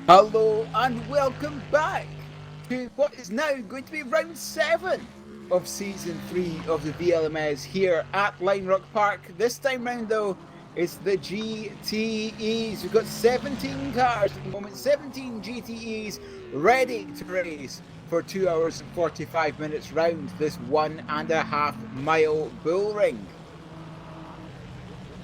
Hello and welcome back to what is now going to be round 7 of Season 3 of the VLMS here at Lime Rock Park. This time round though, it's the GTEs. We've got 17 cars at the moment, 17 GTEs ready to race for 2 hours and 45 minutes round this 1.5 mile bull ring.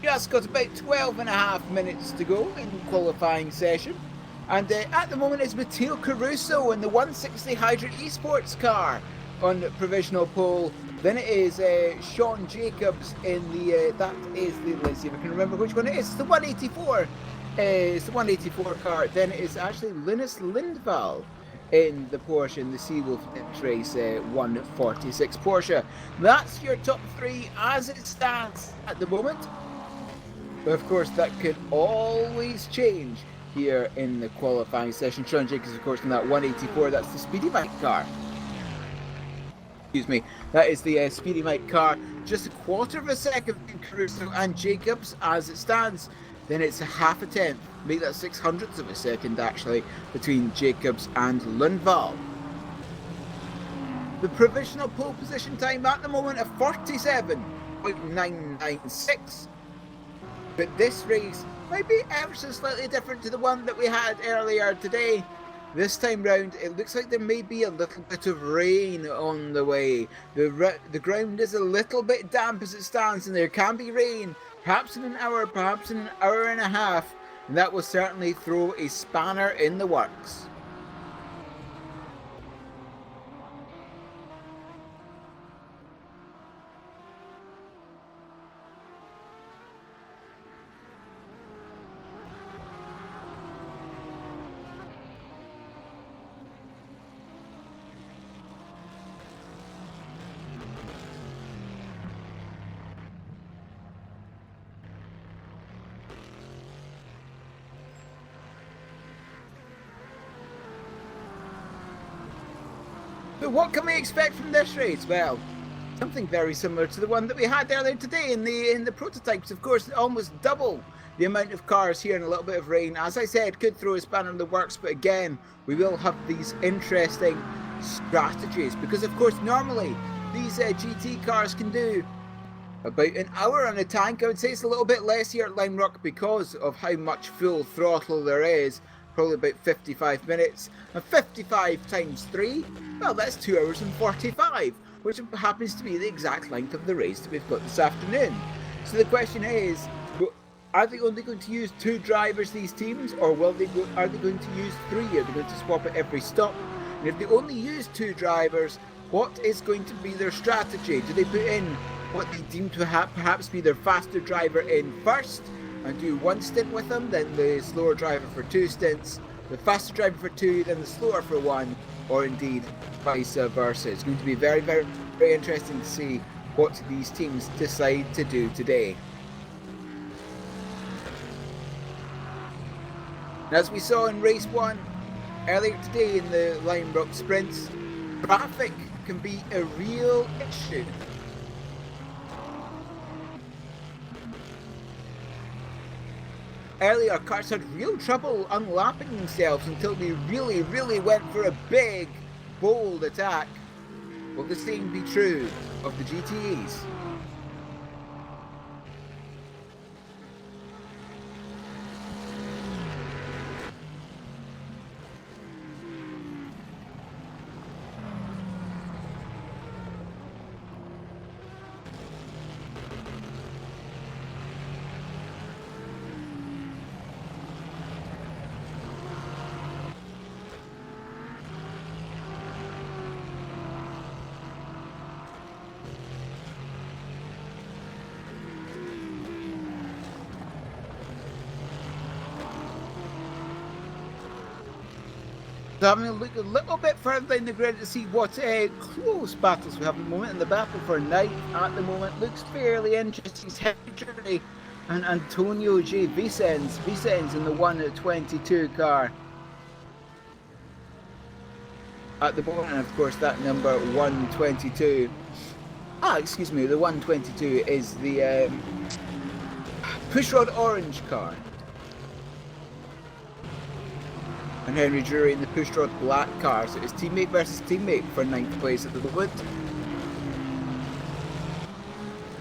Just got about 12.5 minutes to go in qualifying session. And at the moment it's Matteo Caruso in the 160 Hydrant Esports car on provisional pole. Then it is Sean Jacobs in the, let's see if I can remember which one it is. It's the 184. It's the 184 car. Then it is actually Linus Lindvall in the Porsche in the Seawolf X-Race 146 Porsche. That's your top 3 as it stands at the moment. But of course that could always change here in the qualifying session. Sean Jacobs, of course, in that 184, that's the Speedy Mike car. Excuse me, that is the Speedy Mike car. Just a quarter of a second between Caruso and Jacobs as it stands. Then it's a half a tenth, make that 600ths of a second actually, between Jacobs and Lundvall. The provisional pole position time at the moment of 47.996. But this race might be ever so slightly different to the one that we had earlier today. This time round, it looks like there may be a little bit of rain on the way. The ground is a little bit damp as it stands, and there can be rain, perhaps in an hour, perhaps in an hour and a half, and that will certainly throw a spanner in the works. But what can we expect from this race? Well, something very similar to the one that we had earlier today in the prototypes. Of course, almost double the amount of cars here and a little bit of rain. As I said, could throw a spanner in the works, but again, we will have these interesting strategies because, of course, normally these GT cars can do about an hour on a tank. I would say it's a little bit less here at Lime Rock because of how much full throttle there is. Probably about 55 minutes. And 55 times 3, well, that's 2 hours and 45, which happens to be the exact length of the race that we've got this afternoon. So the question is, are they only going to use 2 drivers, these teams, or are they going to use 3? Are they going to swap at every stop? And if they only use 2 drivers, what is going to be their strategy? Do they put in what they deem to perhaps be their faster driver in first and do 1 stint with them, then the slower driver for 2 stints, the faster driver for 2, then the slower for 1, or indeed vice versa? It's going to be very, very, very interesting to see what these teams decide to do today. As we saw in race 1 earlier today in the Lime Rock Sprints, traffic can be a real issue. Earlier, cars had real trouble unlapping themselves until they really, really went for a big, bold attack. Will the same be true of the GTEs? having a look a little bit further down the grid to see what close battles we have at the moment. And the battle for ninth at the moment looks fairly interesting. Henry and Antonio J. Vicens in the 122 car at the moment. And of course that number 122, excuse me, the 122 is the Pushrod Orange car. And Henry Drury in the Pushrod Black car. So it's teammate versus teammate for 9th place at the moment.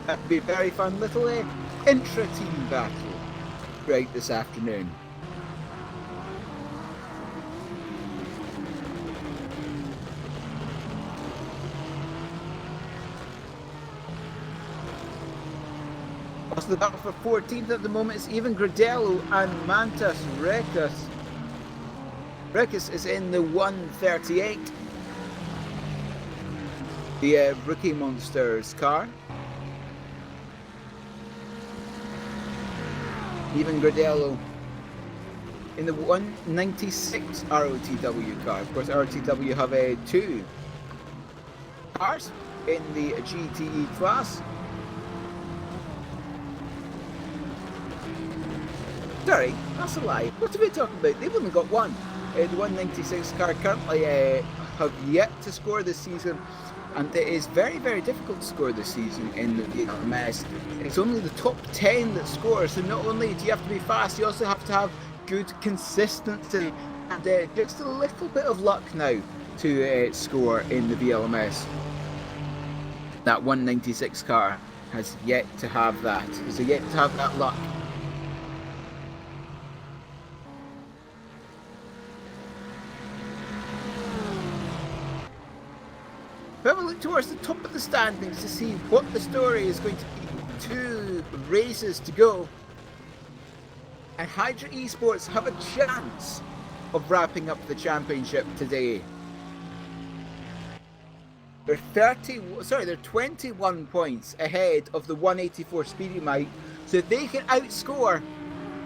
That would be a very fun little intra-team battle right this afternoon. Also the battle for 14th at the moment is even Gradello and Mantas Rekas. Rekas is in the 138. The Rookie Monsters car. Even Gradello in the 196 ROTW car. Of course, ROTW have two cars in the GTE class. Sorry, that's a lie. What are we talking about? They've only got one. The 196 car currently have yet to score this season, and it is very, very difficult to score this season in the VLMS. It's only the top 10 that scores, so not only do you have to be fast, you also have to have good consistency and just a little bit of luck now to score in the VLMS. That 196 car has yet to have that. Has yet to have that luck. We have a look towards the top of the standings to see what the story is going to be. 2 races to go, and Hydra Esports have a chance of wrapping up the championship today. They're 21 points ahead of the 184 Speedy Mike, so if they can outscore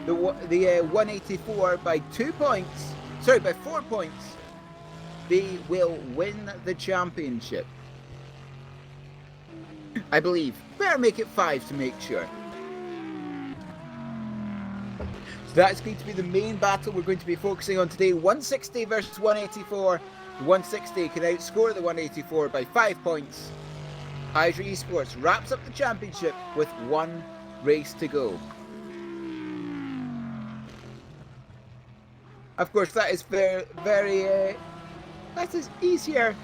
the 184 by 4 points, they will win the championship. I believe. Better make it 5 to make sure. So that's going to be the main battle we're going to be focusing on today. 160 versus 184. The 160 can outscore the 184 by 5 points. Hydra Esports wraps up the championship with 1 race to go. Of course, that is that is easier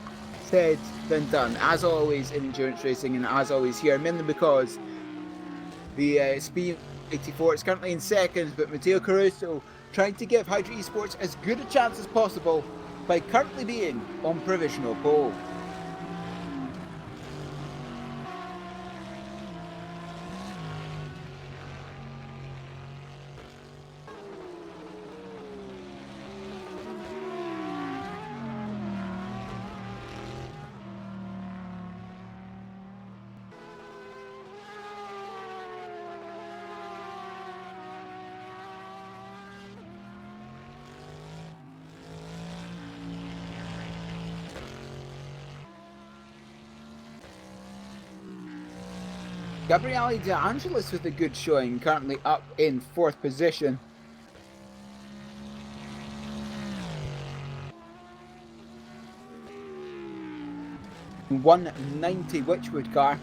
said than done, as always in endurance racing, and as always here, mainly because the Speed 84 is currently in second, but Matteo Caruso trying to give Hydra Esports as good a chance as possible by currently being on provisional pole. Gabriele De Angelis with a good showing, currently up in 4th position. .190 Witchwood car.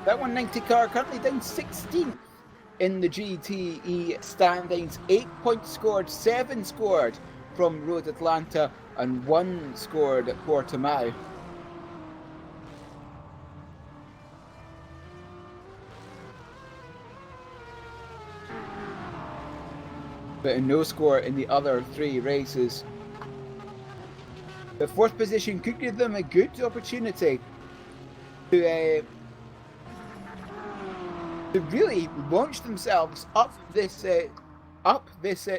That 190 car currently down 16th in the GTE standings. 8 points scored, 7 scored from Road Atlanta, and 1 scored at Portimao. But a no score in the other 3 races. The 4th position could give them a good opportunity to really launch themselves up this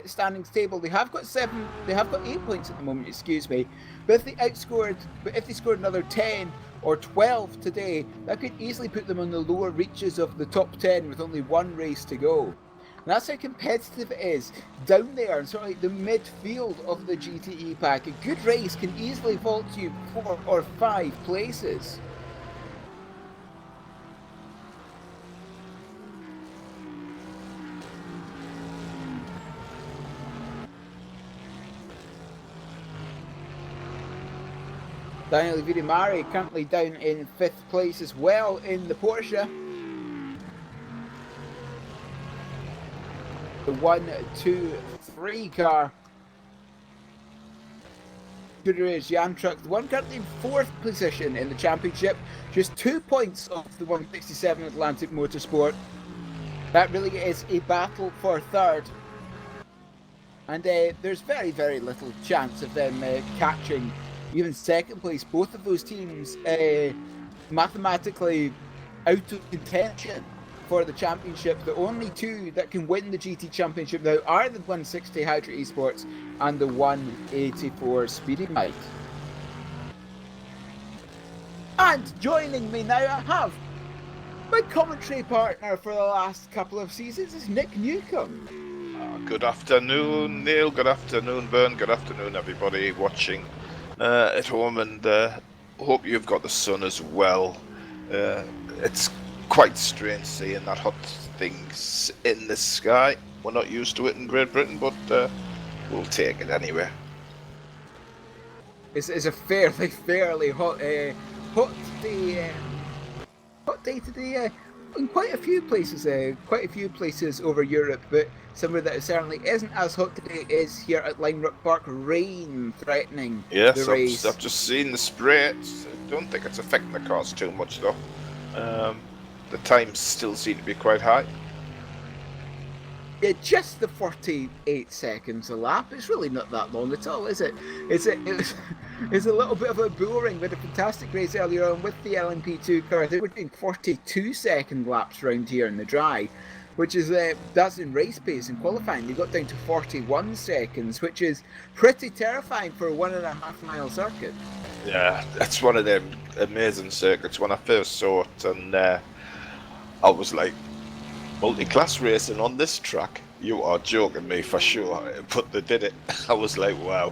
standings table. They have got 8 points at the moment, excuse me. But if they scored another 10 or 12 today, that could easily put them on the lower reaches of the top 10 with only 1 race to go. And that's how competitive it is down there in sort of like the midfield of the GTE pack. A good race can easily vault you 4 or 5 places. Daniel Virimari currently down in 5th place as well in the Porsche. The 1, 2, 3 car. Is Jan Truck, the one currently in 4th position in the championship, just 2 points off the 167 Atlantic Motorsport. That really is a battle for 3rd. And there's very, very little chance of them catching even 2nd place. Both of those teams mathematically out of contention for the championship. The only 2 that can win the GT championship now are the 160 Hydra Esports and the 184 Speedy Mike. And joining me now, I have my commentary partner for the last couple of seasons is Nick Newcomb. Good afternoon, Neil. Good afternoon, Bern. Good afternoon, everybody watching at home, and hope you've got the sun as well. It's quite strange seeing that hot things in the sky. We're not used to it in Great Britain, but we'll take it anyway. It's a fairly hot day. Hot day today in quite a few places over Europe, but somewhere that certainly isn't as hot today is here at Linerock Park. Rain threatening the race. I've just seen the spray. I don't think it's affecting the cars too much though. The times still seem to be quite high. Yeah, just the 48 seconds a lap. It's really not that long at all, is it? It's a little bit of a boring, but a fantastic race earlier on with the LMP2 car. They were doing 42-second laps around here in the dry, which is that's in race pace. In qualifying, they got down to 41 seconds, which is pretty terrifying for a 1.5 mile circuit. Yeah, it's one of them amazing circuits. When I first saw it, and I was like, multi-class racing on this track? You are joking me for sure. But they did it. I was like, wow.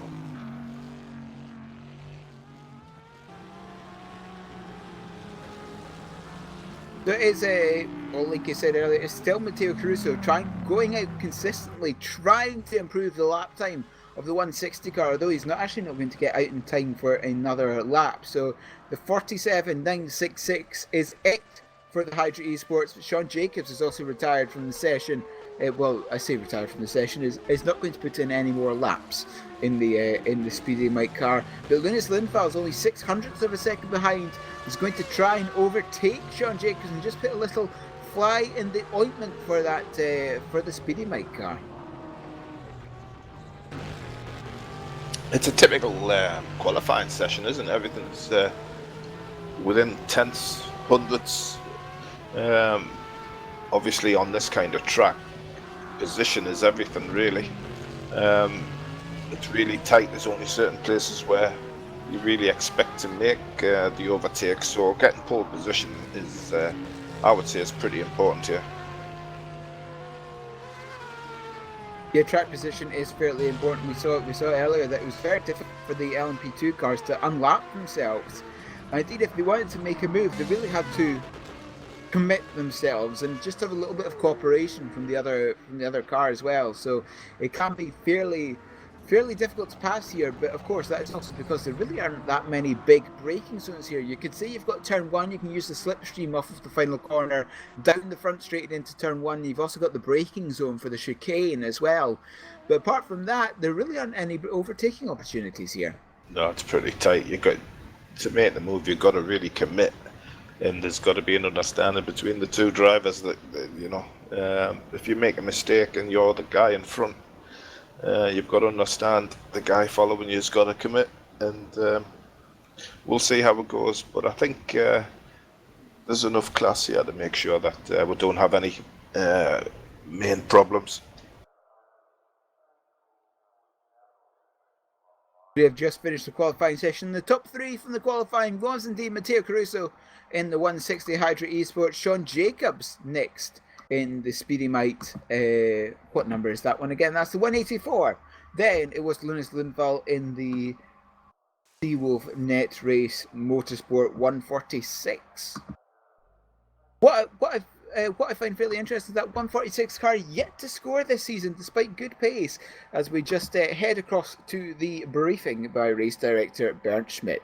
There is like I said earlier, it's still Matteo Caruso going out consistently, trying to improve the lap time of the 160 car, although he's not going to get out in time for another lap. So the 47.966 is it for the Hydra Esports. Sean Jacobs is also retired from the session. Well, I say retired from the session, is not going to put in any more laps in the Speedy Mike car. But Linus Lindvall is only 0.06 of a second behind. He's going to try and overtake Sean Jacobs and just put a little fly in the ointment for that for the Speedy Mike car. It's a typical qualifying session, isn't it? Everything's within tenths, hundredths. Obviously on this kind of track, position is everything really. It's really tight. There's only certain places where you really expect to make the overtake, so getting pole position is I would say is pretty important here. Yeah, track position is fairly important. We saw earlier that it was very difficult for the LMP2 cars to unlap themselves. And indeed, if they wanted to make a move, they really had to commit themselves and just have a little bit of cooperation from the other car as well. So it can be fairly difficult to pass here, but of course that is also because there really aren't that many big braking zones here. You could say you've got turn 1, you can use the slipstream off of the final corner down the front straight into turn 1. You've also got the braking zone for the chicane as well, but apart from that there really aren't any overtaking opportunities here. No, it's pretty tight. You got to make the move, you've got to really commit, and there's got to be an understanding between the two drivers that you know, if you make a mistake and you're the guy in front, you've got to understand the guy following you's got to commit, and we'll see how it goes. But I think there's enough class here to make sure that we don't have any main problems. We have just finished the qualifying session. The top 3 from the qualifying was indeed Matteo Caruso in the 160 Hydra Esports. Sean Jacobs next in the Speedy Mite. What number is that one again? That's the 184. Then it was Lunas Lundvall in the Seawolf Net Race Motorsport 146. What I find fairly interesting is that 146 car yet to score this season despite good pace, as we just head across to the briefing by race director Bernd Schmidt.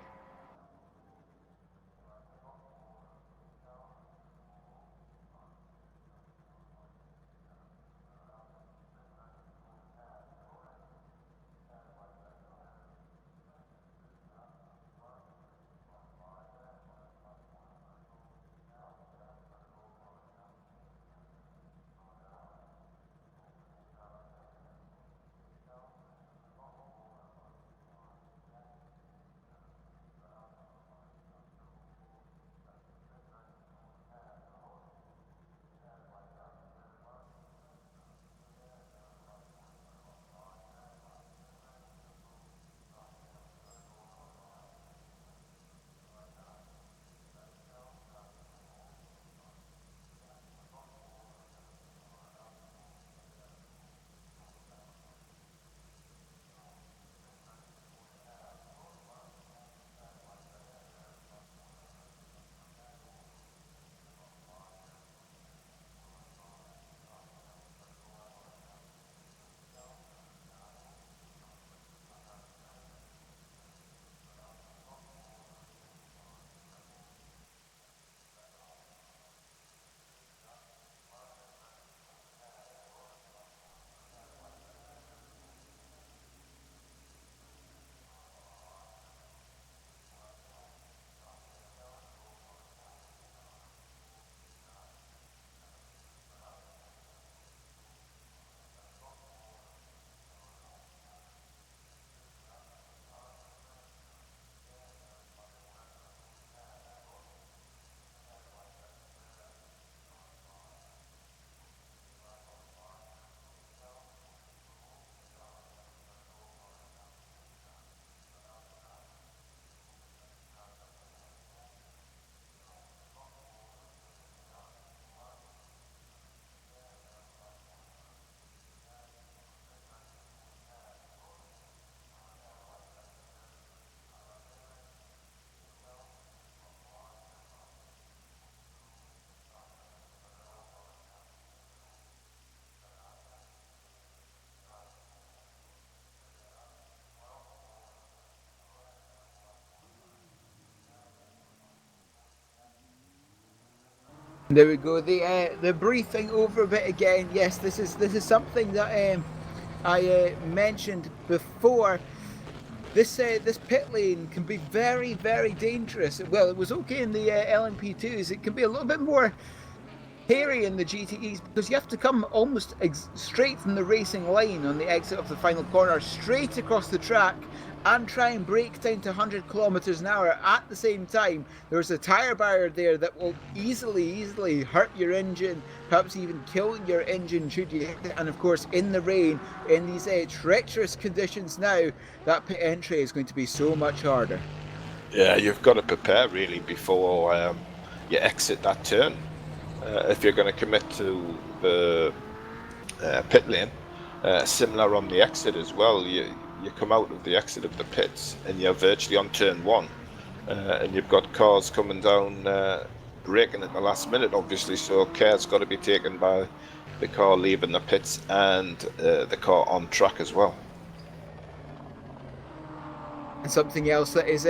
There we go. The briefing over a bit again. Yes, this is something that I mentioned before. This pit lane can be very dangerous. Well, it was okay in the LMP2s. It can be a little bit more hairy in the GTEs because you have to come almost straight from the racing line on the exit of the final corner, straight across the track, and try and brake down to 100 kilometers an hour at the same time. There's a tire barrier there that will easily hurt your engine, perhaps even kill your engine should you hit it. And of course, in the rain, in these treacherous conditions now, that pit entry is going to be so much harder. Yeah, you've got to prepare really before you exit that turn. If you're going to commit to the pit lane, similar on the exit as well. You come out of the exit of the pits and you're virtually on turn one, and you've got cars coming down braking at the last minute, obviously, so care's got to be taken by the car leaving the pits and the car on track as well. And something else that is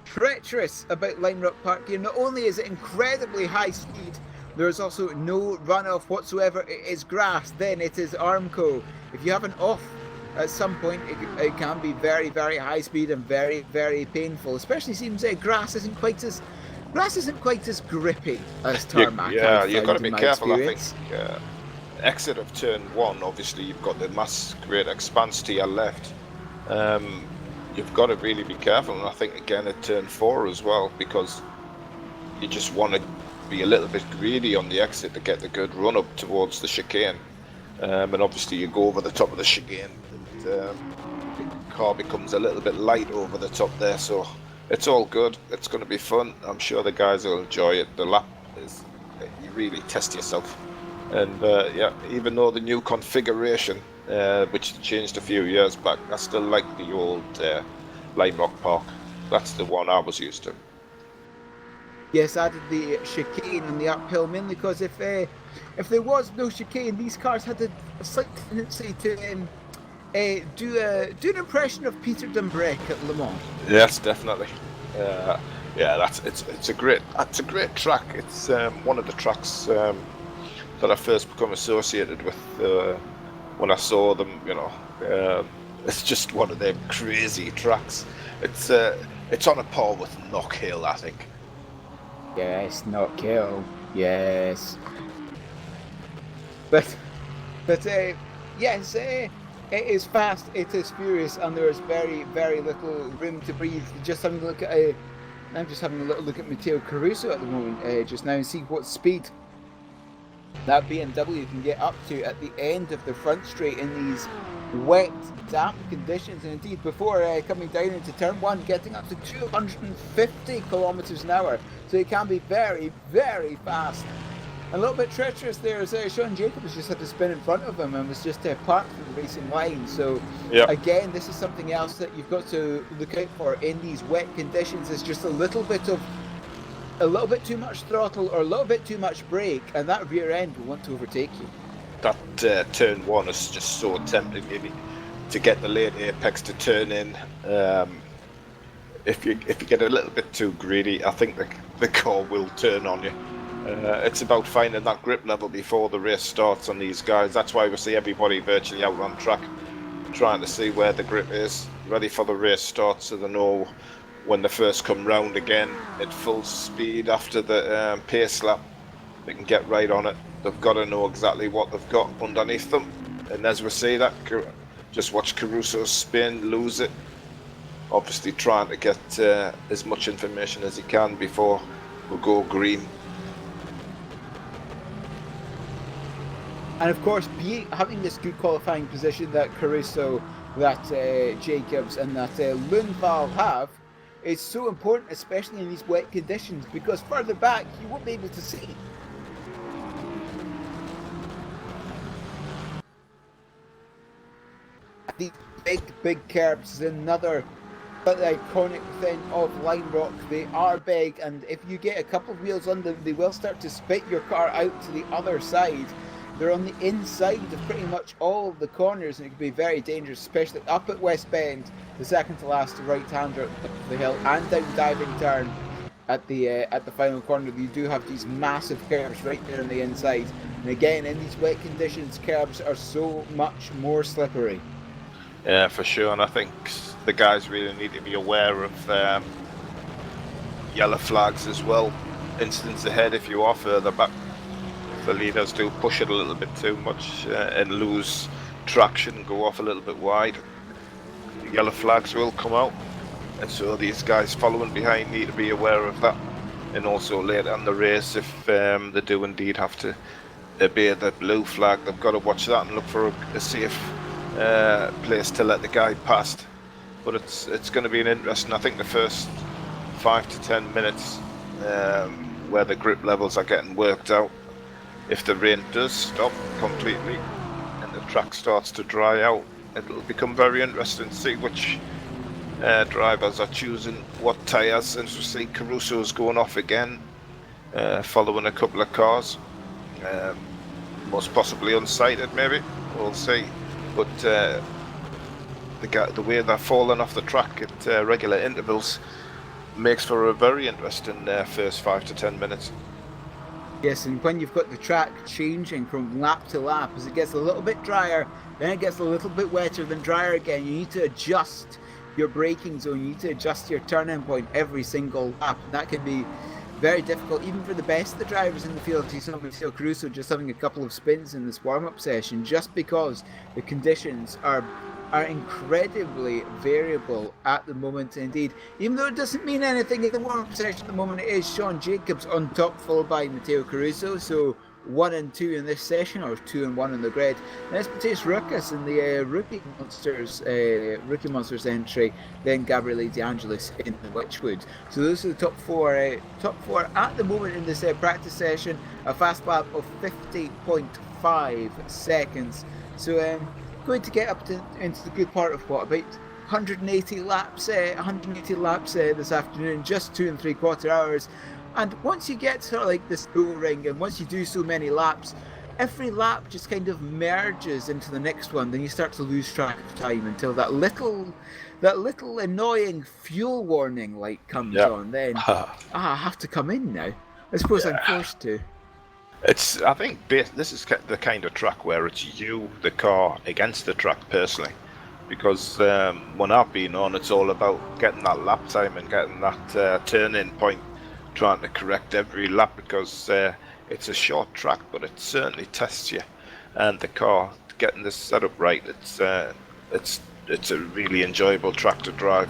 treacherous about Lime Rock Park here, not only is it incredibly high speed, there is also no runoff whatsoever. It is grass, then it is Armco. If you have an off at some point, it can be very high speed and very painful. Especially seems grass isn't quite as grippy as tarmac. Yeah, you've got to be careful. Experience. I think exit of turn one, obviously you've got the mass great expanse to your left. You've got to really be careful, and I think again at turn four as well, because you just want to be a little bit greedy on the exit to get the good run up towards the chicane, and obviously you go over the top of the chicane and the car becomes a little bit light over the top there, so it's all good. It's going to be fun. I'm sure the guys will enjoy it. The lap is, you really test yourself. And yeah, even though the new configuration, which changed a few years back, I still like the old Lime Rock Park. That's the one I was used to. Yes, added the chicane on the uphill mainly because if there was no chicane, these cars had a slight tendency to do an impression of Peter Dumbrek at Le Mans. Yes, definitely. Yeah, it's a great track. It's one of the tracks that I first become associated with when I saw them. It's just one of them crazy tracks. It's on a par with Knock Hill, I think. Yes, not kill. Yes, but yes, it is fast, it is furious, and there is very, very little room to breathe. Just having a look at I'm just having a little look at Matteo Caruso at the moment, just now, and see what speed that BMW can get up to at the end of the front straight in these wet, damp conditions. And indeed, before coming down into turn one, getting up to 250 kilometers an hour. So it can be very, very fast. A little bit treacherous there as Sean Jacobs just had to spin in front of him and was just parked from the racing line. So Yep. again, this is something else that you've got to look out for in these wet conditions. Is just a little bit too much throttle or a little bit too much brake, and that rear end will want to overtake you. That turn one is just so tempting, maybe, to get the late apex to turn in. If you get a little bit too greedy, I think the car will turn on you. It's about finding that grip level before the race starts on these guys. That's why we see everybody virtually out on track, trying to see where the grip is, ready for the race start, so they know when they first come round again at full speed after the pace lap, they can get right on it. They've got to know exactly what they've got underneath them. And as we see that, just watch Caruso spin, lose it. Obviously trying to get as much information as he can before we go green. And of course, having this good qualifying position that Caruso, that Jacobs, and that Lundvall have is so important, especially in these wet conditions, because further back you won't be able to see. These big curbs is another iconic thing of Lime Rock. They are big, and if you get a couple of wheels on them, they will start to spit your car out to the other side. They're on the inside of pretty much all of the corners, and it can be very dangerous, especially up at West Bend, the second to last right-hander up the hill, and down diving turn at the final corner. You do have these massive curves right there on the inside, and again, in these wet conditions, curbs are so much more slippery. Yeah, for sure, and I think the guys really need to be aware of yellow flags as well. Instance ahead if you are further back. The leaders do push it a little bit too much and lose traction and go off a little bit wide. The yellow flags will come out, and so these guys following behind need to be aware of that. And also later in the race, if they do indeed have to obey the blue flag, they've got to watch that and look for a safe place to let the guy past. But it's going to be an interesting, I think, the first 5 to 10 minutes where the grip levels are getting worked out. If the rain does stop completely and the track starts to dry out, it'll become very interesting to see which drivers are choosing what tyres. And we see Caruso's going off again, following a couple of cars, most possibly unsighted maybe, we'll see. But the way they're falling off the track at regular intervals makes for a very interesting first 5 to 10 minutes. Yes, and when you've got the track changing from lap to lap, as it gets a little bit drier, then it gets a little bit wetter, then drier again, you need to adjust your braking zone, you need to adjust your turn-in point every single lap. And that can be very difficult, even for the best of the drivers in the field. You saw Matteo Caruso just having a couple of spins in this warm-up session, just because the conditions are incredibly variable at the moment indeed. Even though it doesn't mean anything in the warm-up session at the moment, it is Sean Jacobs on top, followed by Matteo Caruso. So 1 and 2 in this session, or 2 and 1 on the grid. Next, Matthias Ruckus in the Rookie Monsters entry. Then Gabriele De Angelis in the Witchwood. So those are the top four at the moment in this practice session. A fast lap of 50.5 seconds. So going to get up into the good part of what, about 180 laps this afternoon, just 2 3/4 hours. And once you get sort of like this bull ring, and once you do so many laps, every lap just kind of merges into the next one. Then you start to lose track of time until that little annoying fuel warning light comes on. Then I have to come in now. I suppose I'm forced to. I think this is the kind of track where it's you, the car, against the track personally. Because when I've been on, it's all about getting that lap time and getting that turn-in point, trying to correct every lap, because it's a short track, but it certainly tests you. And the car, getting this setup right, it's a really enjoyable track to drive.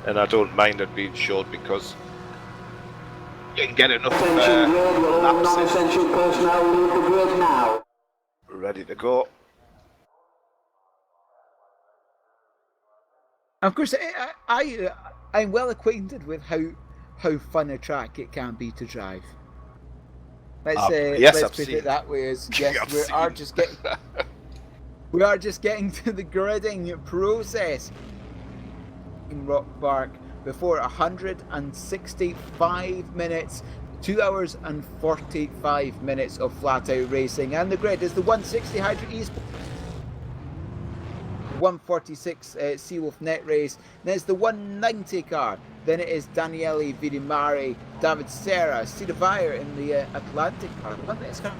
And I don't mind it being short, because you can get enough laps non-essential personnel leave the grid now. Ready to go. Of course, I'm well acquainted with how fun a track it can be to drive. Let's put it that way. We are just getting to the gridding process in Rock Park before 165 minutes, 2 hours and 45 minutes of flat out racing. And the grid is the 160 Hydra Esports, 146 Seawolf Net Race. Then it's the 190 car. Then it is Daniele Vidimari, David Serra, Cedar Vire in the Atlantic car, the one that's in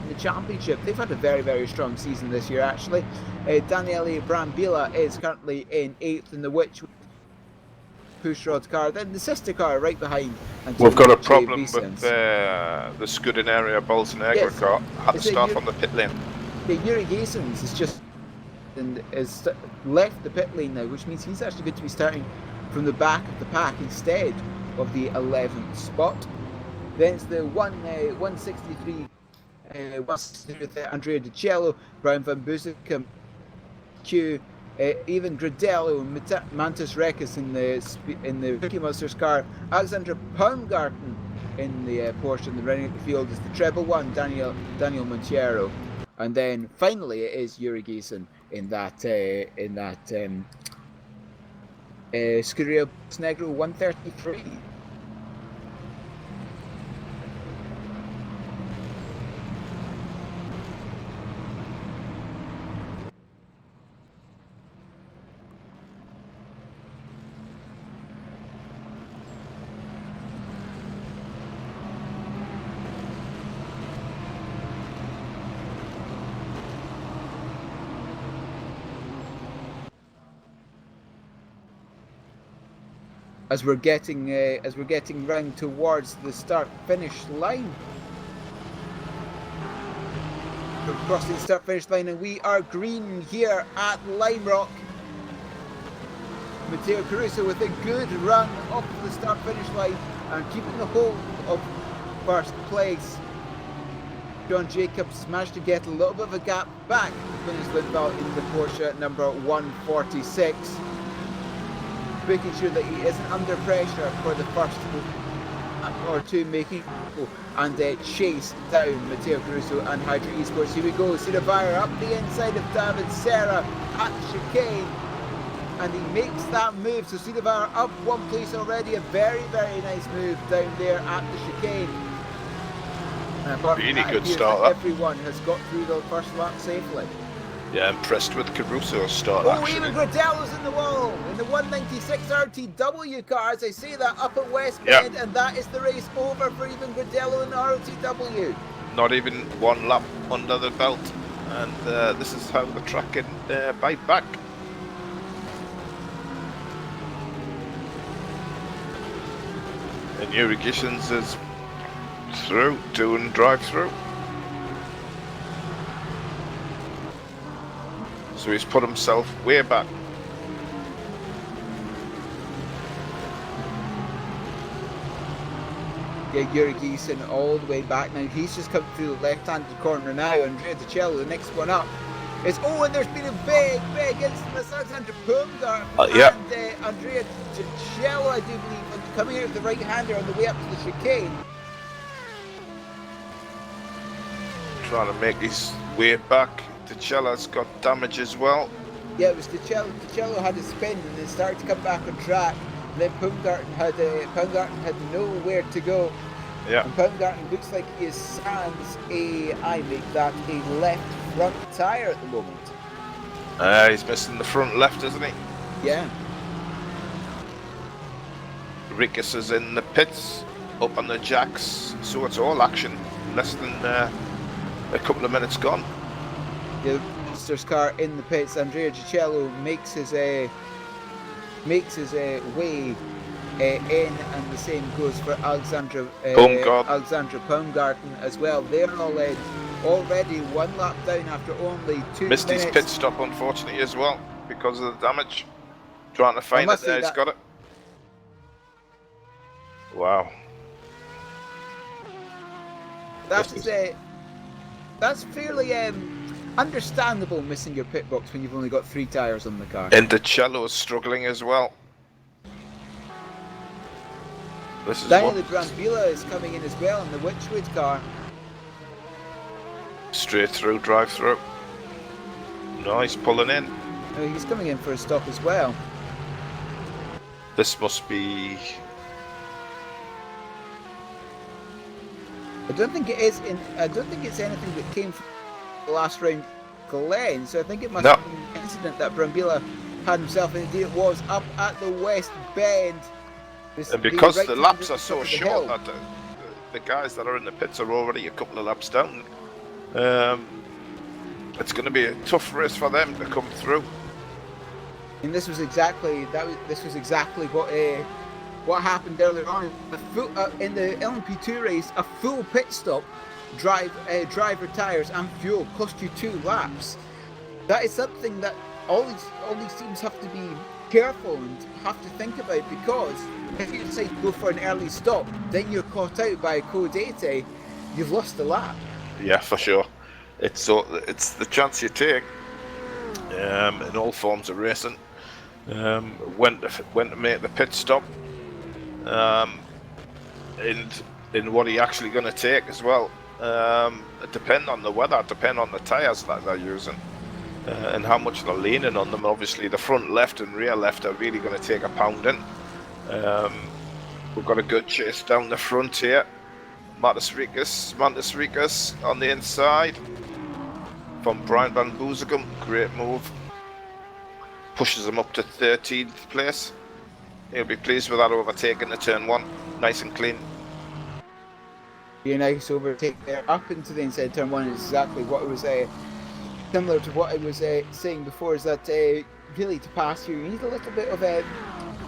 the championship. They've had a very, very strong season this year, actually. Daniele Brambilla is currently in 8th in the Witchwood Pushrod car. Then the sister car right behind. We've got a problem with the Scudinaria Bolsonaro car. Had to start from the pit lane. Yuri Gasons is left the pit lane now, which means he's actually going to be starting from the back of the pack instead of the 11th spot. Then it's the 163 with Andrea Di Cello, Brian Van Buzicum, Q, even Gradello and Mantis Rekus in the Rookie Monsters car. Alexandra Baumgarten in the Porsche, and the running at the field is the treble one, Daniel Montiero. And then finally it is Yuri Gieson in that Scuderia Negro 133. As we're getting round towards the start-finish line, we're crossing the start-finish line, and we are green here at Lime Rock. Matteo Caruso with a good run up the start-finish line and keeping the hold of first place. John Jacobs managed to get a little bit of a gap back to Vinny's Lindvall in the Porsche number 146. Making sure that he isn't under pressure for the first or two, making and chase down Matteo Caruso and Hydra Esports. Here we go, Cedar Vire up the inside of David Serra at the chicane, and he makes that move. So Cedar Vire up one place already, a very, very nice move down there at the chicane. Really good start. Everyone has got through the first lap safely. Yeah, impressed with Caruso's start, actually. Even Gradello's in the wall in the 196 RTW car, as I say that, up at West Bend, and that is the race over for even Gradello in the RTW. Not even one lap under the belt, and this is how the track can bite back. And Yuri Gishens is through, doing drive-through. So he's put himself way back. Yeah, Yuri Geeson all the way back now. He's just come through the left-handed corner now. Andrea Dicello, the next one up. And there's been a big incident. That's Alexander Pumgart Yeah. and Andrea Dicello, I do believe, coming out of the right-hander on the way up to the chicane. Trying to make his way back. Dicella's got damage as well. Yeah, it was Dicello. Dicello had a spin and then started to come back on track. And then Pumgarten had nowhere to go. Yeah. And Pumgarten looks like he is sans I make that a left front tyre at the moment. He's missing the front left, isn't he? Yeah. Rickes is in the pits, up on the jacks, so it's all action. Less than a couple of minutes gone. The Monsters car in the pits. Andrea Gicello makes his way in, and the same goes for Alexandra Pumgarten as well. They're already one lap down after only 2 Missed minutes. his pit stop, unfortunately, as well, because of the damage. Trying to find it there, he's got it. Wow. That's fairly understandable, missing your pit box when you've only got 3 tyres on the car. And Dicello is struggling as well. Daniel Brambilla is coming in as well in the Witchwood car. Straight through, drive through. Nice, pulling in. Oh, he's coming in for a stop as well. This must be... I don't think it's anything that came from the last round, Glenn. So I think it must have been an incident that Brambilla had himself in. Indeed, it was up at the West Bend. And because the laps are so short, that the guys that are in the pits are already a couple of laps down. It's going to be a tough race for them to come through. And this was exactly what happened earlier on in the LMP2 race. A full pit stop, driver tyres and fuel cost you 2 laps. That is something that all these teams have to be careful and have to think about, because if you decide to go for an early stop, then you're caught out by a code 80, you've lost the lap. Yeah, for sure. It's the chance you take in all forms of racing. When to make the pit stop, and in what you're actually going to take as well. It depends on the weather, depend on the tyres that they're using, and how much they're leaning on them. Obviously, the front left and rear left are really going to take a pounding. We've got a good chase down the front here. Mantis Rikas on the inside from Brian Van Boozegum. Great move. Pushes him up to 13th place. He'll be pleased with that overtaking the turn 1. Nice and clean. Be a nice overtake there up into the inside turn 1 is exactly what it was similar to what I was saying before, is that really to pass here you need a little bit of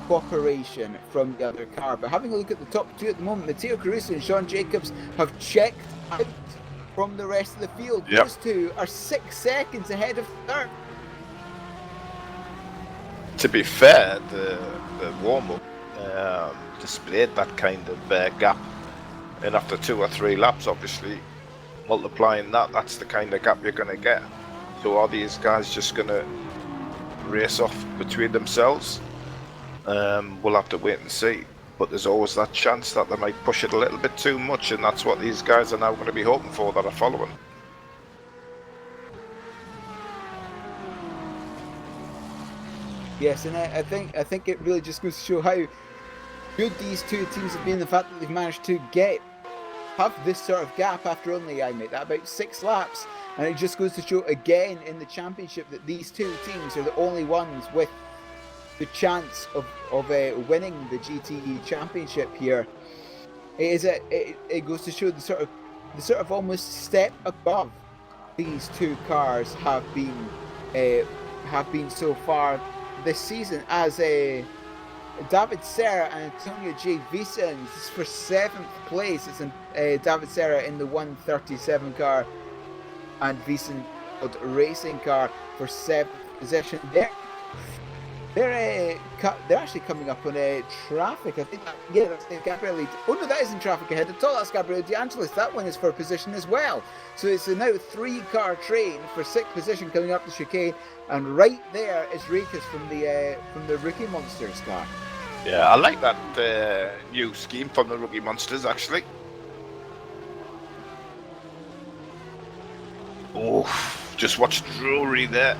cooperation from the other car. But having a look at the top 2 at the moment, Matteo Caruso and Sean Jacobs have checked out from the rest of the field. Yep. Those 2 are 6 seconds ahead of third. To be fair, the warm-up displayed that kind of gap, and after 2 or 3 laps, obviously multiplying that's the kind of gap you're going to get. So are these guys just going to race off between themselves? We'll have to wait and see, but there's always that chance that they might push it a little bit too much, and that's what these guys are now going to be hoping for, that are following. Yes, and I think it really just goes to show how good these 2 teams have been. The fact that they've managed to have this sort of gap after only about 6 laps, and it just goes to show again in the championship that these 2 teams are the only ones with the chance of winning the GTE championship here. It goes to show the sort of almost step above these 2 cars have been so far this season, as David Serra and Antonio J. Vicens is for 7th place. It's David Serra in the 137 car and Vicens Racing car for 7th position there. They're actually coming up on traffic. I think that's Gabriele. Oh no, that isn't traffic ahead at all. That's Gabriele De Angelis. That one is for position as well. So it's a now 3-car train for 6th position coming up the chicane, and right there is Rakers from the Rookie Monsters car. Yeah, I like that new scheme from the Rookie Monsters, actually. Oh, just watch Drury there.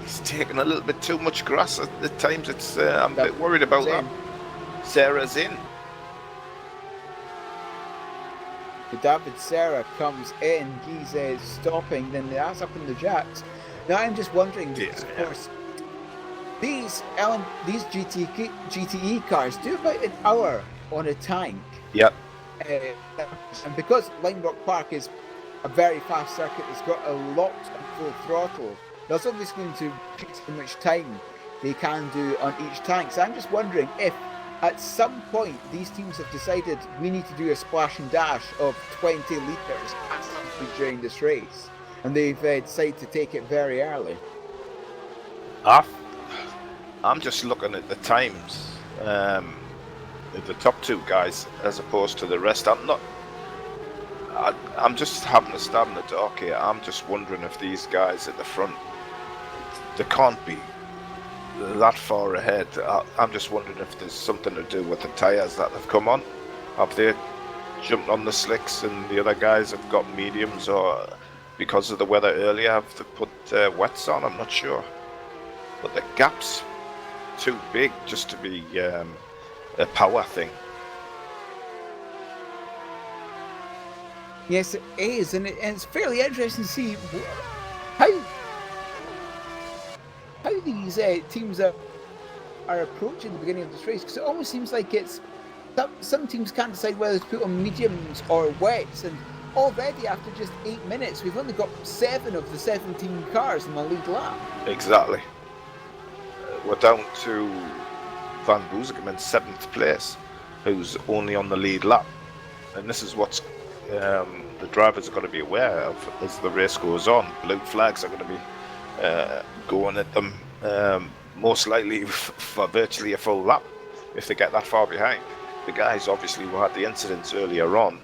He's taking a little bit too much grass at times. It's I'm a bit worried about that. Sarah's in. David Serra comes in. He's stopping. Then that's up in the jacks. Now I'm just wondering, because of course these GTE cars do about an hour on a tank. Yep. And because Lime Rock Park is a very fast circuit that's got a lot of full throttle, that's obviously going to reduce how much time they can do on each tank. So I'm just wondering if at some point these teams have decided we need to do a splash and dash of 20 litres at some point during this race, and they've decided to take it very early. I'm just looking at the times, the top 2 guys as opposed to the rest. I'm just having a stab in the dark here. I'm just wondering if these guys at the front, they can't be that far ahead. I'm just wondering if there's something to do with the tyres that have come on. Have they jumped on the slicks and the other guys have got mediums, or because of the weather earlier have they put wets on? I'm not sure. But the gap's too big just to be a power thing. Yes, it is, and it's fairly interesting to see how these teams are approaching the beginning of this race, because it almost seems like it's some teams can't decide whether to put on mediums or wets, and already after just 8 minutes we've only got 7 of the 17 cars in the lead lap. Exactly. We're down to Van Boezegem in 7th place, who's only on the lead lap, and this is what's the drivers are going to be aware of as the race goes on. Blue flags are going to be going at them most likely for virtually a full lap if they get that far behind. The guys obviously who had the incidents earlier on,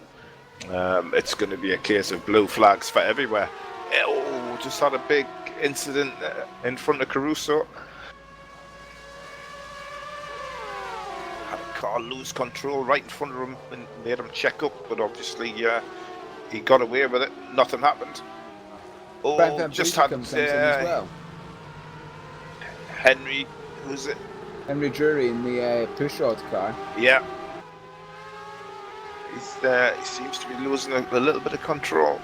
it's going to be a case of blue flags for everywhere. Oh, just had a big incident in front of Caruso. Had a car lose control right in front of him and made him check up, but obviously he got away with it. Nothing happened. Oh, just had as well. Henry, who's it? Henry Drury in the pushrod car. Yeah. He seems to be losing a little bit of control.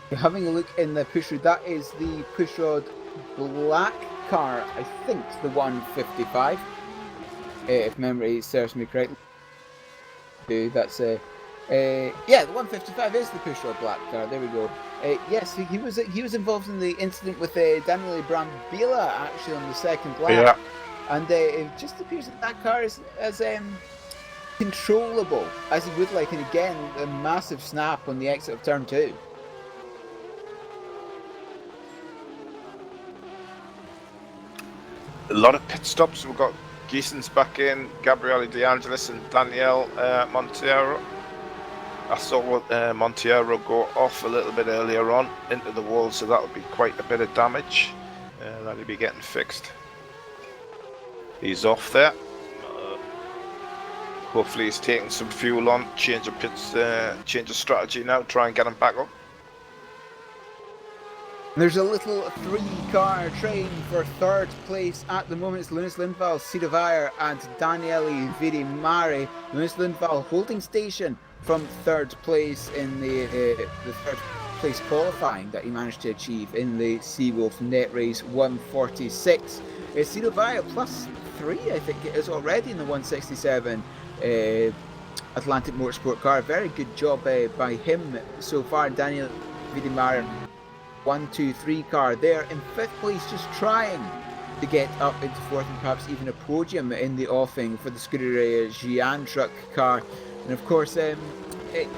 You're having a look in the pushrod. That is the pushrod black car. I think the 155. If memory serves me correctly. That's yeah, the 155 is the pushrod black car. There we go. Yes, he was involved in the incident with Daniele Brambilla actually on the 2nd lap. Yeah. And it just appears that car is as controllable as he would like, and again a massive snap on the exit of turn 2. A lot of pit stops. We've got Geeson's back in, Gabriele De Angelis and Danielle Monteiro. I saw Monteiro go off a little bit earlier on into the wall, so that would be quite a bit of damage. That'll be getting fixed. He's off there. Hopefully he's taking some fuel on, change of pits, change of strategy now, try and get him back up. There's a little 3-car train for 3rd place at the moment. It's Lunas Lindvall, Cedar Vire and Daniele Vidimare. Lunas Lindvall holding station from 3rd place in the 3rd place qualifying that he managed to achieve in the Seawolf net race 146. Cedar Vire plus 3, I think it is already in the 167 Atlantic Motorsport car. Very good job by him so far. Daniel Vidimare 1, 2, 3 car there in 5th place, just trying to get up into 4th and perhaps even a podium in the offing for the Scuderia Gian truck car. And of course,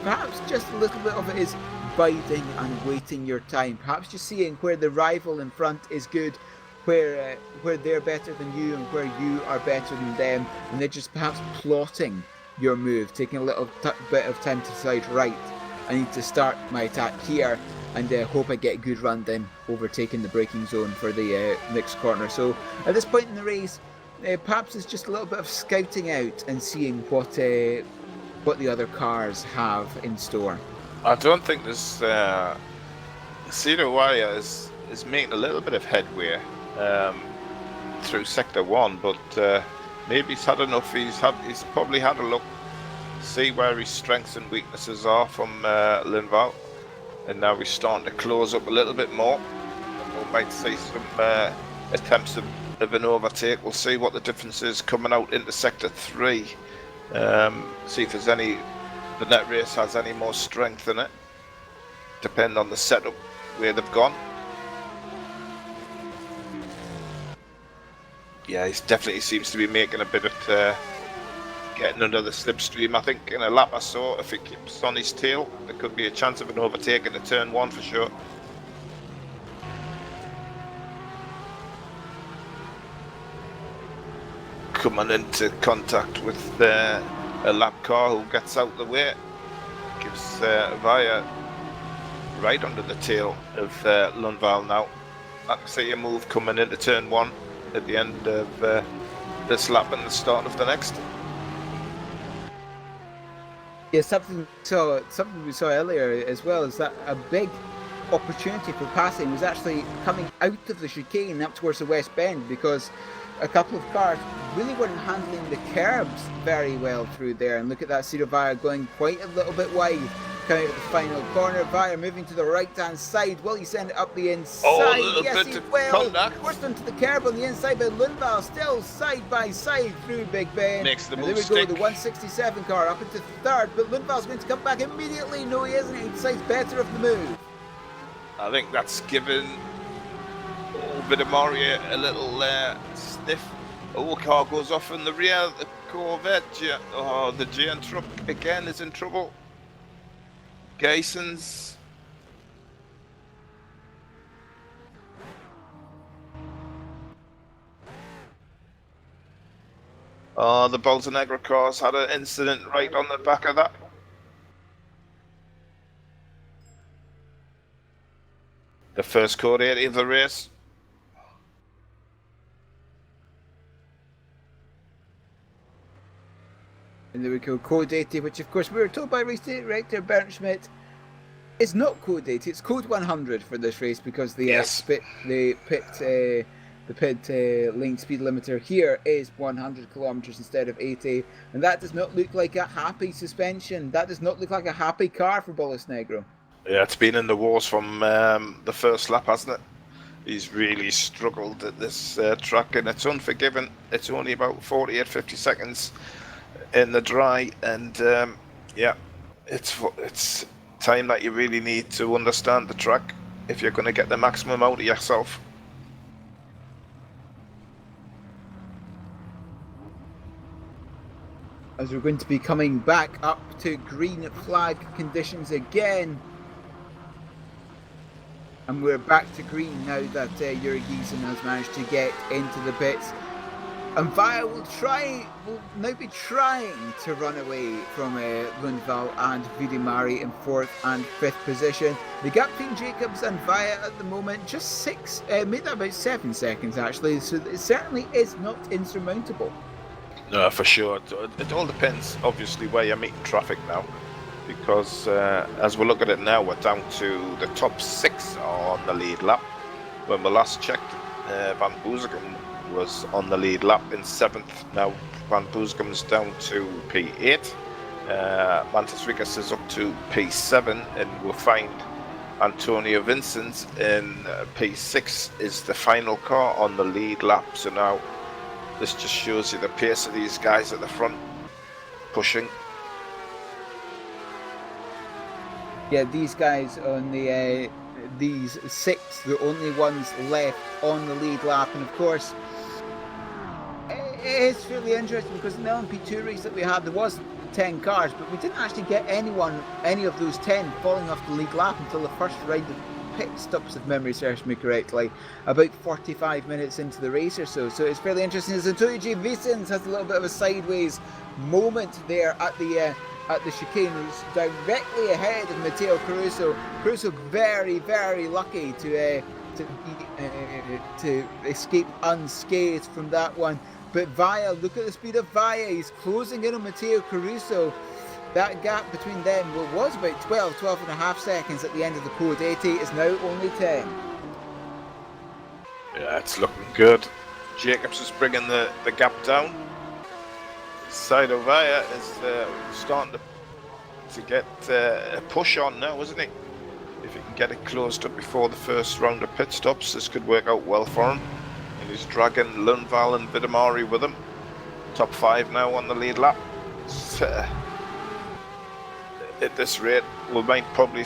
perhaps just a little bit of it is biding and waiting your time. Perhaps just seeing where the rival in front is good, where they're better than you and where you are better than them, and they're just perhaps plotting your move, taking a little bit of time to decide, right, I need to start my attack here and hope I get a good run, then overtaking the braking zone for the next corner. So at this point in the race, perhaps it's just a little bit of scouting out and seeing what the other cars have in store. I don't think this Cedar Wire is making a little bit of headway through Sector 1, but maybe he's had enough. He's probably had a look, see where his strengths and weaknesses are from Linval, and now he's starting to close up a little bit more. We might see some attempts of an overtake. We'll see what the difference is coming out into Sector 3. See if there's any, the net race has any more strength in it, depending on the setup where they've gone. Yeah, he definitely seems to be making a bit of getting under the slipstream. I think in a lap or so, if he keeps on his tail, there could be a chance of an overtake into turn 1 for sure. Coming into contact with a lap car who gets out the way, gives Via right under the tail of Lundvall now. I can see a move coming into turn 1 at the end of this lap and the start of the next. Yeah, something we saw earlier as well is that a big opportunity for passing was actually coming out of the chicane up towards the West Bend, because a couple of cars really weren't handling the curbs very well through there. And look at that, Cedar Vire going quite a little bit wide coming out of the final corner. Vire moving to the right-hand side. Will he send it up the inside? Oh, a little yes, bit he of will. contact. Pushed onto the curb on the inside by Lundvall, still side by side through Big Ben. Makes the and move there we go, stick. the 167 car up into third, but Lundvall's going to come back immediately. No, he isn't. He decides better of the move. I think that's given Vidamari a little sniff. Oh, car goes off in the rear. The Corvette, the GN truck again is in trouble. Geisens. Oh, the Bolsonegra cars had an incident right on the back of that. The first code 80 of the race. And there we go, code 80, which of course we were told by race director Bernd Schmidt is not code 80, it's code 100 for this race, because the Yes. pit lane speed limiter here is 100 kilometers instead of 80, and that does not look like a happy suspension. That does not look like a happy car for Bolsonegra. Yeah, it's been in the wars from the first lap, hasn't it? He's really struggled at this track, and it's unforgiving. It's only about 48, 50 seconds in the dry, and yeah, it's time that you really need to understand the track if you're going to get the maximum out of yourself. As we're going to be coming back up to green flag conditions again. And we're back to green now that Yuri Giesen has managed to get into the pits. And Via will now be trying to run away from Lundvall and Vidimari in 4th and 5th position. The gap between Jacobs and Via at the moment, just 6, made that about 7 seconds actually, so it certainly is not insurmountable. No, for sure. It all depends, obviously, where you're meeting traffic now. Because as we look at it now, we're down to the top 6 on the lead lap. When we last checked, Van Boezegem was on the lead lap in 7th. Now Van Boezegem's down to P8. Mantis Ricas is up to P7, and we'll find Antonio Vincent in P6 is the final car on the lead lap. So now this just shows you the pace of these guys at the front pushing. Yeah, these guys on the these 6, the only ones left on the lead lap, and of course it is really interesting because in the LMP2 race that we had, there was 10 cars, but we didn't actually get any of those 10 falling off the lead lap until the first round of pit stops, if memory serves me correctly, about 45 minutes into the race or so. So it's fairly interesting. As Antonio J. Vicens has a little bit of a sideways moment there at the chicane, directly ahead of Matteo Caruso. Caruso very, very lucky to escape unscathed from that one. But Via, look at the speed of Via. He's closing in on Matteo Caruso. That gap between them was about 12 and a half seconds at the end of the Code 80. Is now only 10. Yeah, it's looking good. Jacobs is bringing the gap down. Side of Via is starting to get a push on now, isn't he? If he can get it closed up before the first round of pit stops, this could work out well for him. And he's dragging Lundvall and Vidamari with him. Top 5 now on the lead lap. At this rate, we might probably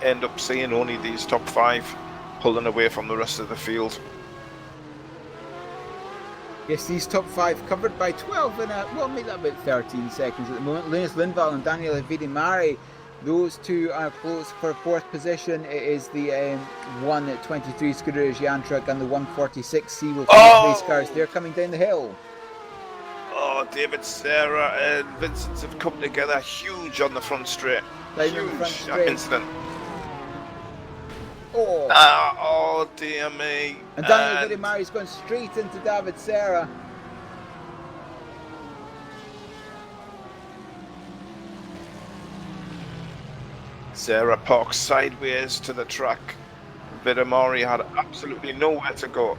end up seeing only these top 5 pulling away from the rest of the field. Yes, these top 5 covered by 12 and well, make that about 13 seconds at the moment. Linus Lundvall and Daniel Vidimari, those two are close for 4th position. It is the 123 Scooter Gian truck and the 146 Seawolf race cars. They're coming down the hill. Oh, David, Sarah and Vincent have come together huge on the front straight. Huge incident. Oh dear me. And Daniel Vidimari's going straight into David Serra. Sarah parks sideways to the track. Vidimari had absolutely nowhere to go.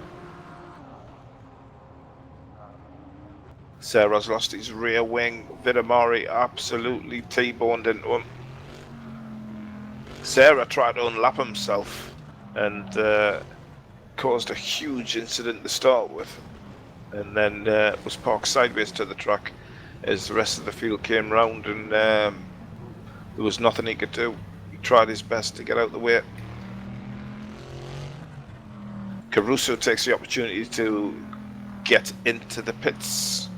Sarah's lost his rear wing. Vidimari absolutely T-boned into him. Sarah tried to unlap himself and caused a huge incident to start with, and then was parked sideways to the track as the rest of the field came round, and there was nothing he could do. He tried his best to get out of the way. Caruso takes the opportunity to get into the pits.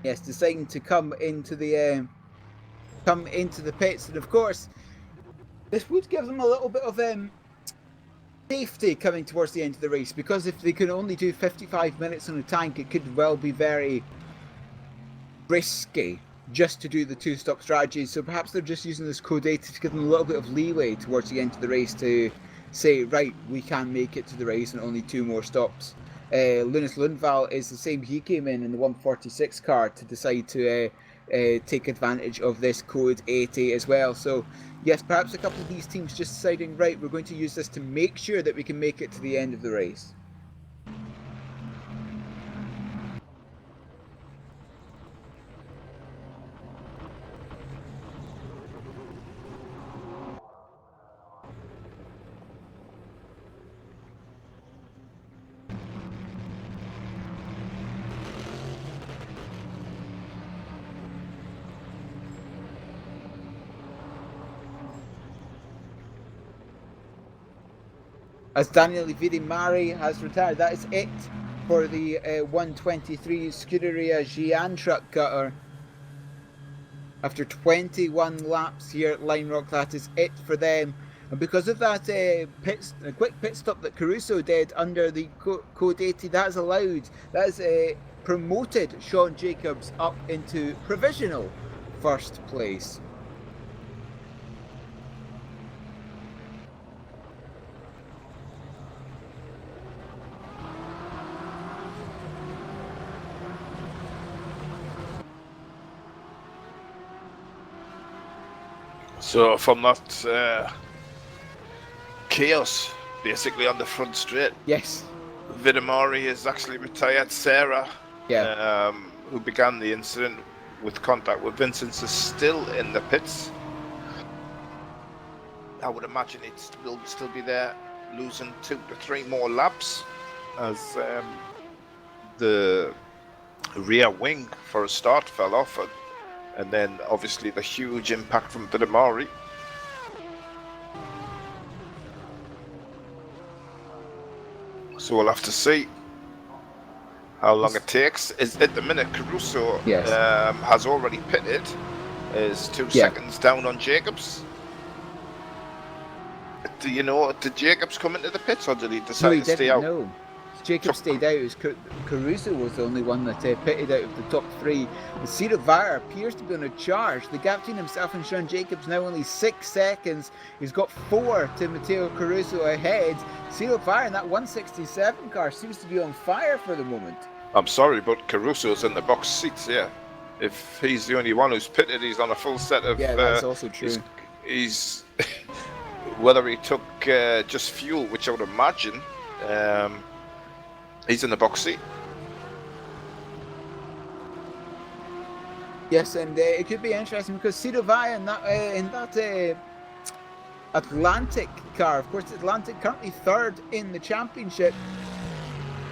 Yes, deciding to come into the pits, and of course, this would give them a little bit of safety coming towards the end of the race, because if they can only do 55 minutes on a tank, it could well be very risky just to do the 2-stop strategy. So perhaps they're just using this code 80 to give them a little bit of leeway towards the end of the race to say, right, we can make it to the race and only 2 more stops. Linus Lundvall is the same. He came in the 146 car to decide to take advantage of this code 80 as well. So yes, perhaps a couple of these teams just deciding, right, we're going to use this to make sure that we can make it to the end of the race. As Daniel Vidimari has retired, that is it for the 123 Scuderia Gian truck cutter. After 21 laps here at Line Rock, that is it for them. And because of that quick pit stop that Caruso did under the code 80, that has promoted Sean Jacobs up into provisional 1st place. So from that chaos, basically on the front straight, yes, Vidimari has actually retired. Sarah, yeah, who began the incident with contact with Vincent, is still in the pits. I would imagine it will still be there, losing 2 to 3 more laps as the rear wing for a start fell off, and then obviously the huge impact from Vidimari. So we'll have to see how long it takes. Is at the minute Caruso has already pitted, is 2 seconds down on Jacobs. Do you know, did Jacobs come into the pits or did he decide to stay out? No, Jacobs stayed out. It was Caruso was the only one that pitted out of the top 3. And Cyril Vire appears to be on a charge. The gap between himself and Sean Jacobs now only 6 seconds. He's got 4 to Matteo Caruso ahead. Cyril Vire in that 167 car seems to be on fire for the moment. I'm sorry, but Caruso's in the box seats, If he's the only one who's pitted, he's on a full set of... Yeah, that's also true. He's whether he took just fuel, which I would imagine, he's in the box seat. Yes, and it could be interesting because Cyril Vire in that Atlantic car, of course, Atlantic currently 3rd in the championship.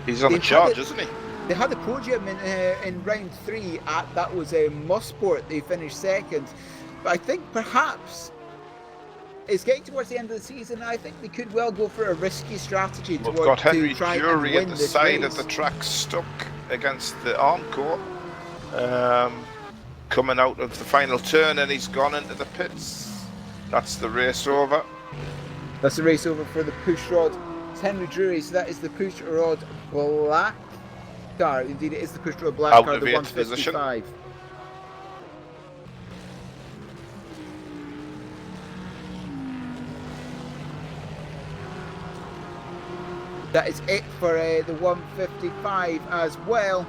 He's on a charge, isn't he? They had the podium in round 3 that was Mosport. They finished 2nd, but I think perhaps it's getting towards the end of the season. I think they could well go for a risky strategy We've got Henry Jury at the side race. of the track, stuck against the Armcourt, coming out of the final turn, and he's gone into the pits. That's the race over. That's the race over for the push rod. It's Henry Drury, so that is the push rod black car. Indeed, it is the push rod black out car, of the 8th position. 155. That is it for the 155 as well.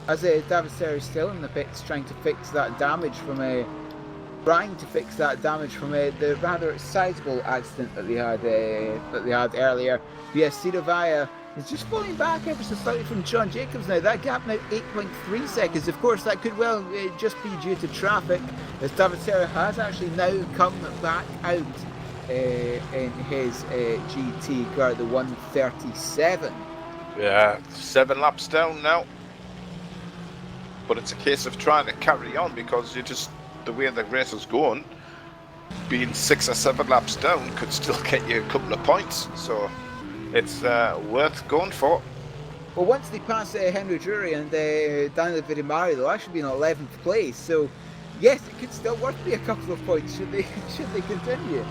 As David Serra is still in the pits, trying to fix that damage from the rather sizable accident that they had earlier. But yes, Cyril Vire is just falling back ever so slightly from Sean Jacobs now. That gap now 8.3 seconds. Of course, that could well just be due to traffic, as David Serra has actually now come back out in his GT car, the 137. Yeah, 7 laps down now. But it's a case of trying to carry on, because the way the race is going, being 6 or 7 laps down could still get you a couple of points. So it's worth going for. Well, once they pass Henry Drury and Daniel Vidimari, they'll actually be in 11th place. So yes, it could still worth me a couple of points should they continue.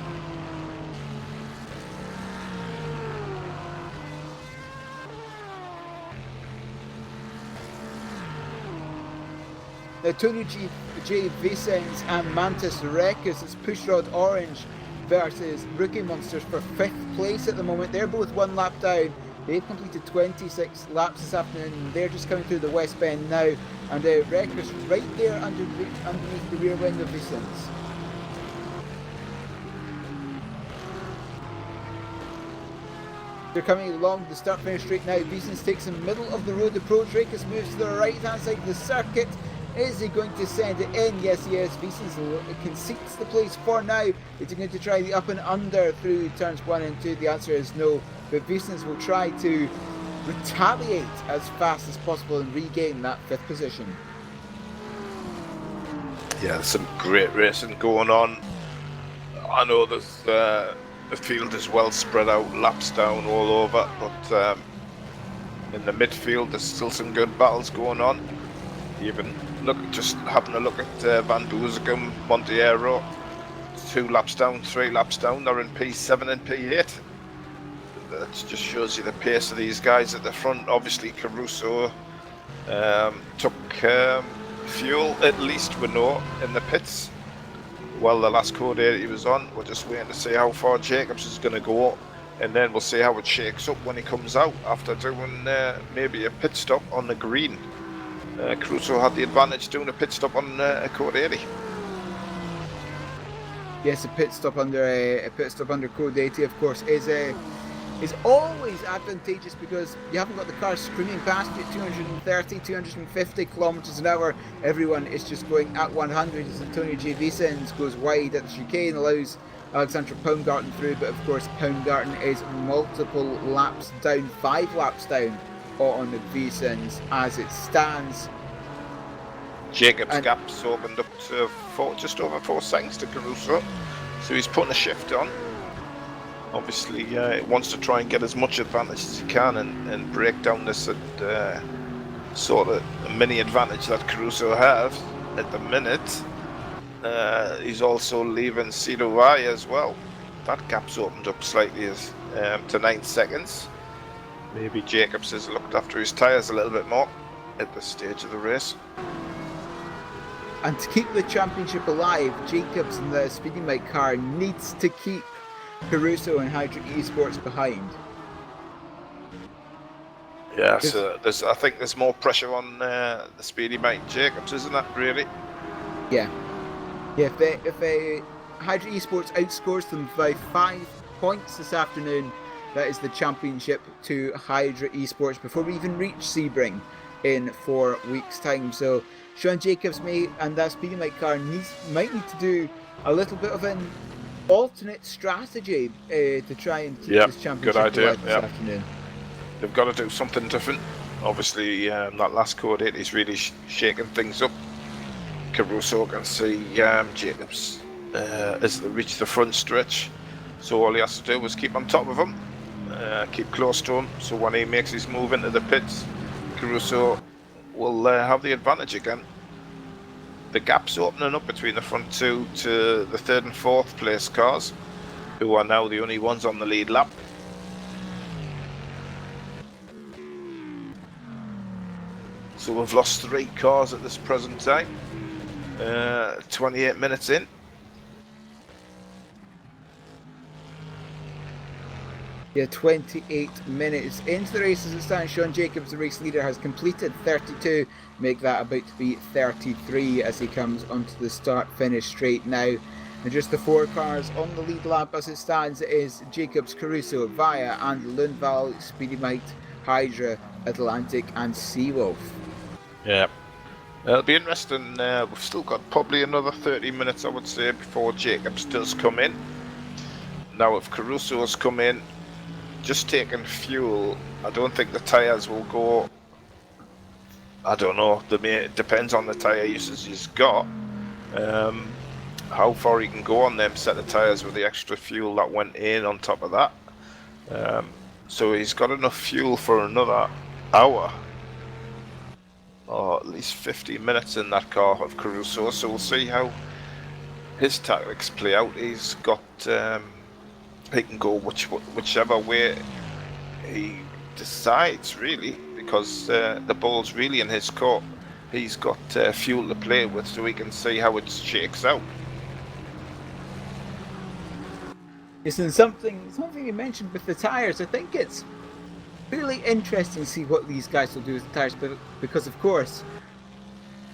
Now, Tony J. Vicens and Mantis Rekas is Pushrod Orange versus Rookie Monsters for 5th place at the moment. They're both 1 lap down. They've completed 26 laps this afternoon. They're just coming through the West Bend now. And Rekas right there underneath the rear wing of Vicens. They're coming along the start-finish straight now. Vicens takes the middle of the road approach. Rekas moves to the right-hand side of the circuit. Is he going to send it in? Yes, he is. Vicens concedes the place for now. Is he going to try the up and under through turns 1 and 2? The answer is no. But Vicens will try to retaliate as fast as possible and regain that 5th position. Yeah, there's some great racing going on. I know there's the field is well spread out, laps down all over, but in the midfield there's still some good battles going on. Even just having a look at Van Boozegem, Monteiro, 2 laps down, 3 laps down, they're in P7 and P8. That just shows you the pace of these guys at the front. Obviously Caruso took fuel, at least we know, in the pits. Well, the last code 8 he was on, we're just waiting to see how far Jacobs is going to go, and then we'll see how it shakes up when he comes out after doing maybe a pit stop on the green. Caruso had the advantage doing a pit stop on code 80. Yes, a pit stop under code 80, of course, is always advantageous, because you haven't got the car screaming past you at 230, 250 kilometers an hour. Everyone is just going at 100 as Antonio J. Vicens goes wide at the chicane, allows Alexander Poundgarten through, but of course Poundgarten is multiple laps down, 5 laps down on the Visons as it stands. Jacob's And- gap's opened up to just over 4 seconds to Caruso, so he's putting a shift on. Obviously, he wants to try and get as much advantage as he can and break down this sort of mini advantage that Caruso has at the minute. He's also leaving Sidovaya as well. That gap's opened up slightly to 9 seconds. Maybe Jacobs has looked after his tyres a little bit more at this stage of the race. And to keep the championship alive, Jacobs in the Speedy Mike car needs to keep Caruso and Hydra Esports behind. Yeah, so I think there's more pressure on the Speedy Mike Jacobs, isn't that really? Yeah. If Hydra Esports outscores them by 5 points this afternoon, that is the championship to Hydra Esports before we even reach Sebring in 4 weeks' time. So Sean Jacobs and that Speedy Mike car might need to do a little bit of an alternate strategy to try and keep this championship alive this afternoon. They've got to do something different. Obviously, that last code 8 is really shaking things up. Caruso can see Jacobs as they reach the front stretch, so all he has to do is keep on top of him, keep close to him, so when he makes his move into the pits, Caruso will have the advantage again. The gap's opening up between the front two to the 3rd and 4th place cars, who are now the only ones on the lead lap. So we've lost 3 cars at this present time. 28 minutes in. Yeah, 28 minutes into the race as it stands. Sean Jacobs, the race leader, has completed 32. Make that about to be 33 as he comes onto the start-finish straight now. And just the 4 cars on the lead lap as it stands is Jacobs, Caruso, Via, and Lundvall, Speedy Mike, Hydra, Atlantic, and Seawolf. Yeah. It'll be interesting. We've still got probably another 30 minutes, I would say, before Jacobs does come in. Now, if Caruso's come in, just taking fuel, I don't think the tyres will go. I don't know. It depends on the tyre usage he's got. How far he can go on them set of tyres with the extra fuel that went in on top of that. So he's got enough fuel for another hour. Or at least 50 minutes in that car of Caruso, so we'll see how his tactics play out. He's got, he can go whichever way he decides, really, because the ball's really in his court. He's got fuel to play with, so he can see how it shakes out. Yes, and something you mentioned with the tyres, I think it's really interesting to see what these guys will do with the tyres, because of course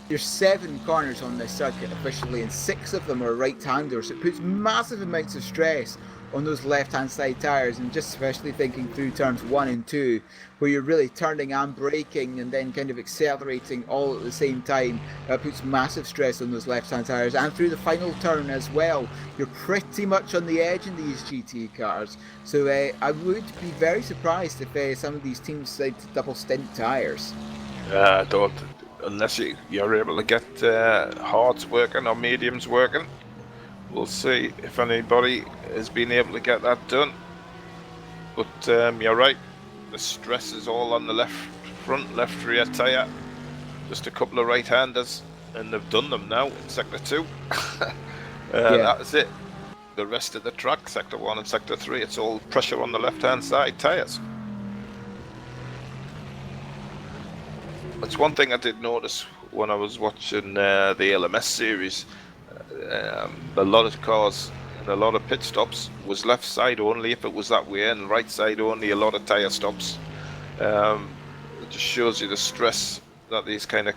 there's 7 corners on this circuit officially, and 6 of them are right-handers. So it puts massive amounts of stress on those left-hand side tyres, and just especially thinking through turns 1 and 2, where you're really turning and braking and then kind of accelerating all at the same time. That puts massive stress on those left-hand tyres, and through the final turn as well, you're pretty much on the edge in these GT cars. So I would be very surprised if some of these teams decide to double stint tyres. Don't, unless you're able to get hards working or mediums working. We'll see if anybody has been able to get that done. But you're right, the stress is all on the left rear tyre. Just a couple of right-handers, and they've done them now in Sector 2. That is it. The rest of the track, Sector 1 and Sector 3, it's all pressure on the left-hand side tyres. It's one thing I did notice when I was watching the VLMS series. A lot of cars and a lot of pit stops was left side only if it was that way, and right side only a lot of tyre stops. It just shows you the stress that these kind of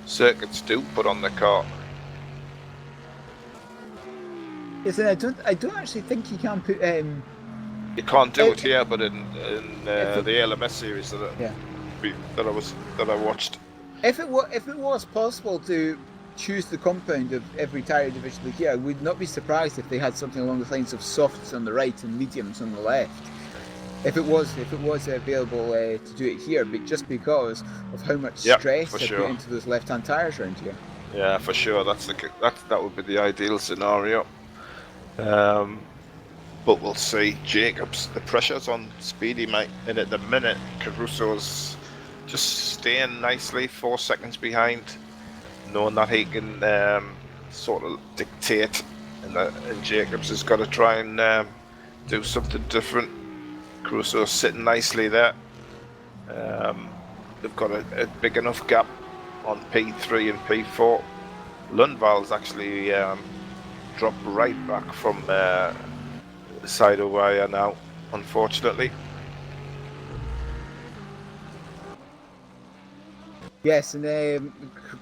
circuits do put on the car. Yes, and I don't actually think you can put. You can't do it here, but in the LMS series that I watched. If it was possible to choose the compound of every tyre individually here, I would not be surprised if they had something along the lines of softs on the right and mediums on the left. if it was available to do it here, but just because of how much Yeah, stress for they sure. put into those left-hand tires around here. Yeah, for sure. That would be the ideal scenario. But we'll see. Jacobs, the pressure's on Speedy, mate, and at the minute, Caruso's just staying nicely 4 seconds behind, knowing that he can sort of dictate, and Jacobs has got to try and do something different. Caruso's sitting nicely there. They've got a big enough gap on P3 and P4. Lundvall's actually dropped right back from the side of wire now, unfortunately. Yes, and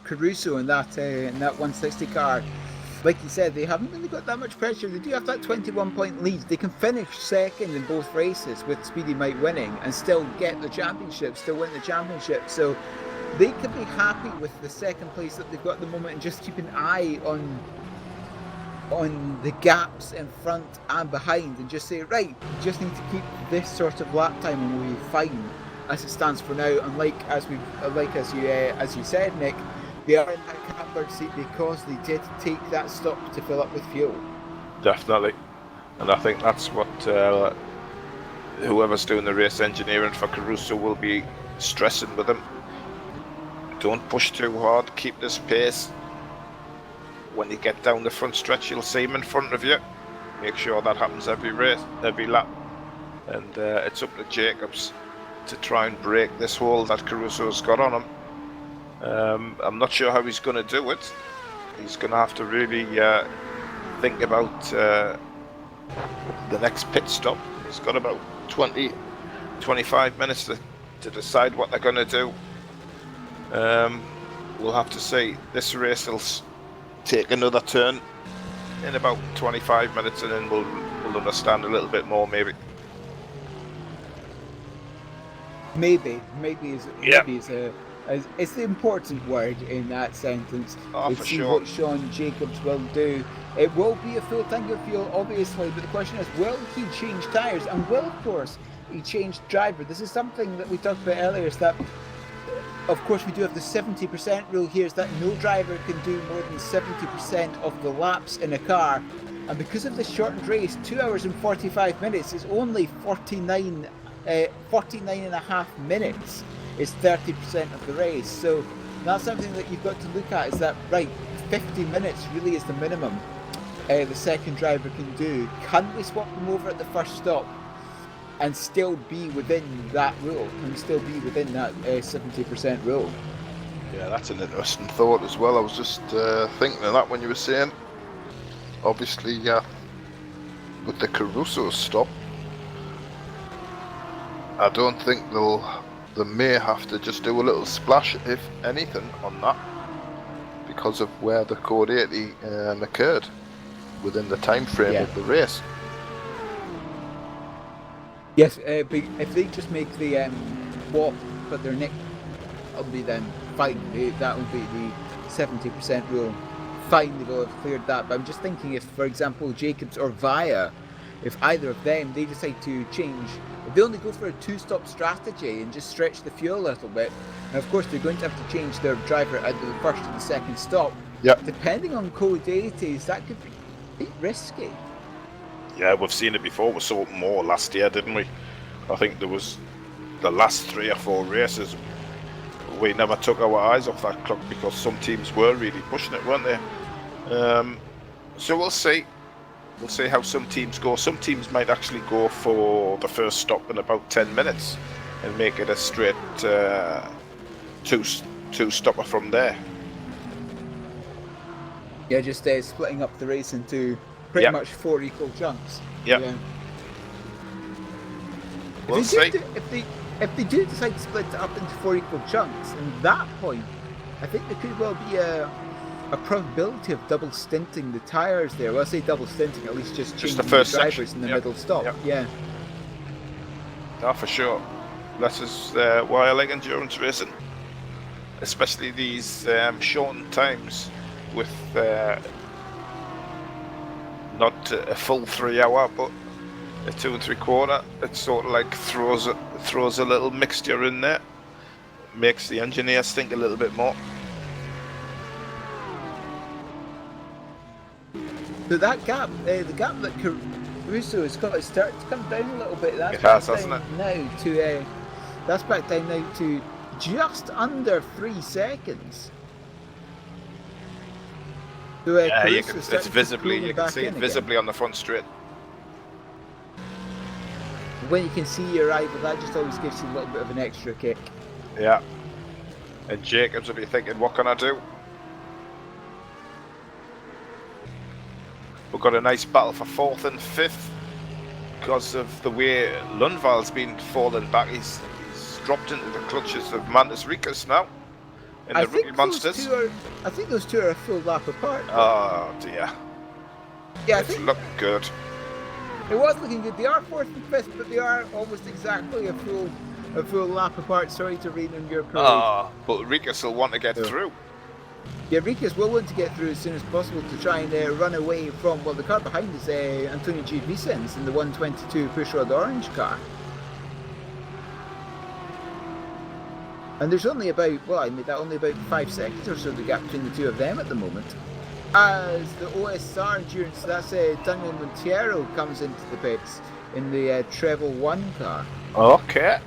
Caruso in that 160 car, like you said, they haven't really got that much pressure. They do have that 21-point lead. They can finish second in both races with Speedy Mike winning and still get the championship, still win the championship. So they can be happy with the second place that they've got at the moment and just keep an eye on the gaps in front and behind and just say, right, we just need to keep this sort of lap time and we'll be fine as it stands for now. And as you said, Nick, they are in that catbird seat because they did take that stop to fill up with fuel. Definitely. And I think that's what whoever's doing the race engineering for Caruso will be stressing with him. Don't push too hard, keep this pace. When you get down the front stretch, you'll see him in front of you. Make sure that happens every race, every lap. And it's up to Jacobs to try and break this hold that Caruso's got on him. I'm not sure how he's going to do it. He's going to have to really think about the next pit stop. He's got about 25 minutes to decide what they're going to do. We'll have to see. This race will take another turn in about 25 minutes, and then we'll understand a little bit more, maybe. Maybe is the important word in that sentence. For see sure. what Sean Jacobs will do. It will be a full tank of fuel, obviously, but the question is, will he change tyres? And will, of course, he change driver? This is something that we talked about earlier, is that, of course, we do have the 70% rule here, is that no driver can do more than 70% of the laps in a car. And because of this shortened race, 2 hours and 45 minutes is only 49 and a half minutes is 30% of the race. So that's something that you've got to look at, is that, right, 50 minutes really is the minimum the second driver can do. Can we swap them over at the first stop and still be within that rule? Can we still be within that 70% rule? Yeah, that's an interesting thought as well. I was just thinking of that when you were saying, obviously, with the Caruso stop, I don't think they may have to just do a little splash, if anything, on that, because of where the code 80 occurred within the time frame of the race. Yes, but if they just make the walk, but their neck, that'll be then fine. That will be the 70% rule. Fine, they will have cleared that. But I'm just thinking, if, for example, Jacobs or Via, if either of them, they decide to change, if they only go for a two-stop strategy and just stretch the fuel a little bit, and of course they're going to have to change their driver at the first and the second stop. Yeah. Depending on code 80s, that could be risky. Yeah, we've seen it before with Salt Moore last year, didn't we? I think there was the last 3 or 4 races, we never took our eyes off that clock because some teams were really pushing it, weren't they? So we'll see. We'll see how some teams go. Some teams might actually go for the first stop in about 10 minutes and make it a straight two-stopper from there. Yeah, just splitting up the race into pretty much 4 equal chunks. Yeah. We'll see. If they do decide to split it up into 4 equal chunks, at that point, I think there could well be a probability of double stinting the tyres there. Well, I say double stinting, at least just changing the first drivers section. in the middle stop. Yeah. No, for sure. This is why I like endurance racing, especially these shortened times with not a full 3 hour, but a 2 3/4. It sort of like throws a little mixture in there, makes the engineers think a little bit more. So that gap, the gap that Caruso has got, is starting to come down a little bit. That's It back has, hasn't down it? now to that's back down now to just under 3 seconds. So, Yeah, Caruso's it's starting to visibly, pull you him can back see it in again. visibly on the front straight. When you can see your rival, that just always gives you a little bit of an extra kick. Yeah. And Jacobs will be thinking, what can I do? We've got a nice battle for 4th and 5th because of the way Lundvall's been falling back. He's dropped into the clutches of Mantis Rikas now in the rookie monsters. I think those two are a full lap apart. Oh dear. Yeah, I It's think looking good. it was looking good. They are 4th and 5th, but they are almost exactly a full lap apart. Sorry to rain on your parade. But Rikas will want to get through. Yeah, Rikas will want to get through as soon as possible to try and run away from, well, the car behind is Antonio G. Vicens in the 122 Pushrod Orange car. And there's only about, only about 5 seconds or so the gap between the two of them at the moment. As the OSR endurance, that's Daniel Monteiro comes into the pits in the Treble 1 car. Okay.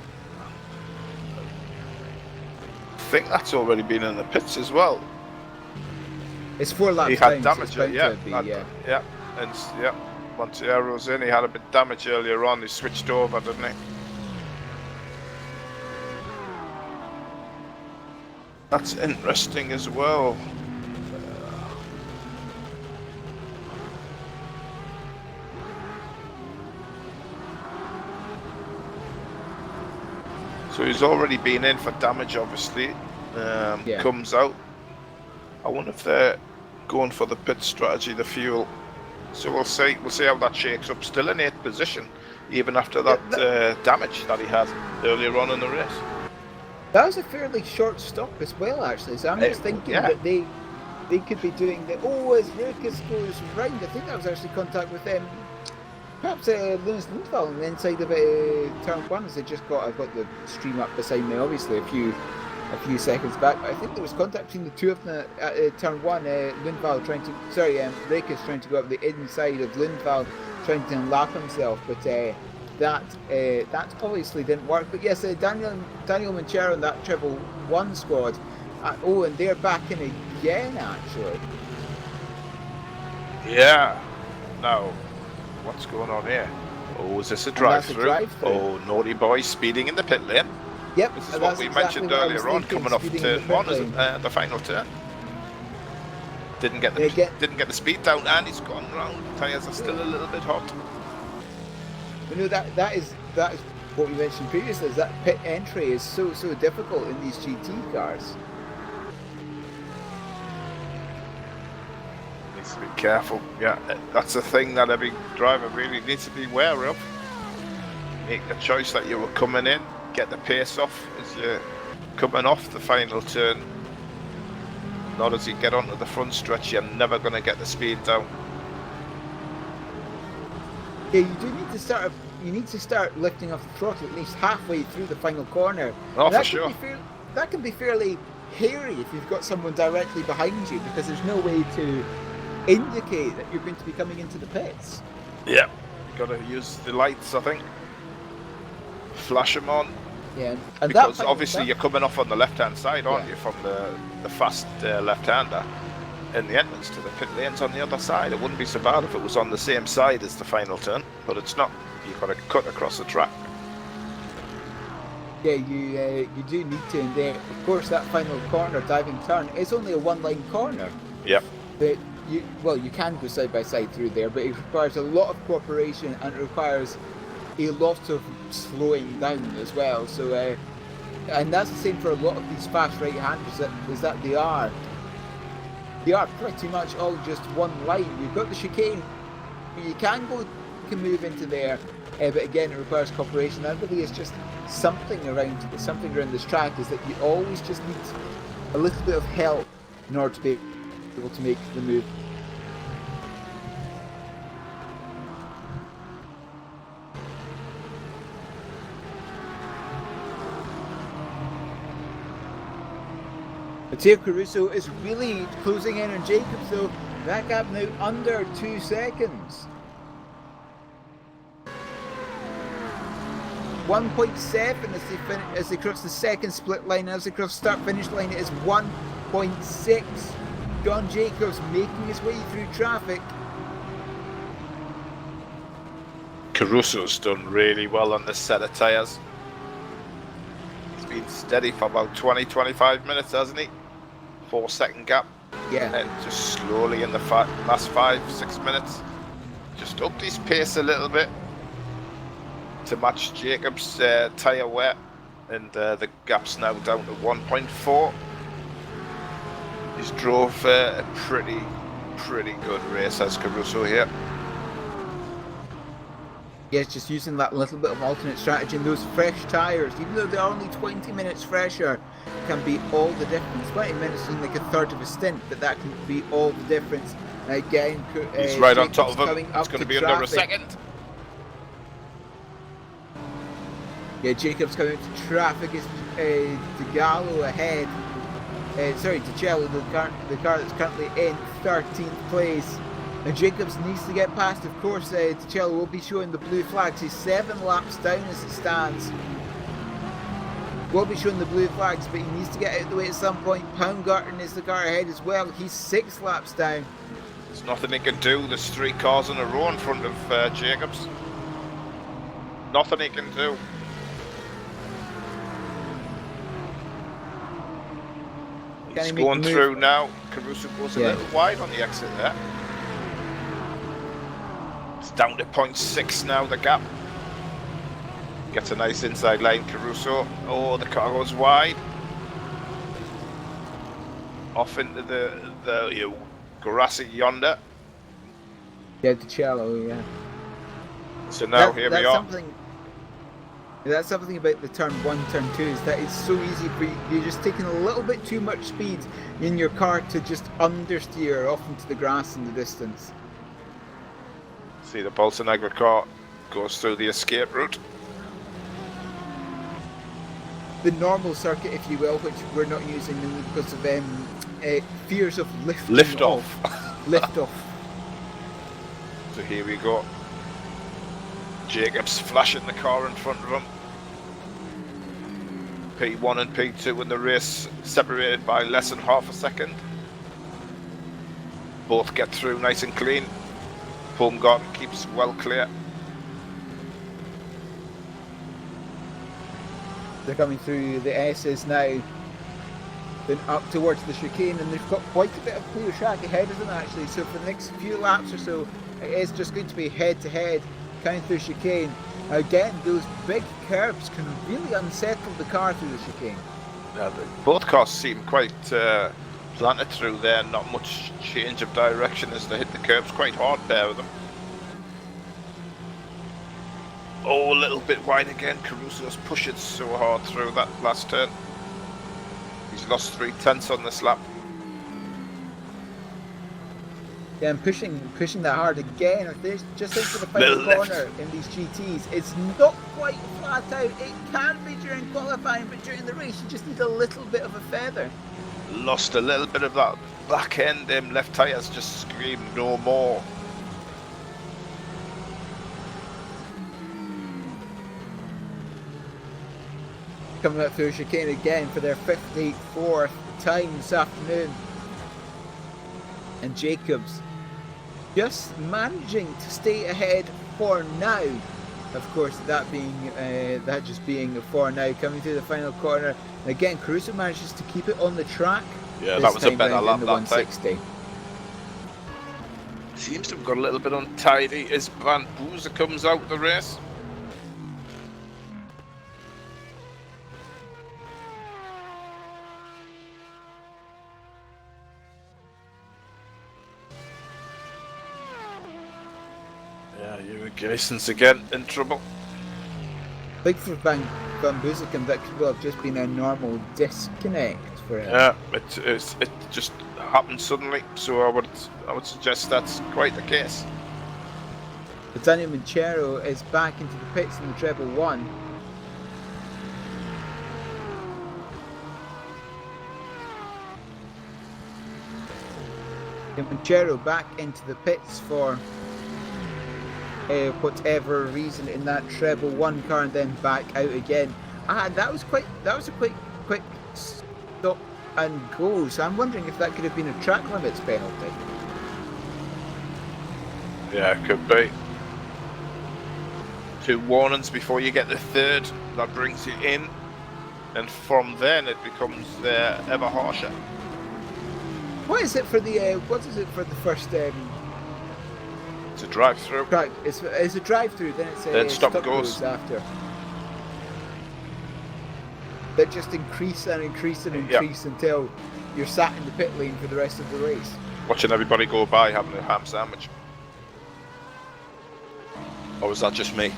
I think that's already been in the pits as well. It's 4 laps He had down, damage, so it's bound yeah. to be, And Monteiro's in. He had a bit of damage earlier on. He switched over, didn't he? That's interesting as well. So he's already been in for damage, obviously. Comes out. I wonder if they're going for the pit strategy, the fuel. So we'll see. We'll see how that shakes up. Still in 8th position, even after that damage that he had earlier on in the race. That was a fairly short stop as well, actually. So I'm just thinking that they could be doing the. Oh, as Rukas goes round, I think that was actually contact with them. Perhaps Linus Lundvall on the inside of turn 1, as I've got the stream up beside me, obviously a few seconds back. But I think there was contact between the two of them at turn 1. Lundvall Rukas trying to go up the inside of Lundvall, trying to unlap himself, but that obviously didn't work. But yes, Daniel Monteiro and that Treble 1 squad. And they're back in again, actually. Yeah. Now, what's going on here? Oh, is this a drive-through? Oh, naughty boy speeding in the pit lane. Yep. This is what we mentioned earlier on, coming off turn 1, isn't the final turn. Didn't get the speed down, and he's gone round. Tyres are still a little bit hot. You know that is what we mentioned previously. Is that pit entry is so difficult in these GT cars. Needs to be careful. Yeah, that's a thing that every driver really needs to be aware of. Make the choice that you were coming in, get the pace off as you're coming off the final turn. Not as you get onto the front stretch, you're never going to get the speed down. Yeah, you need to start lifting off the throttle at least halfway through the final corner. Oh, for sure. That can be fairly hairy if you've got someone directly behind you, because there's no way to indicate that you're going to be coming into the pits. Yeah, you got to use the lights, I think. Flash them on. Yeah, and because obviously you're coming off on the left-hand side, aren't you, from the fast left-hander, and the entrance to the pit lane's on the other side. It wouldn't be so bad if it was on the same side as the final turn, but it's not. You've got to cut across the track. Yeah, you do need to, and of course that final corner diving turn is only a one-line corner. Yep. But you can go side by side through there, but it requires a lot of cooperation and it requires a lot of slowing down as well. So, and that's the same for a lot of these fast right-handers. Is that they are pretty much all just one line. You've got the chicane, you can move into there, but again it requires cooperation. And really, it's just something around this track is that you always just need a little bit of help in order to be able to make the move. Mateo Caruso is really closing in on Jacobs, though. That gap now under 2 seconds. 1.7 as they cross the second split line. As they cross start-finish line, it is 1.6. John Jacobs making his way through traffic. Caruso's done really well on this set of tyres. He's been steady for about 20-25 minutes, hasn't he? 4-second gap. Yeah. And just slowly in the last 5-6 minutes, just upped his pace a little bit to match Jacobs' tyre wear, and the gap's now down to 1.4. He's drove a pretty good race as Caruso here. Yes, just using that little bit of alternate strategy, and those fresh tyres, even though they're only 20 minutes fresher, can be all the difference. 20 minutes is like a third of a stint, but that can be all the difference. Again, he's right on Jacobs top of him. coming It's up going to be traffic. under a second. Yeah, Jacobs coming to traffic is DeGallo ahead. DiCello, the car that's currently in 13th place. And Jacobs needs to get past, of course. DiCello will be showing the blue flags. He's 7 laps down as it stands. Will be showing the blue flags, but he needs to get out of the way at some point. Poundgarten is the car ahead as well. He's 6 laps down. There's nothing he can do. There's 3 cars in a row in front of Jacobs. Nothing he can do. He's going through now. Caruso goes a little wide on the exit there. It's down to 0.6 now, the gap. Gets a nice inside line, Caruso. Oh, the car goes wide. Off into the grassy yonder. Yeah, DiCello, yeah. So now here we are. That's something about the turn 1, turn 2 is that it's so easy for you. You're just taking a little bit too much speed in your car to just understeer off into the grass in the distance. See, the Bolsonegra car goes through the escape route. The normal circuit, if you will, which we're not using because of fears of lift off. Lift off. So here we go. Jacobs flashing the car in front of him. P1 and P2 in the race separated by less than half a second. Both get through nice and clean. Baumgarten keeps well clear. They're coming through the S's now, then up towards the chicane, and they've got quite a bit of clear track ahead of them actually. So for the next few laps or so, it is just going to be head to head, coming through chicane. Again, those big curves can really unsettle the car through the chicane. Yeah, both cars seem quite planted through there. Not much change of direction as they hit the curbs. Quite hard there with them. Oh, a little bit wide again. Caruso's pushing so hard through that last turn. He's lost 3/10 on this lap. Yeah, and pushing that hard again. If there's just into the final corner in these GTs, it's not quite flat out. It can be during qualifying, but during the race, you just need a little bit of a feather. Lost a little bit of that back end. Left tyres just scream no more. Coming up through chicane again for their 54th time this afternoon. And Jacobs just managing to stay ahead for now. Of course, that just being for now. Coming through the final corner. And again, Caruso manages to keep it on the track. Yeah, that was a better lap that 160. time. Seems to have got a little bit untidy as Van Boozer comes out of the race. Yeah, Jason's again in trouble. Big for Van Boozikum, that could well have just been a normal disconnect for him. Yeah, it just happened suddenly, so I would suggest that's quite the case. But Daniel Manchero is back into the pits in the treble 1. Manchero back into the pits for whatever reason in that treble one car, and then back out again. That was a quick stop and go. So I'm wondering if that could have been a track limits penalty. Yeah, it could be. 2 warnings before you get the third. That brings you in, and from then it becomes ever harsher. What is it for the first? It's a drive-through. Track? It's a drive-through. Then it's Then stop stop goes. goes after. That just increase and increase and increase until you're sat in the pit lane for the rest of the race. Watching everybody go by having a ham sandwich. Or was that just me?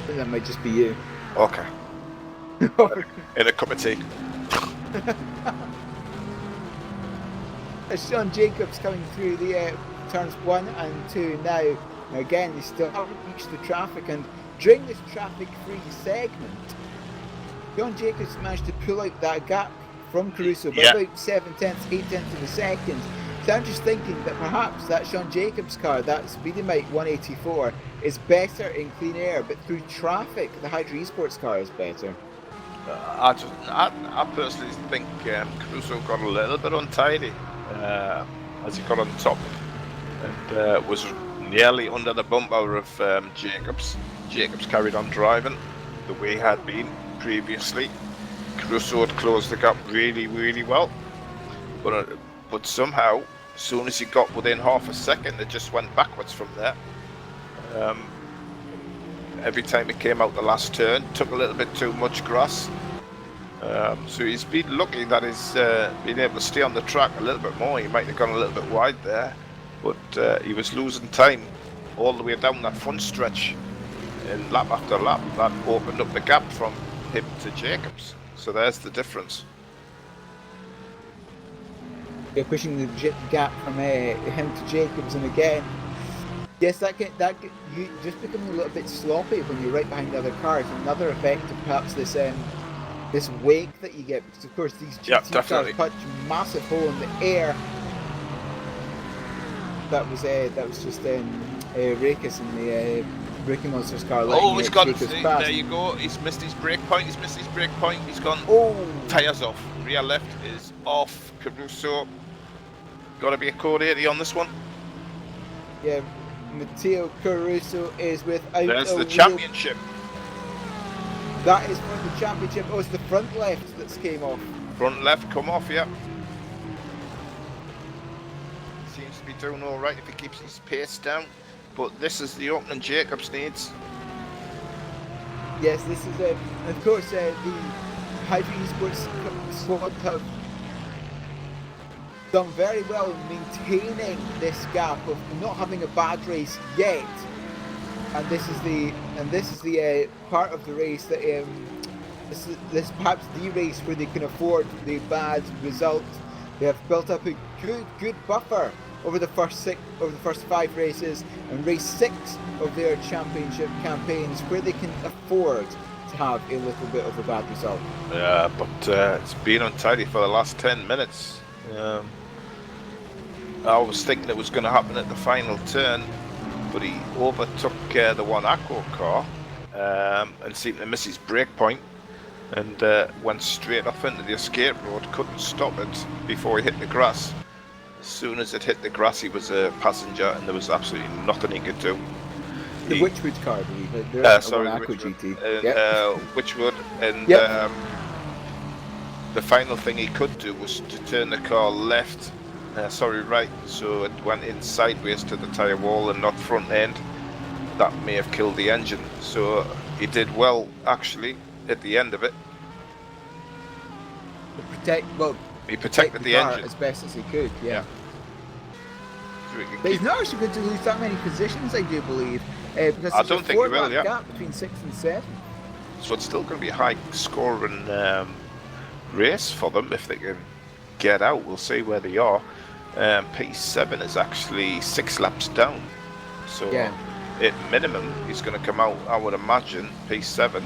That might just be you. Okay. In a cup of tea. Sean Jacobs coming through the turns 1 and 2 now. Again, they still haven't reached the traffic, and during this traffic-free segment, Sean Jacobs managed to pull out that gap from Caruso by about 7/10, 8/10 of a second. So I'm just thinking that perhaps that Sean Jacobs car, that Speedymite 184, is better in clean air, but through traffic, the Hydra Esports car is better. I personally think Caruso got a little bit untidy as he got on top, and was nearly under the bumper of Jacobs. Jacobs carried on driving the way he had been previously. Caruso had closed the gap really, really well, but somehow, as soon as he got within half a second, it just went backwards from there. Every time he came out the last turn, took a little bit too much grass. So he's been lucky that he's been able to stay on the track a little bit more. He might have gone a little bit wide there, but he was losing time all the way down that front stretch, and lap after lap, that opened up the gap from him to Jacobs. So there's the difference. They're pushing the gap from him to Jacobs, and again, yes, you just become a little bit sloppy when you're right behind the other cars. Another effect of perhaps this wake that you get, because of course these GT cars punch a massive hole in the air. That was just Rakis in the Braking Monsters car. Oh, he's gone. There you go. He's missed his brake point. He's gone. Oh, tyres off. Rear left is off. Caruso. Got to be a code 80 on this one. Yeah, Matteo Caruso is without. There's the championship. That is for the championship. Oh, it's the front left that came off. Front left come off, yeah. Seems to be doing all right if he keeps his pace down. But this is the opening Jacobs needs. Yes, this is of course the Hydra Esports squad have done very well in maintaining this gap of not having a bad race yet. And this is the part of the race that this is perhaps the race where they can afford the bad result. They have built up a good buffer over the first 5 races, and race 6 of their championship campaigns where they can afford to have a little bit of a bad result. Yeah, but it's been untidy for the last 10 minutes. I was thinking it was going to happen at the final turn, but he overtook the one Aqua car and seemed to miss his brake point, and went straight off into the escape road. Couldn't stop it before he hit the grass. As soon as it hit the grass, he was a passenger, and there was absolutely nothing he could do. The Witchwood car, I believe. Sorry, Aqua Witchwood. GT. Yep. Witchwood, and Yep. the final thing he could do was to turn the car left. Right, so it went in sideways to the tyre wall and not front end. That may have killed the engine, so he did well actually at the end of it. He protected the engine as best as he could, yeah. So he But he's not actually going to lose that many positions, I do believe, because I don't think he will, yeah. gap between 6 and 7. So it's still going to be a high scoring race for them if they can get out. We'll see where they are. P7 is actually 6 laps down, so at minimum he's going to come out, I would imagine, P7.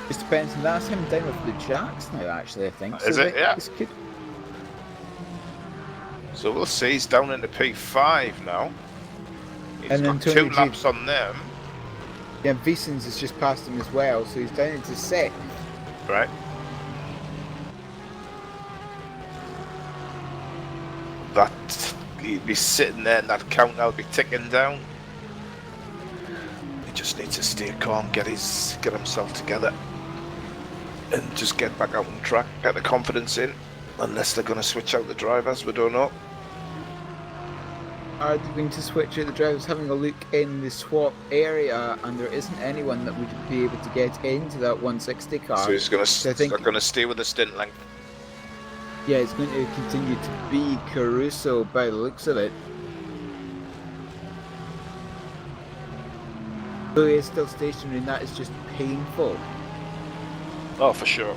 Just Benson, that's him down with the jacks now, actually, I think. Is it? Yeah. This could... So we'll see. He's down into P5 now. He's And then got Tony 2 laps on them. Yeah, Wiesens has just passed him as well, so he's down into 6th. Right. That he'll be sitting there and that count will be ticking down. He just needs to stay calm, get himself together and just get back out on track, get the confidence in. Unless they're going to switch out the drivers, we don't know. Are they going to switch out the drivers? Having a look in the swap area, and there isn't anyone that would be able to get into that 160 car. So he's going to, So I think, they're going to stay with the stint length. yeah, it's going to continue to be Caruso by the looks of it. So he is still stationary, and that is just painful. Oh, for sure.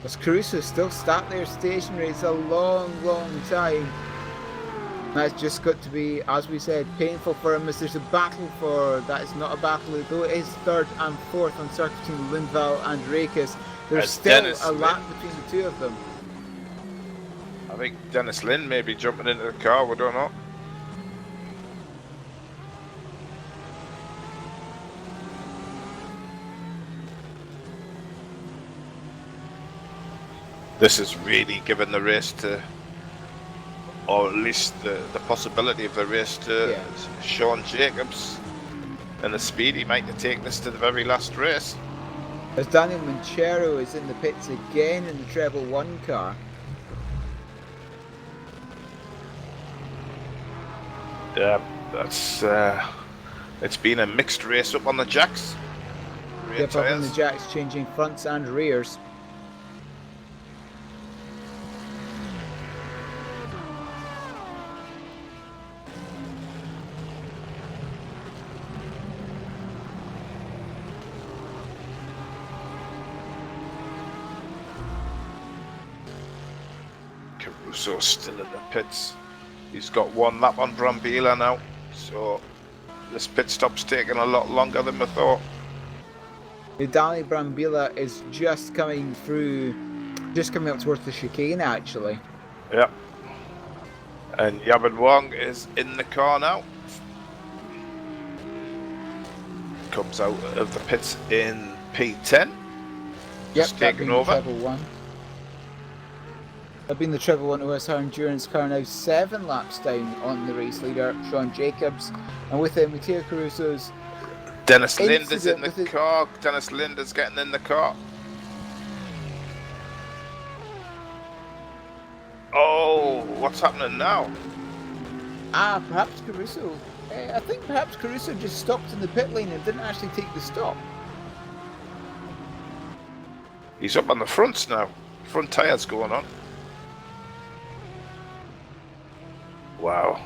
As Caruso still sat there stationary, it's a long, long time. That's just got to be, as we said, painful for him as there's a battle for, that is not a battle, though it is 3rd and 4th on circuit between Lindvall and Rakes. There's As still Dennis a lap Lynn. between the two of them. I think Dennis Lynn may be jumping into the car, we don't know. This is really giving the race to, or at least the possibility of the race to Sean Jacobs. And the speed he might have taken this to the very last race. As Daniel Manchero is in the pits again in the Treble 1 car. Yeah, that's it's been a mixed race up on the jacks. Yep, up on the jacks, changing fronts and rears. Caruso still in the pits. He's got 1 lap on Brambilla now, so this pit stop's taking a lot longer than we thought. Dali Brambilla is just coming through, just coming up towards the chicane actually. Yep. And Yabin Wong is in the car now. Comes out of the pits in P10. Just taking over. Treble 1. I've been the Treble 1 OSR Endurance car now 7 laps down on the race leader, Sean Jacobs. And with him, Matteo Caruso's Dennis Lind is in the with car. Dennis Lind is getting in the car. Oh, what's happening now? Perhaps Caruso. I think perhaps Caruso just stopped in the pit lane and didn't actually take the stop. He's up on the fronts now. Front tyres going on. Wow.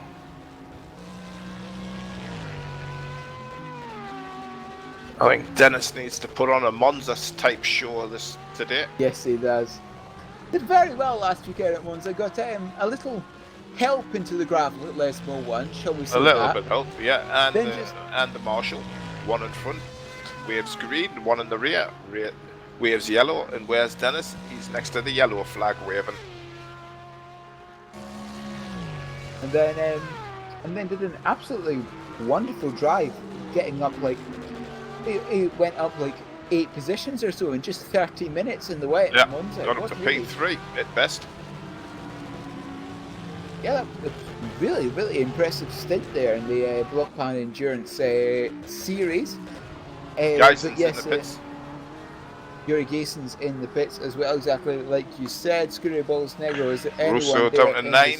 I think Dennis needs to put on a Monza type show this today. Yes, he does. Did very well last weekend at Monza. Got a little help into the gravel at Les Mo 1, shall we say A little that? bit help, yeah. And Then and the Marshall, 1 in front. Waves green, 1 in the rear. Waves yellow, and where's Dennis? He's next to the yellow flag waving. And then did an absolutely wonderful drive, getting up like he went up like 8 positions or so in just 30 minutes in the wet Yeah, at Monza. got up to P3 at best. Yeah, that's really, really impressive stint there in the Block Pan Endurance series. Geison's in the pits. Yuri Geison's in the pits as well, exactly like you said. Scurry Balls Negro, is there anyone Russo there down to in 9.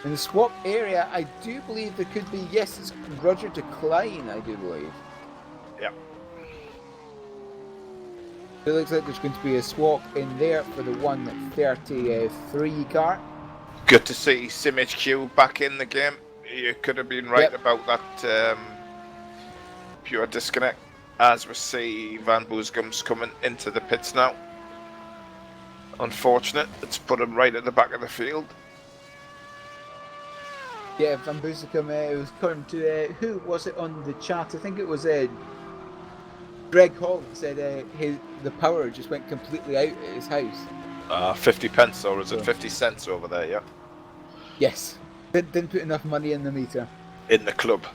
In the swap area, I do believe there could be, yes, it's Roger Decline, I do believe. Yeah. It looks like there's going to be a swap in there for the 133 car. Good to see SimHQ back in the game. You could have been right about that pure disconnect. As we see Van Boosgum's coming into the pits now. Unfortunate, it's put him right at the back of the field. Yeah, Van Boosgum was according to who was it on the chat? I think it was Greg Hall said the power just went completely out at his house. 50 pence, or is it 50 cents over there? Yeah. Yes, didn't put enough money in the meter. In the club.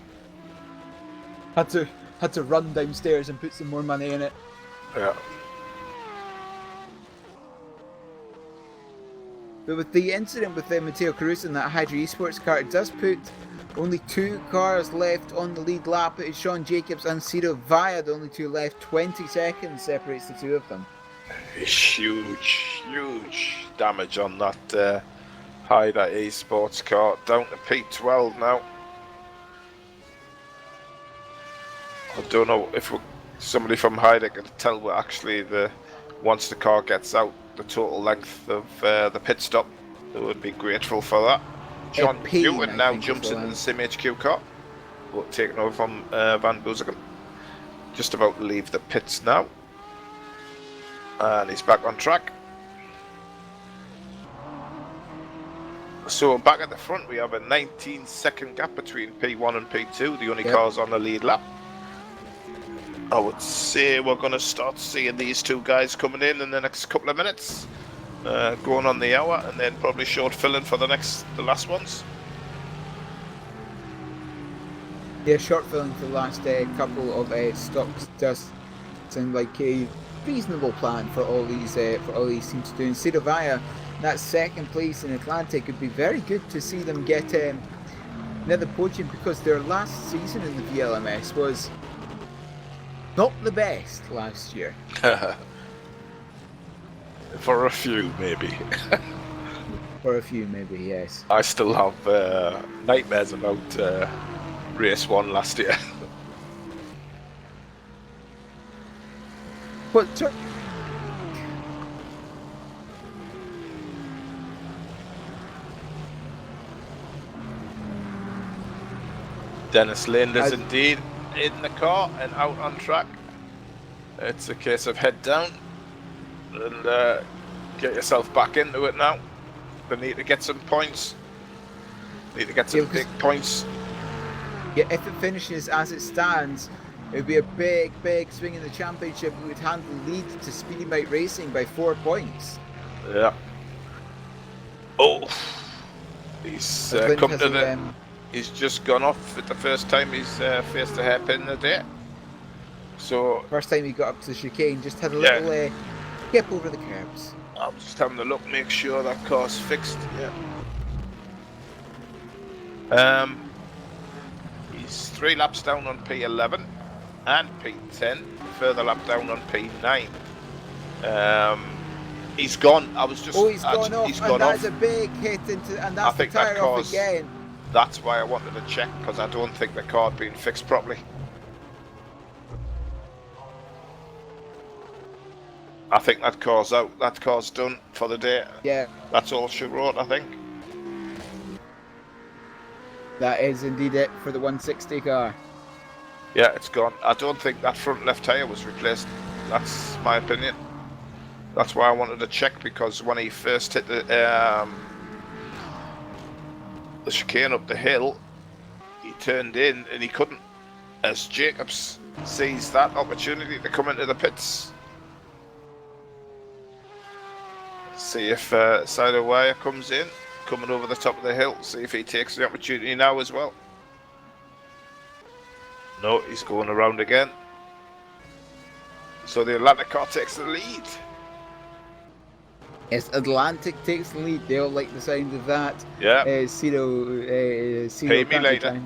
Had to run downstairs and put some more money in it. Yeah. But with the incident with Matteo Caruso in that Hydra Esports car, it does put only 2 cars left on the lead lap. It's Sean Jacobs and Ciro Via, the only 2 left. 20 seconds separates the 2 of them. Huge damage on that Hydra Esports car. Down to P12 now. I don't know if somebody from Hydra can tell we're actually once the car gets out, the total length of the pit stop. They would be grateful for that. John Newton now jumps into the SimHQ car, taking over from Van Boosgum. Just about to leave the pits now. And he's back on track. So back at the front we have a 19-second gap between P1 and P2, the only cars on the lead lap. I would say we're going to start seeing these 2 guys coming in the next couple of minutes, going on the hour, and then probably short filling for the last ones. Yeah, short filling for the last couple of stops does sound like a reasonable plan for all these teams to do. And Ciro Via, that second place in Atlantic, would be very good to see them get near the podium, because their last season in the VLMS was not the best last year. For a few, maybe. For a few, maybe, yes. I still have nightmares about race 1 last year. But Dennis Lane is indeed in the car and out on track. It's a case of head down and get yourself back into it now. They need to get some points. Need to get some big points. Yeah, if it finishes as it stands, it would be a big swing in the championship. We would hand the lead to Speedy Bike Racing by 4 points. Yeah. Oh, he's come to the. He's just gone off for the first time he's faced a hairpin in the day. So first time he got up to the chicane, just had a little skip over the curbs. I'm just having a look, make sure that car's fixed. Yeah. He's 3 laps down on P11 and P10. Further lap down on P9. He's gone. I was just. Oh, he's gone off. He's gone that's a big hit into, and that's the tyre off again. That's why I wanted to check, because I don't think the car had been fixed properly. I think that car's out. That car's done for the day. Yeah. That's all she wrote, I think. That is indeed it for the 160 car. Yeah, it's gone. I don't think that front left tyre was replaced. That's my opinion. That's why I wanted to check, because when he first hit the chicane up the hill, he turned in and he couldn't, as Jacobs sees that opportunity to come into the pits. See if Ciro Via comes in, coming over the top of the hill, see if he takes the opportunity now as well. No, he's going around again. So the Atlantic car takes the lead. Yes, Atlantic takes the lead. They all like the sound of that. Yeah. Ciro Pay me later.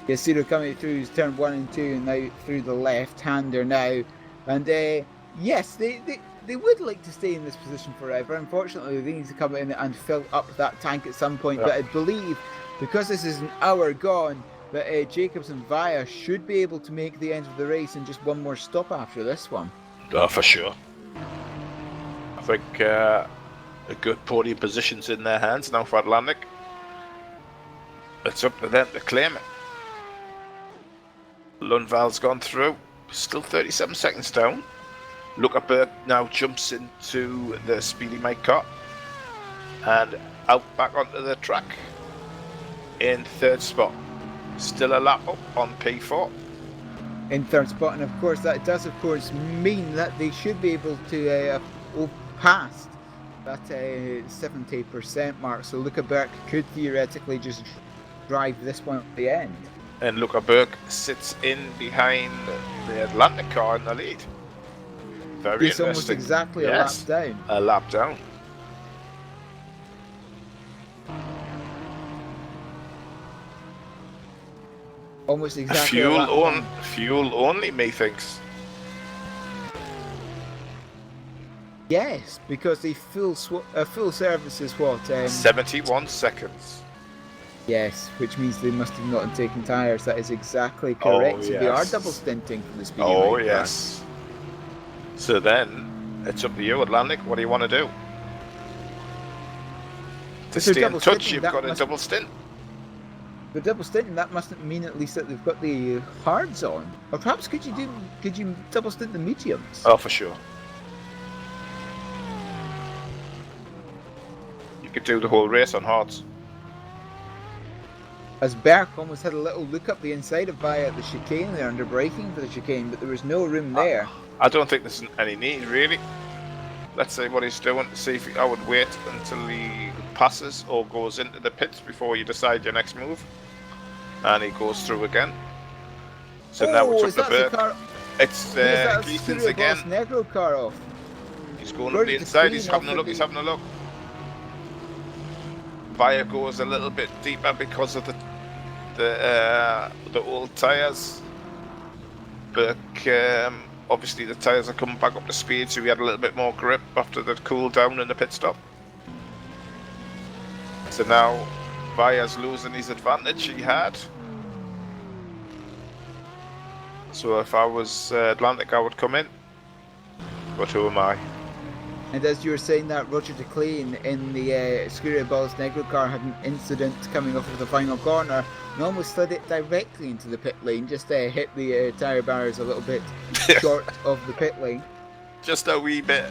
Yeah, Ciro coming through turn 1 and 2, and now through the left-hander now. And yes, they would like to stay in this position forever. Unfortunately, they need to come in and fill up that tank at some point. But I believe, because this is an hour gone, that Jacobs and Via should be able to make the end of the race in just one more stop after this one. Oh, for sure. I think A good podium positions in their hands now for Atlantic. It's up to them to claim it. Lundvall's gone through, still 37 seconds down. Luckerberg now jumps into the Speedy Mike car and out back onto the track in third spot. Still a lap up on P4. In third spot, and of course that does of course mean that they should be able to pass that 70% mark. So Luckerberg could theoretically just drive this one at the end. And Luckerberg sits in behind the Atlantic car in the lead. Very It's almost interesting. exactly Yes, a lap down. a lap down. Almost exactly a lap down. Fuel only, methinks. Yes, because the full service is what? 71 seconds. Yes, which means they must have not taken tyres. That is exactly correct. So they are yes. double stinting for the speed. Oh, yes. So then, it's up to you, Atlantic. What do you want to do? To stay in touch, you've got a double stint. The double stinting, that mustn't mean at least that they've got the hards on. Or perhaps could you double stint the mediums? Oh, for sure. You could do the whole race on hards. As Berg almost had a little look up the inside of Via at the chicane there, under braking for the chicane, but there was no room there. I don't think there's any need, really. Let's see what he's doing. See if I would wait until he passes or goes into the pits before you decide your next move. And he goes through again. So now it's up to Berg. It's Gleason's again. Negro car off. He's going up the inside. He's having a look. He's having a look. Via goes a little bit deeper because of the old tyres. Berg, obviously the tyres are coming back up to speed, so he had a little bit more grip after they'd cooled down in the pit stop. So now Via's losing his advantage he had. So if I was Atlantic, I would come in. But who am I? And as you were saying that, Roger DeClean in the Scuderia Balls Negro car had an incident coming off of the final corner and almost slid it directly into the pit lane, just hit the tyre barriers a little bit short of the pit lane. Just a wee bit.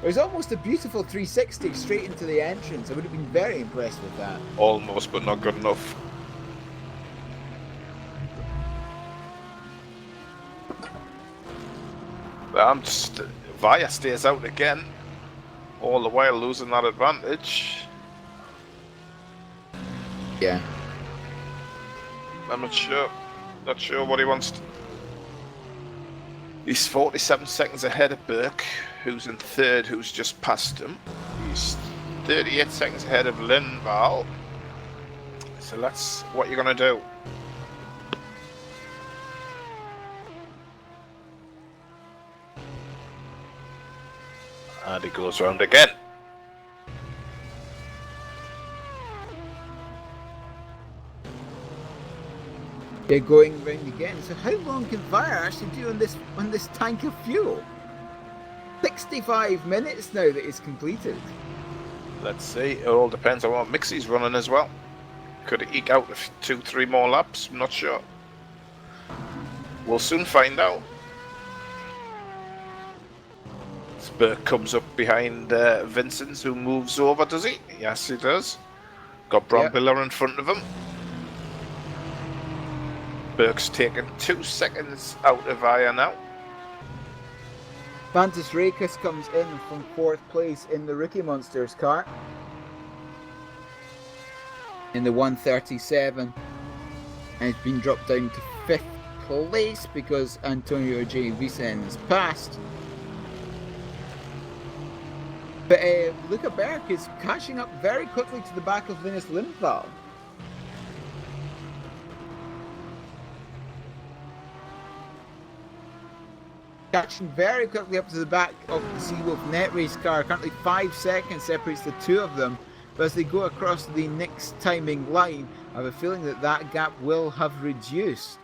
It was almost a beautiful 360 straight into the entrance. I would have been very impressed with that. Almost, but not good enough. I'm just... Via stays out again, all the while losing that advantage. Yeah. I'm not sure what he wants to... He's 47 seconds ahead of Burke, who's in third, who's just passed him. He's 38 seconds ahead of Lindvall. So that's what you're going to do. And he goes round again. They're going round again. So how long can Via actually do on this tank of fuel? 65 minutes now that it's completed. Let's see. It all depends on what mix he's running as well. Could he eke out 2-3 more laps? I'm not sure. We'll soon find out. Burke comes up behind Vincent, who moves over, does he? Yes, he does. Got Brambilla in front of him. Burke's taken 2 seconds out of Via now. Fantas Rakes comes in from 4th place in the Rookie Monsters car. In the 137. And it's been dropped down to 5th place because Antonio J. Vicens passed. But Luca Berg is catching up very quickly to the back of Linus Lindvall. Catching very quickly up to the back of the Seawolf Net Race car. Currently 5 seconds separates the two of them. But as they go across the next timing line, I have a feeling that that gap will have reduced.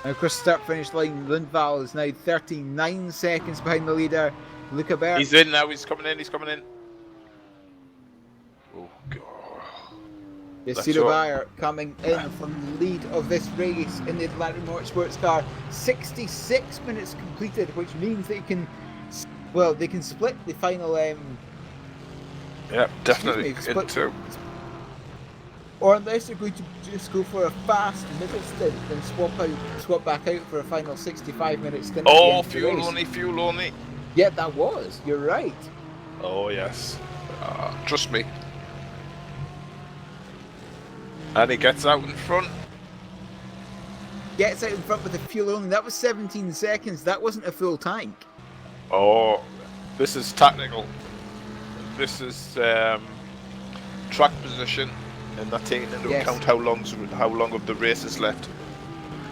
And across the start-finish line, Lundvall is now 39 seconds behind the leader. Luca Berg. He's in now. He's coming in. Oh, God. Ciro Bayer coming in from the lead of this race in the Atlantic Motorsports car. 66 minutes completed, which means they can split the final. Yeah, definitely. Or unless they're going to just go for a fast middle stint and swap back out for a final 65-minute stint. Oh, fuel only. Yeah, that was. You're right. Oh, yes. Trust me. And he gets out in front. Gets out in front with the fuel only. That was 17 seconds. That wasn't a full tank. Oh, this is tactical. This is track position, and they're taking into account how long of the race is left.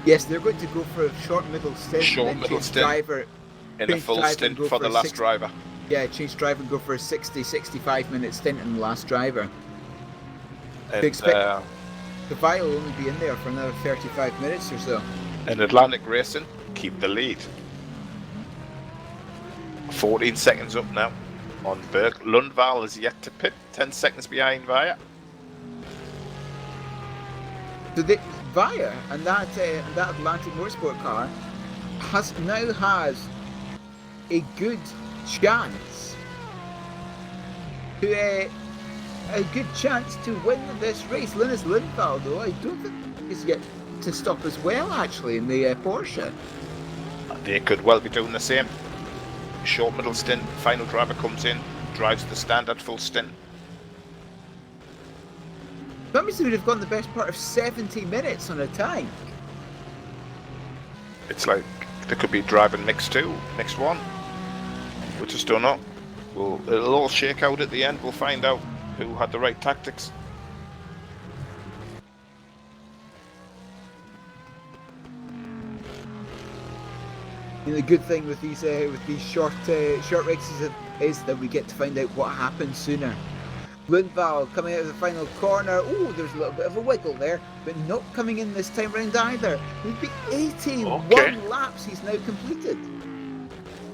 Yes, they're going to go for a short middle stint. Driver in a full stint for the last driver. Yeah, change driver and go for a 65 minute stint in the last driver. And, expect the Vile will only be in there for another 35 minutes or so. And Atlantic Racing keep the lead. 14 seconds up now on Berg. Lundvall is yet to pit, 10 seconds behind Via. So the Via and that Atlantic Motorsport car now has a good chance to win this race. Linus Lundvall, though, I don't think is yet to stop as well, actually, in the Porsche. They could well be doing the same. Short middle stint, final driver comes in, drives the standard full stint. That means they would have gone the best part of 70 minutes on a tank. It's like they could be driving mix 2, mix 1. We just don't know. It'll all shake out at the end. We'll find out who had the right tactics. The good thing with these short races is that we get to find out what happens sooner. Lundvall coming out of the final corner. Oh, there's a little bit of a wiggle there, but not coming in this time round either. We've been 81 laps he's now completed.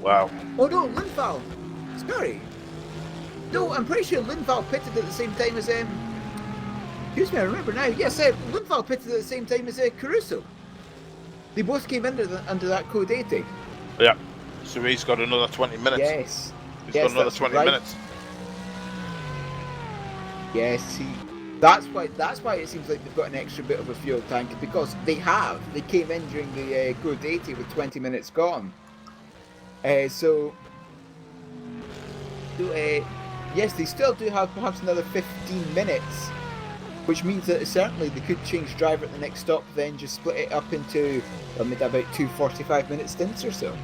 Wow. Oh no, Lundvall. Sorry. No, I'm pretty sure Lundvall pitted at the same time as excuse me, I remember now. Yes, Lundvall pitted at the same time as Caruso. They both came under that code 80. Yeah. So he's got another 20 minutes. Yes. He's got another 20 minutes. Yes, that's why it seems like they've got an extra bit of a fuel tank, because they came in during the code 80 with 20 minutes gone. Yes, they still do have perhaps another 15 minutes, which means that certainly they could change driver at the next stop, then just split it up into about 2 45-minute stints or so.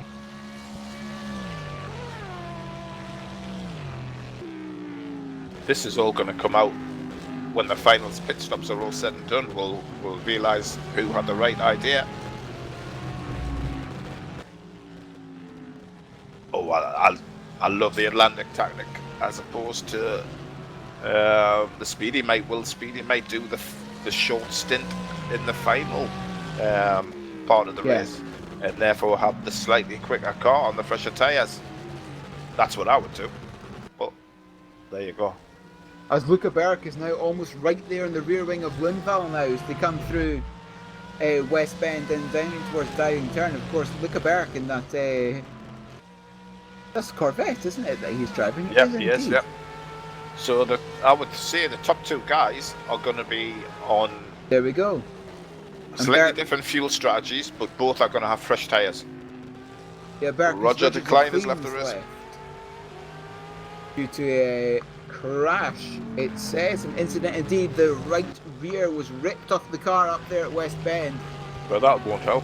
This is all going to come out when the final pit stops are all said and done. We'll realise who had the right idea. Oh, I love the Atlantic tactic as opposed to the Speedy Mate. Will Speedy Mate do the short stint in the final part of the race, and therefore have the slightly quicker car on the fresher tyres? That's what I would do. But there you go. As Luca Berg is now almost right there in the rear wing of Lundvall now as they come through West Bend and down towards Diving Turn. Of course, Luca Berg in that that's Corvette, isn't it, that he's driving? Yeah, he is, yeah. So I would say the top two guys are going to be on... There we go. Slightly different fuel strategies, but both are going to have fresh tyres. Yeah, Berg Roger Decline has left the race. Due to a crash, it says, an incident. Indeed, the right rear was ripped off the car up there at West Bend. But that won't help.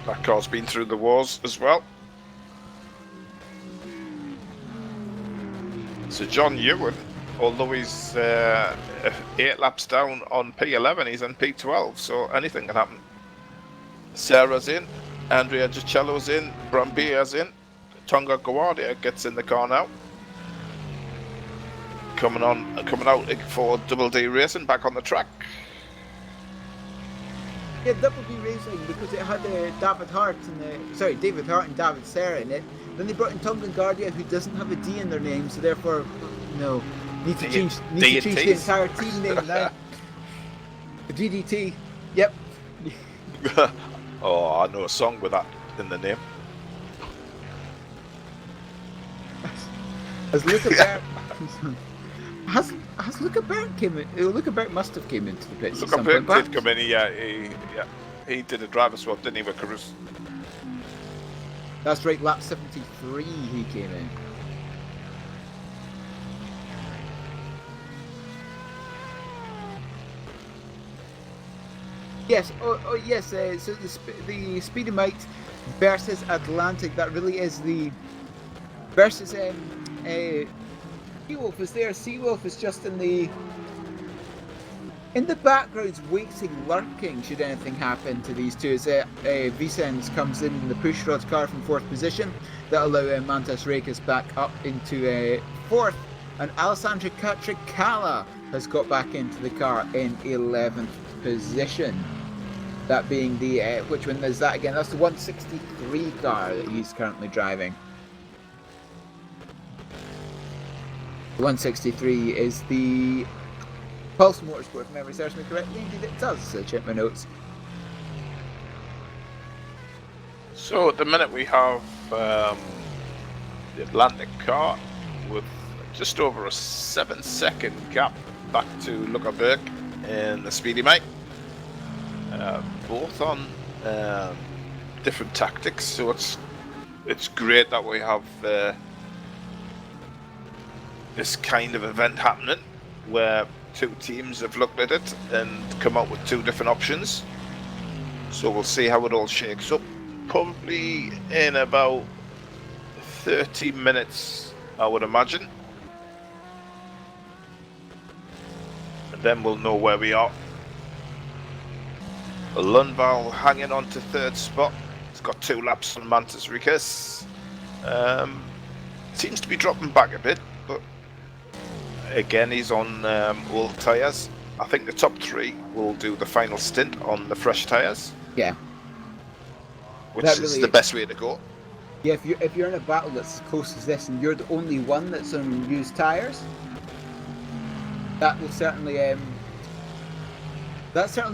That car's been through the wars as well. So John Ewan, although he's 8 laps down on P11, he's on P12, so anything can happen. Sarah's in, Andrea Gicello's in, Brambia's in, Tonga Gawardia gets in the car now. Coming out for Double D Racing back on the track. Yeah, Double B Racing, because it had David Hart and David Hart and David Serra in it. Then they brought in Tongan Guardia, who doesn't have a D in their name, so therefore, no, need to change the entire team name now. The DDT. Yep. Oh, I know a song with that in the name. Has Luca Bert has Luca Bert came in? Luca Bert must have came into the pits. Luca Bert did come in. He did a driver swap, didn't he, with Caruso? That's right. Lap 73, he came in. Yes. Oh yes. So the Speedy Mite versus Atlantic. That really is the versus Seawolf is there. Seawolf is just in the background, waiting, lurking should anything happen to these two. As Vicens comes in the push rod car from 4th position, that'll allow Mantas Rekas back up into 4th, and Alessandro Catricala has got back into the car in 11th position. That being the which one is that again? That's the 163 car that he's currently driving. 163 is the Pulse Motorsport, if memory serves me correctly. Indeed it does, so check my notes. So at the minute we have the Atlantic car with just over a 7-second gap back to Luca Burke and the Speedy Mike. Both on different tactics, so it's great that we have this kind of event happening where two teams have looked at it and come up with two different options. So we'll see how it all shakes up. Probably in about 30 minutes, I would imagine. And then we'll know where we are. Lundvall hanging on to 3rd spot. He's got 2 laps on Mantas Rekas. Seems to be dropping back a bit, but again, he's on old tyres. I think the top 3 will do the final stint on the fresh tyres. Yeah. Which is the best way to go. Yeah, if you're in a battle that's as close as this and you're the only one that's on used tyres, that will certainly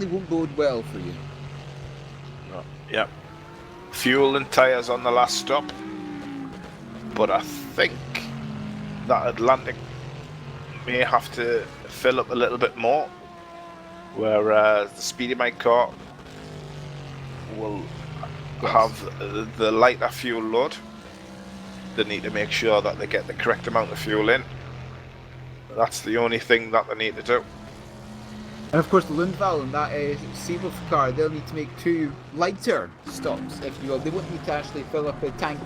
won't bode well for you. No. Yeah. Fuel and tyres on the last stop. But I think that Atlantic may have to fill up a little bit more, whereas the Speedy Mike car will have the lighter fuel load. They need to make sure that they get the correct amount of fuel in. That's the only thing that they need to do. And of course, Lundvall and that Seawolf car, they'll need to make 2 lighter stops, if you will. They won't need to actually fill up a tank.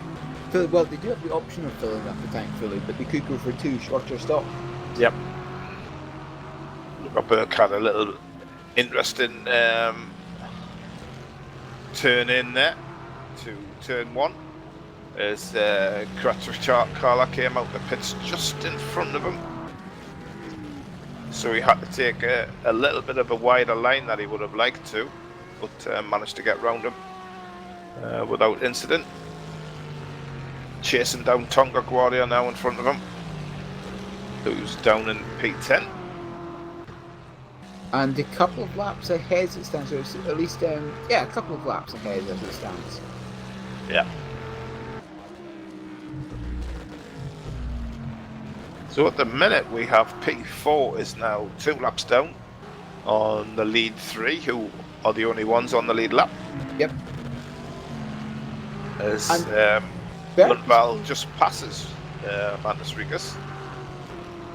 Well, they do have the option of filling up the tank fully, but they could go for 2 shorter stops. Yep. Burke had a little interesting turn in there to turn 1 as Carla came out the pits just in front of him. So he had to take a little bit of a wider line that he would have liked to, but managed to get round him without incident. Chasing down Tonga Guardia now in front of him, who's down in P10. And a couple of laps ahead as it stands, or at least, a couple of laps ahead as it stands. Yeah. So at the minute we have P4 is now 2 laps down on the lead 3, who are the only ones on the lead lap. Yep. As Lundvall just passes Mantas Rekas.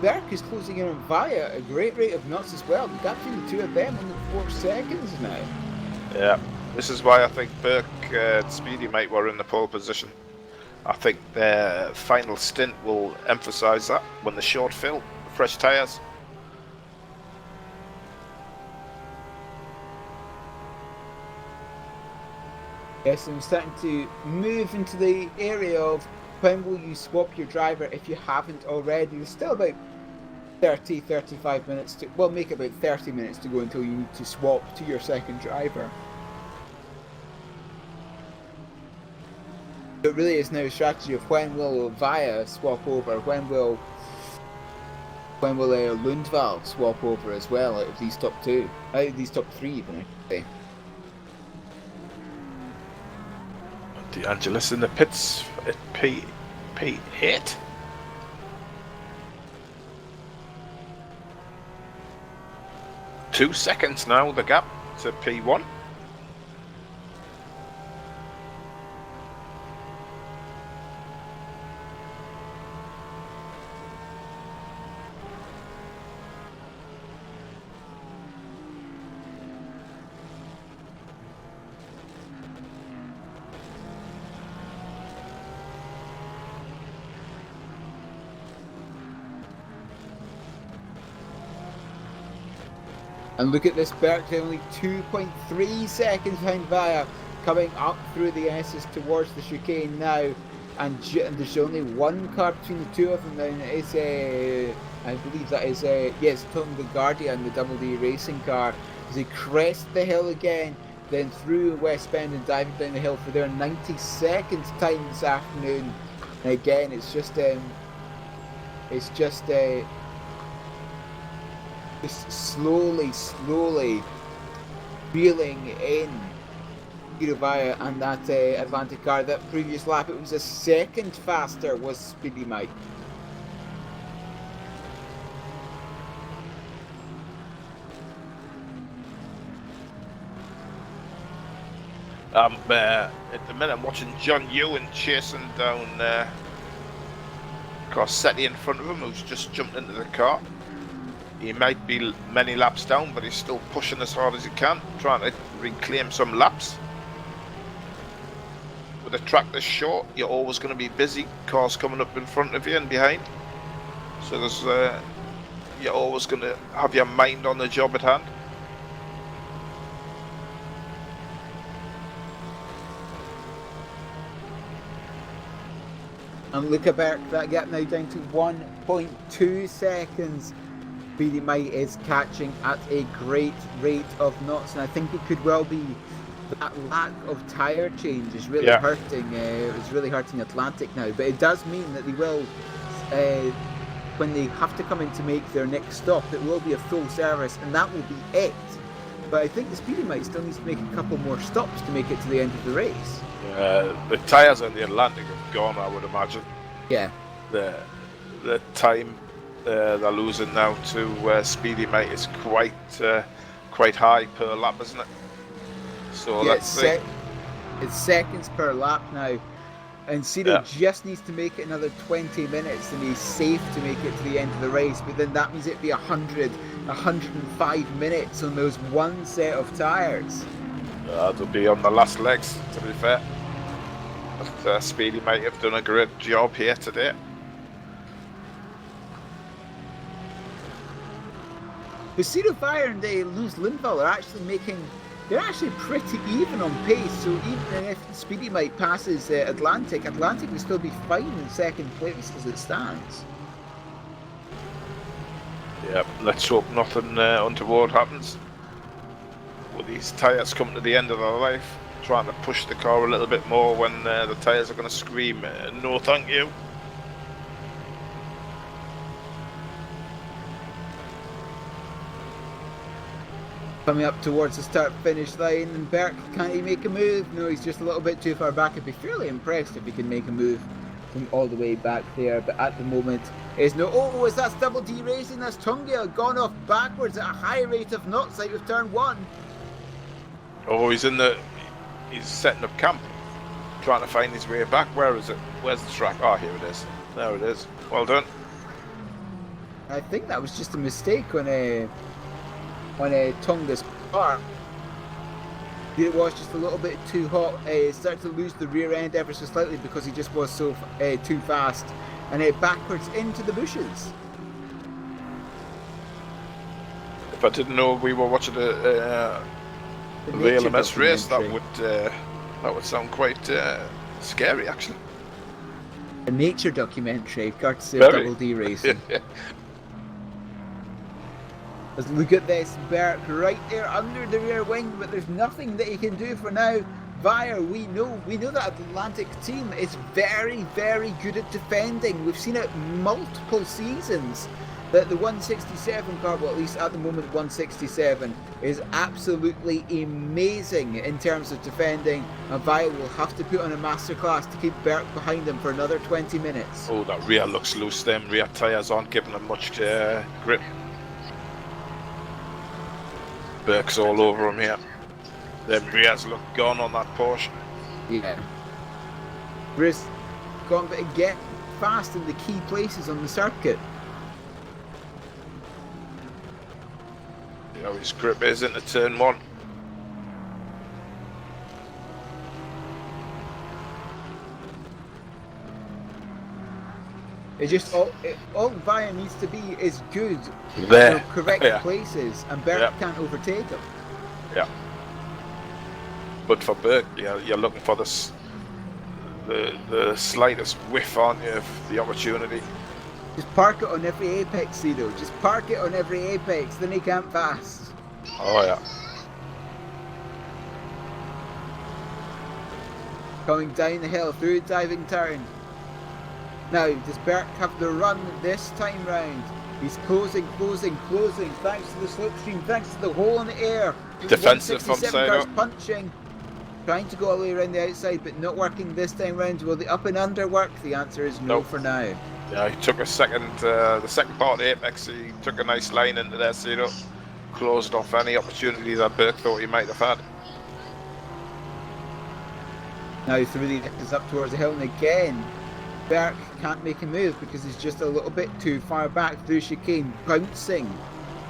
Berk is closing in on Via a great rate of knots as well. The gap between the 2 of them under 4 seconds now. Yeah, this is why I think Burke and Speedy Mike were in the pole position. I think their final stint will emphasise that when the short fill, fresh tyres. Yes, I'm starting to move into the area of when will you swap your driver if you haven't already. There's still about 35 minutes to, well, make about 30 minutes to go until you need to swap to your second driver. It really is now a strategy of when will Via swap over, when will Lundvall swap over as well out of these top two, out of these top three even, I should say. De Angelis in the pits at P8. Two seconds now, the gap to P1. And look at this, Berkeley only 2.3 seconds behind Via, coming up through the S's towards the chicane now. And there's only one car between the two of them now, and it is, I believe that is, yes, Tom the Guardian, the Double D racing car, as they crest the hill again, then through West Bend and diving down the hill for their 92nd time this afternoon. And again, it's just slowly reeling in Via and that Atlantic car. That previous lap, it was a second faster, was Speedy Mike. At the minute, I'm watching John Ewan chasing down Corsetti in front of him, who's just jumped into the car. He might be many laps down, but he's still pushing as hard as he can, trying to reclaim some laps. With a track this short, you're always going to be busy. Cars coming up in front of you and behind. So there's, you're always going to have your mind on the job at hand. And look at that gap now down to 1.2 seconds. Speedy Mike is catching at a great rate of knots, and I think it could well be that lack of tyre change is really hurting. It's really hurting Atlantic now, but it does mean that they will, when they have to come in to make their next stop, it will be a full service, and that will be it. But I think the Speedy Mike still needs to make a couple more stops to make it to the end of the race. The tyres on the Atlantic have gone, I would imagine. Yeah. The time they're losing now to Speedy Mike is quite high per lap, isn't it? So yeah, let's it's seconds per lap now, and Cito just needs to make it another 20 minutes and he's safe to make it to the end of the race, but then that means it'd be 105 minutes on those one set of tyres. That'll be on the last legs, to be fair. But Speedy Mike have done a great job here today. But Cito Fire and Luz Lindvall are actually they're actually pretty even on pace, so even if Speedy Mike passes Atlantic will still be fine in second place as it stands. Yeah, let's hope nothing untoward happens. With these tyres coming to the end of their life, trying to push the car a little bit more when the tyres are going to scream, no thank you. Coming up towards the start-finish line, and Berk, can't he make a move? No, he's just a little bit too far back. I'd be fairly impressed if he can make a move from all the way back there, but at the moment, is no... Oh, is that Double D Racing? That's Tungia gone off backwards at a high rate of knots out of turn one. Oh, he's setting up camp, trying to find his way back. Where is it? Where's the track? Oh, here it is. There it is. Well done. I think that was just a mistake on Tunga's car. It was just a little bit too hot. It started to lose the rear end ever so slightly because he just was so too fast, and backwards into the bushes. If I didn't know we were watching the VLMS race, that would sound quite scary, actually. A nature documentary, courtesy of Double D Racing. Let's look at this, Berk right there under the rear wing, but there's nothing that he can do for now. Vire, we know that Atlantic team is very, very good at defending. We've seen it multiple seasons. That the 167 car, well, at least at the moment 167, is absolutely amazing in terms of defending. And Vire will have to put on a masterclass to keep Berk behind him for another 20 minutes. Oh, that rear looks loose. Them rear tyres aren't giving him much grip. Berk's all over him here. Them rears look gone on that Porsche. Yeah. Bruce got to get fast in the key places on the circuit. You know, his grip is into turn 1. It just all Vire needs to be is good There. for correct Yeah. places, and Berk Yeah. can't overtake him. Yeah. But for Berk, you're looking for the slightest whiff, aren't you, of the opportunity? Just park it on every apex, Cito. Just park it on every apex, then he can't pass. Oh yeah. Coming down the hill through a diving turn. Now, does Berk have the run this time round? He's closing, thanks to the slipstream, thanks to the hole in the air. Defensive from 167 side cars up. punching. Trying to go all the way around the outside, but not working this time round. Will the up and under work? The answer is no Nope. for now. Yeah, he took the second part of the apex. He took a nice line into there, so you know, closed off any opportunity that Berk thought he might have had. Now through the is up towards the hill, and again, Berk can't make a move because he's just a little bit too far back through chicane, bouncing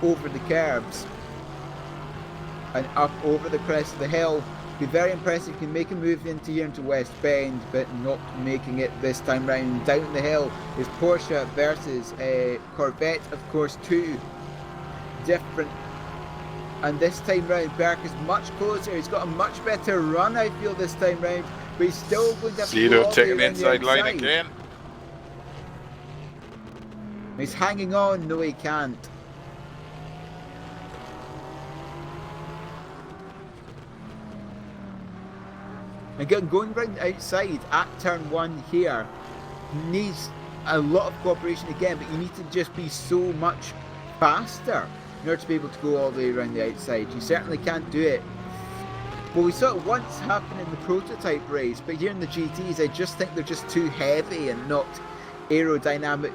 over the curbs and up over the crest of the hill. Be very impressive. Can make a move into here into West Bend, but not making it this time round. Down the hill is Porsche versus Corvette, of course, two different. And this time round, Berk is much closer. He's got a much better run, I feel, this time round. But he's still going to have to go Cito all the taking way the around inside line outside. again. He's hanging on. No, he can't. Again, going round outside at turn 1 here needs a lot of cooperation again, but you need to just be so much faster in order to be able to go all the way around the outside. You certainly can't do it. Well, we saw it once happen in the prototype race, but here in the GTs, I just think they're just too heavy and not aerodynamically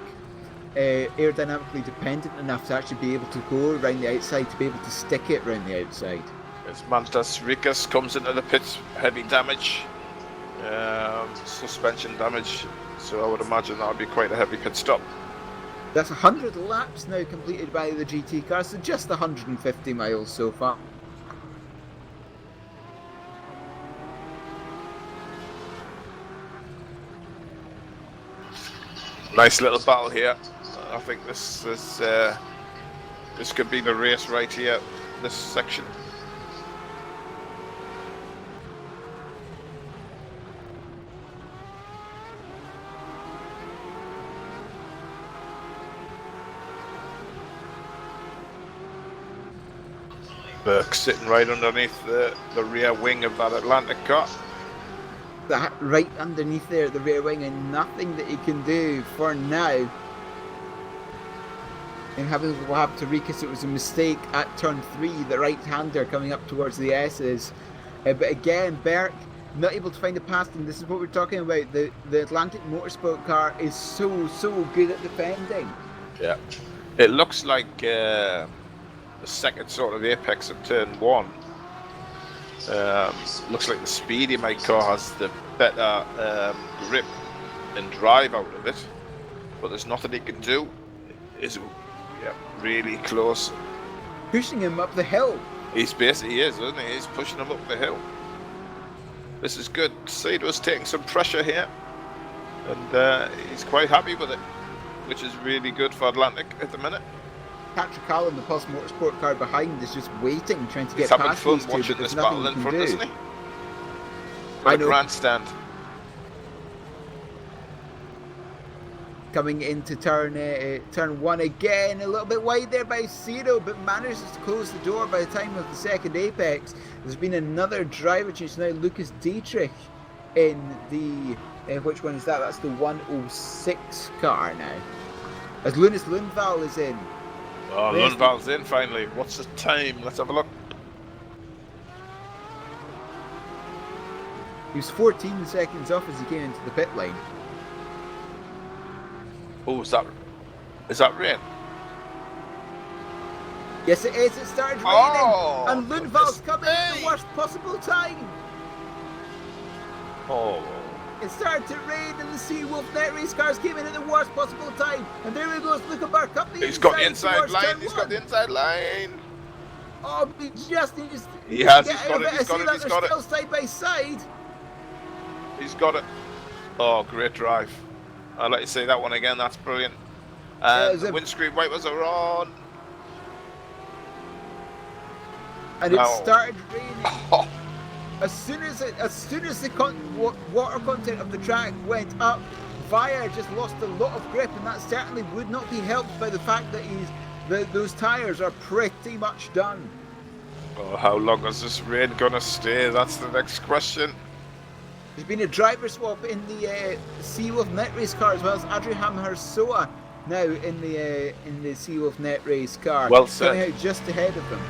dependent enough to actually be able to go around the outside, to be able to stick it around the outside. As Mantas Ricas comes into the pit, heavy damage, suspension damage, so I would imagine that would be quite a heavy pit stop. That's 100 laps now completed by the GT cars, so just 150 miles so far. Nice little battle here. I think this could be the race right here, this section. Berk sitting right underneath the rear wing of that Atlantic car. That right underneath there at the rear wing, and nothing that he can do for now. And having will have to Ricas, it was a mistake at turn 3, the right-hander coming up towards the S's. But again, Berk not able to find a pass, and this is what we're talking about. The Atlantic Motorsport car is so good at defending. Yeah, it looks like the second sort of apex of turn 1. Looks like the Speedy Mike car has the better grip and drive out of it, but there's nothing he can do. Is really close. Pushing him up the hill. He's basically isn't he? He's pushing him up the hill. This is good. Cito's taking some pressure here, and he's quite happy with it, which is really good for Atlantic at the minute. Patrick Allen, the Pulse Motorsport car behind, is just waiting, trying to He's get having past fun these two, watching but this there's nothing battle he in can front, do. isn't he? I What a know. grandstand. coming into turn 1 again, a little bit wide there by Ciro, but manages to close the door by the time of the second apex. There's been another driver change now. Lucas Dietrich in the which one is that? That's the 106 car now. As Lunas Lundvall is in. Oh, Lundvall's in finally. What's the time? Let's have a look. He was 14 seconds off as he came into the pit lane. Oh, is that rain? Yes, it is. It started raining, and Lundvall's coming in the worst possible time. Oh. It started to rain, and the Seawolf Net Race cars came in at the worst possible time. And there he goes, Luckenberg up the He's got the inside line. He's got the inside line. Oh, he has. He's got it. He's got it. He's got it. Still side by side. He's got it. Oh, great drive. I'll let you see that one again. That's brilliant. And the windscreen wipers are on. And it started raining. As soon as the water content of the track went up, Via just lost a lot of grip, and that certainly would not be helped by the fact that those tyres are pretty much done. Oh, how long is this rain gonna stay? That's the next question. There's been a driver swap in the Seawolf Net Race car, as well as Adrian Hersoa now in the Seawolf Net Race car. Well said. Coming out just ahead of them.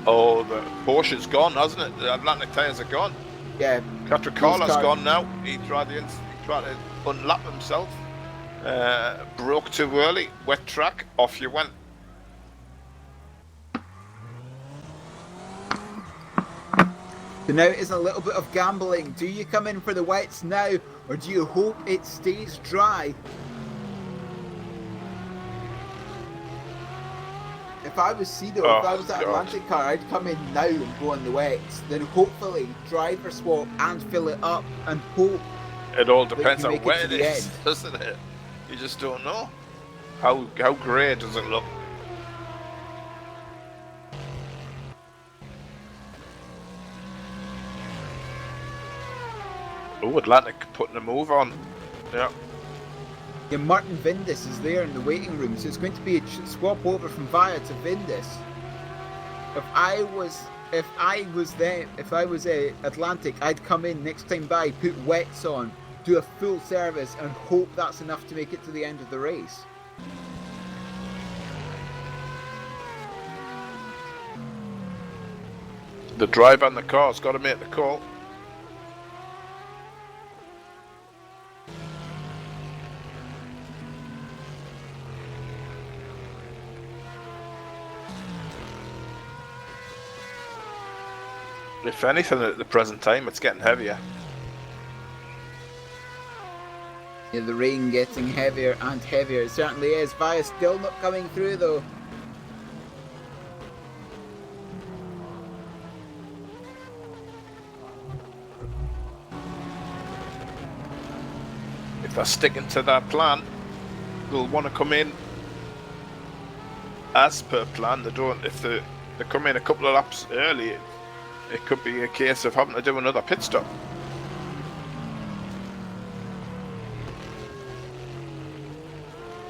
Oh, the Porsche's gone, hasn't it? The Atlantic tyres are gone. Yeah. Catricola's gone now. He tried to unlap himself. Broke too early. Wet track. Off you went. So now it is a little bit of gambling. Do you come in for the wets now, or do you hope it stays dry? If I was Ciro, if I was that Atlantic car, I'd come in now and go on the wets. Then hopefully driver swap and fill it up and hope. It all depends on wet where it is, doesn't it? You just don't know. How grey does it look? Oh, Atlantic putting a move on. Yeah. Yeah, Martin Vindis is there in the waiting room, so it's going to be a swap over from Via to Vindis. If I was Atlantic, I'd come in next time by, put wets on, do a full service, and hope that's enough to make it to the end of the race. The driver on the car's got to make the call. If anything, at the present time, it's getting heavier. Yeah, the rain getting heavier and heavier. It certainly is. Via still not coming through, though. If they're sticking to their plan, they'll want to come in as per plan. They don't. If they come in a couple of laps early, it could be a case of having to do another pit stop.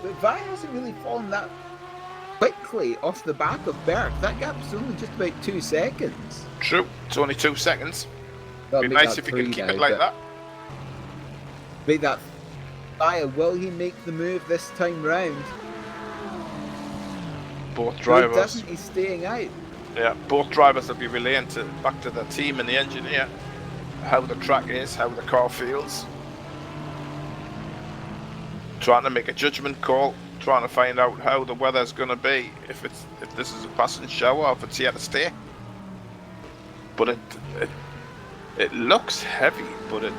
But Via hasn't really fallen that quickly off the back of Berg. That gap's only just about 2 seconds. True, it's only 2 seconds. That'll Be nice if you can keep it like that. Make that Via, will he make the move this time round? Both drivers. Or doesn't he staying out? Yeah, both drivers will be relaying back to the team and the engineer how the track is, how the car feels. Trying to make a judgment call, trying to find out how the weather's going to be, if this is a passing shower, or if it's here to stay. But it looks heavy, but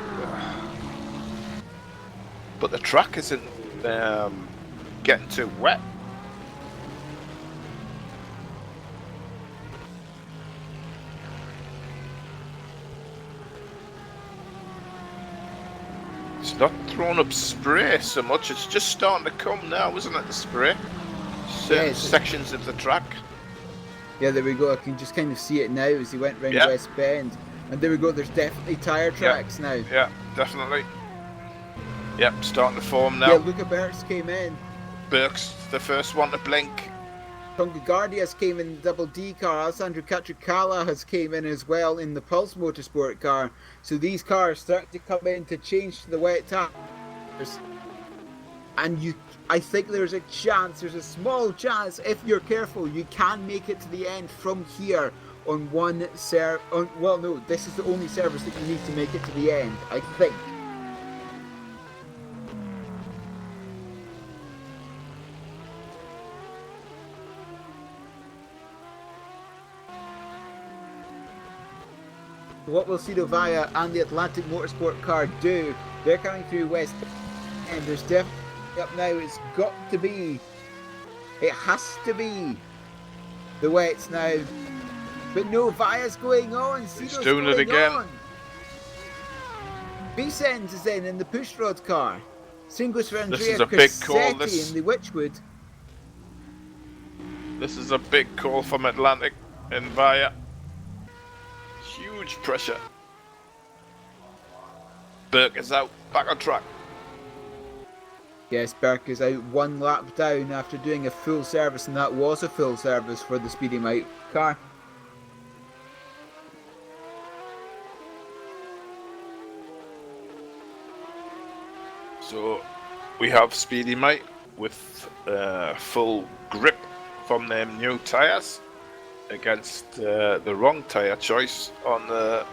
the track isn't getting too wet. It's not throwing up spray so much, it's just starting to come now, isn't it, the spray? Certain sections of the track. Yeah, there we go, I can just kind of see it now as he went round West Bend. And there we go, there's definitely tyre tracks now. Yeah, definitely. Yep, starting to form Yeah, now. Luca Berks came in. Burke's the first one to blink. Congagardias came in the Double D car. Alessandro Catricala has came in as well in the Pulse Motorsport car. So these cars start to come in to change to the wet tires. And I think there's a chance, there's a small chance, if you're careful, you can make it to the end from here on one well, no, this is the only service that you need to make it to the end, I think. What will Cito Vaya and the Atlantic Motorsport car do? They're coming through West End. There's definitely up now. It's got to be. It has to be the wets now. But no, Vaya's going on. Cito's doing it again. On. Vicens is in the pushrod car. Same goes for Andrea This is a big call. Corsetti in the Witchwood. This is a big call from Atlantic and Vaya. Huge pressure. Burke is out, back on track. Yes, Burke is out one lap down after doing a full service, and that was a full service for the Speedy Mike car. So we have Speedy Mike with full grip from them new tyres against the wrong tyre choice on the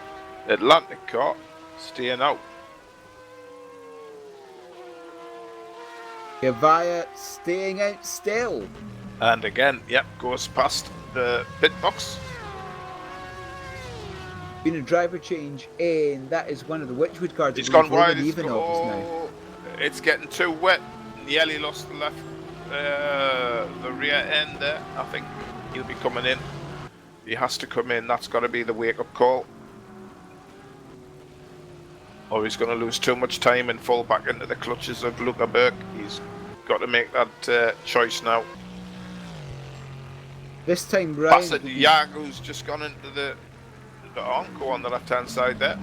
Atlantic car, staying out. Vaya staying out still. And again, yep, goes past the pit box. Been a driver change, and that is one of the Witchwood cars. He's gone wide. Now. It's getting too wet. Nearly lost the left, the rear end there. I think he'll be coming in. He has to come in. That's got to be the wake-up call. Or he's going to lose too much time and fall back into the clutches of Luca Burke. He's got to make that choice now. This time round, Bassett Yagu's just gone into the Onco on the left-hand side there.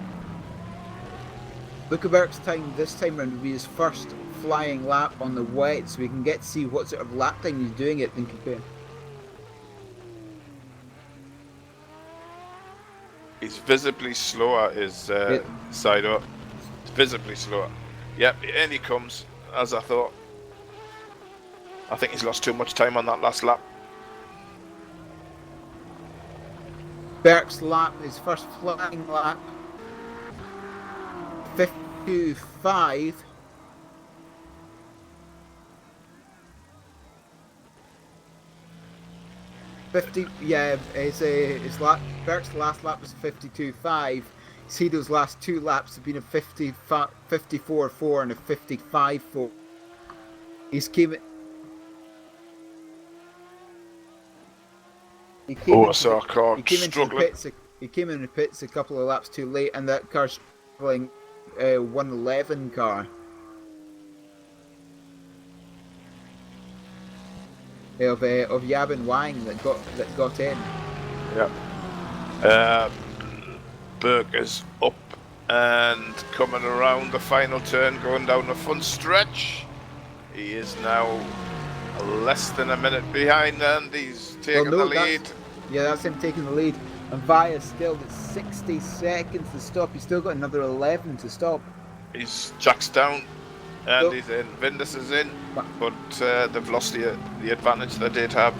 Luca Burke's time this time round will be his first flying lap on the wet, so we can get to see what sort of lap time he's doing it and compare. He's visibly slower, his side up. Visibly slower. Yep, and he comes, as I thought. I think he's lost too much time on that last lap. Burke's lap, his first flying lap, 52.5. Burke's last lap was 52.5. Cito's last two laps have been a 54.4 and a 55.4. He came in the pits a couple of laps too late, and that car's traveling 111 car. Of Yabin Wang that got in. Yeah. Burke is up and coming around the final turn, going down the front stretch. He is now less than a minute behind, and he's taking the lead. That's him taking the lead. And Vaya still at 60 seconds to stop. He's still got another 11 to stop. Jack's down. And he's in. Vindus is in, but they've lost the advantage they did have.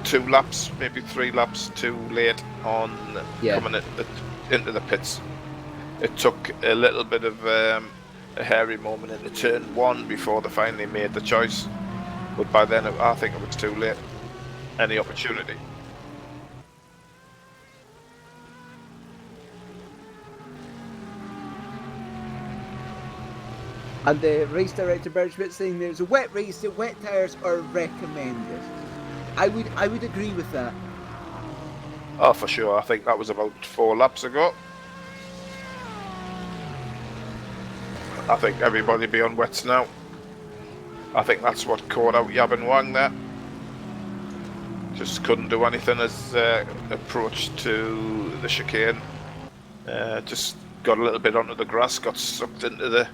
2 laps, maybe 3 laps too late on coming into the pits. It took a little bit of a hairy moment in the turn 1 before they finally made the choice. But by then, I think it was too late. Any opportunity. And the race director Birchbit saying there's a wet race, the wet tyres are recommended. I would agree with that. Oh, for sure. I think that was about 4 laps ago. I think everybody be on wets now. I think that's what caught out Yabin Wang there. Just couldn't do anything as approach to the chicane. Just got a little bit onto the grass, got sucked into the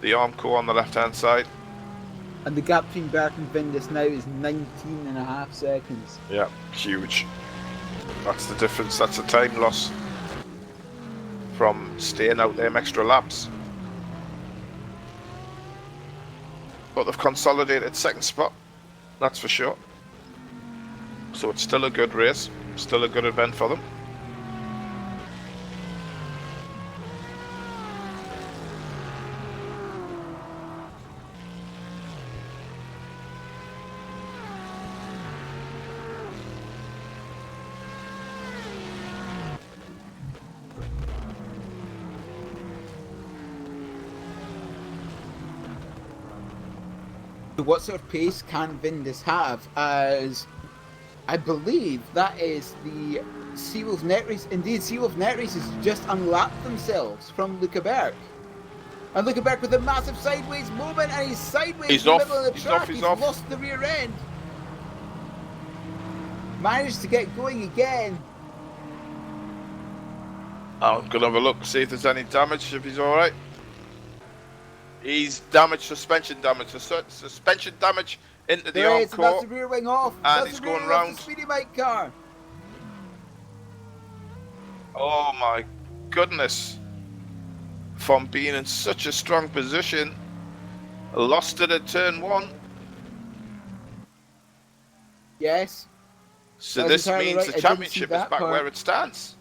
the Armco on the left-hand side. And the gap between Berk and Vindis now is 19.5 seconds. Yeah, huge. That's the difference. That's a time loss from staying out them extra laps. But they've consolidated second spot, that's for sure. So it's still a good race, still a good event for them. So what sort of pace can Vindis have, as I believe that is the Seawolf Net Race. Indeed, Seawolf Net Race has just unlapped themselves from Luca Berk. And Luca Berk with a massive sideways moment, and he's sideways He's in the off, middle of the he's track. off, he's He's off. lost the rear end. Managed to get going again. I'm gonna have a look, see if there's any damage, if he's alright. He's damaged, suspension damage, suspension damage into the There is, and that's the Armco. rear wing off. And That's he's the rear going wing off round. the Speedy Bike car. Oh my goodness. From being in such a strong position, lost it at turn 1. Yes. So That's this entirely means right. I the didn't see championship is that back part. where it stands.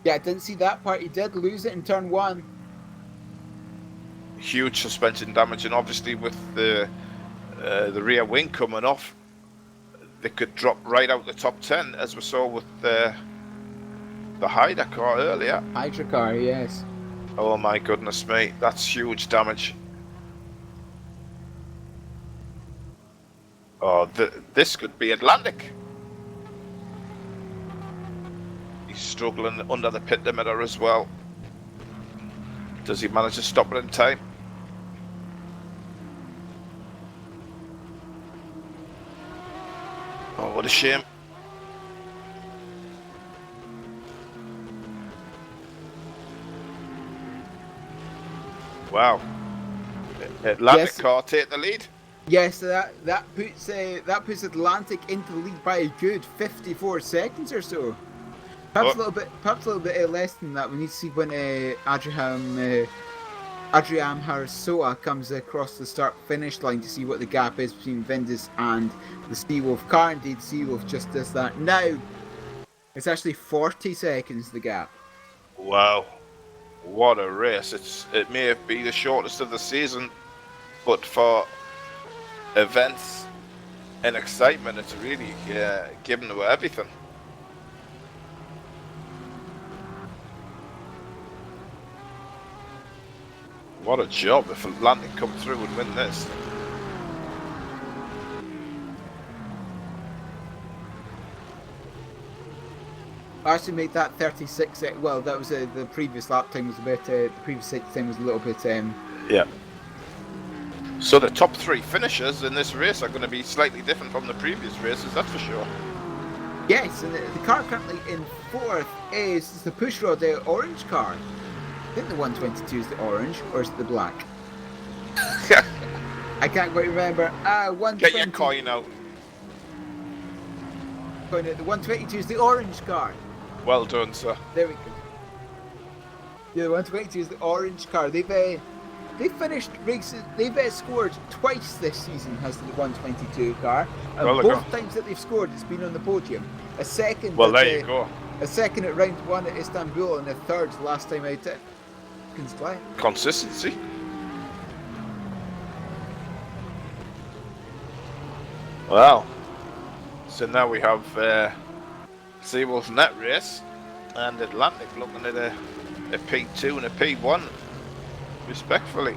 Yeah, I didn't see that part. He did lose it in turn 1. Huge suspension damage, and obviously with the rear wing coming off, they could drop right out the top 10, as we saw with the Hyder car earlier. Hydra car, yes. Oh my goodness me, that's huge damage. Oh, this could be Atlantic. He's struggling under the pit limiter as well. Does he manage to stop it in time? Oh, what a shame. Wow. Atlantic Yes. car take the lead. Yes, that puts Atlantic into the lead by a good 54 seconds or so. Perhaps a little bit less than that. We need to see when Adrian Harsoa comes across the start-finish line to see what the gap is between Vindis and the Seawolf car. Indeed, Seawolf just does that now. It's actually 40 seconds, the gap. Wow, what a race. It may have been the shortest of the season, but for events and excitement, it's really given away everything. What a job if Atlantic come through and win this. I actually made that 36. Well, that was the previous lap time was a bit. The previous time was a little bit. Yeah. So the top 3 finishers in this race are going to be slightly different from the previous races, that's for sure. Yes, and the car currently in 4th is the pushrod, the orange car. I think the 122 is the orange, or is it the black? I can't quite remember. 120. Get your coin out. The 122 is the orange car. Well done, sir. There we go. Yeah, the 122 is the orange car. They've finished races. They've scored twice this season. Has the 122 car, and Well, both times that they've scored, it's been on the podium. A second. Well, at there you go. A second at round 1 at Istanbul, and a third last time out at Kunstblei. Consistency. Wow. So now we have Seawolf Net Race and Atlantic looking at a P2 and a P1, respectfully.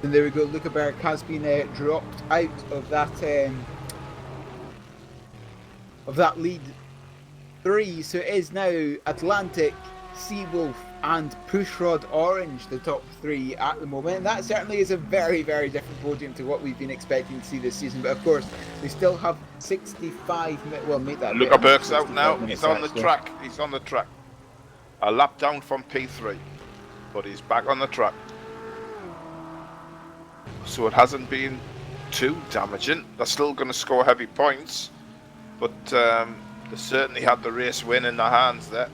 And there we go. Luca Berg has been dropped out of that lead 3. So it is now Atlantic, Seawolf, and Pushrod Orange, the top 3 at the moment. And that certainly is a very, very different podium to what we've been expecting to see this season. But of course, they still have 65 minutes. Well, make that Look better, at Burke's out 65 now. minutes, He's on the actually. track. He's on the track. A lap down from P3, but he's back on the track. So it hasn't been too damaging. They're still going to score heavy points, but they certainly had the race win in their hands there.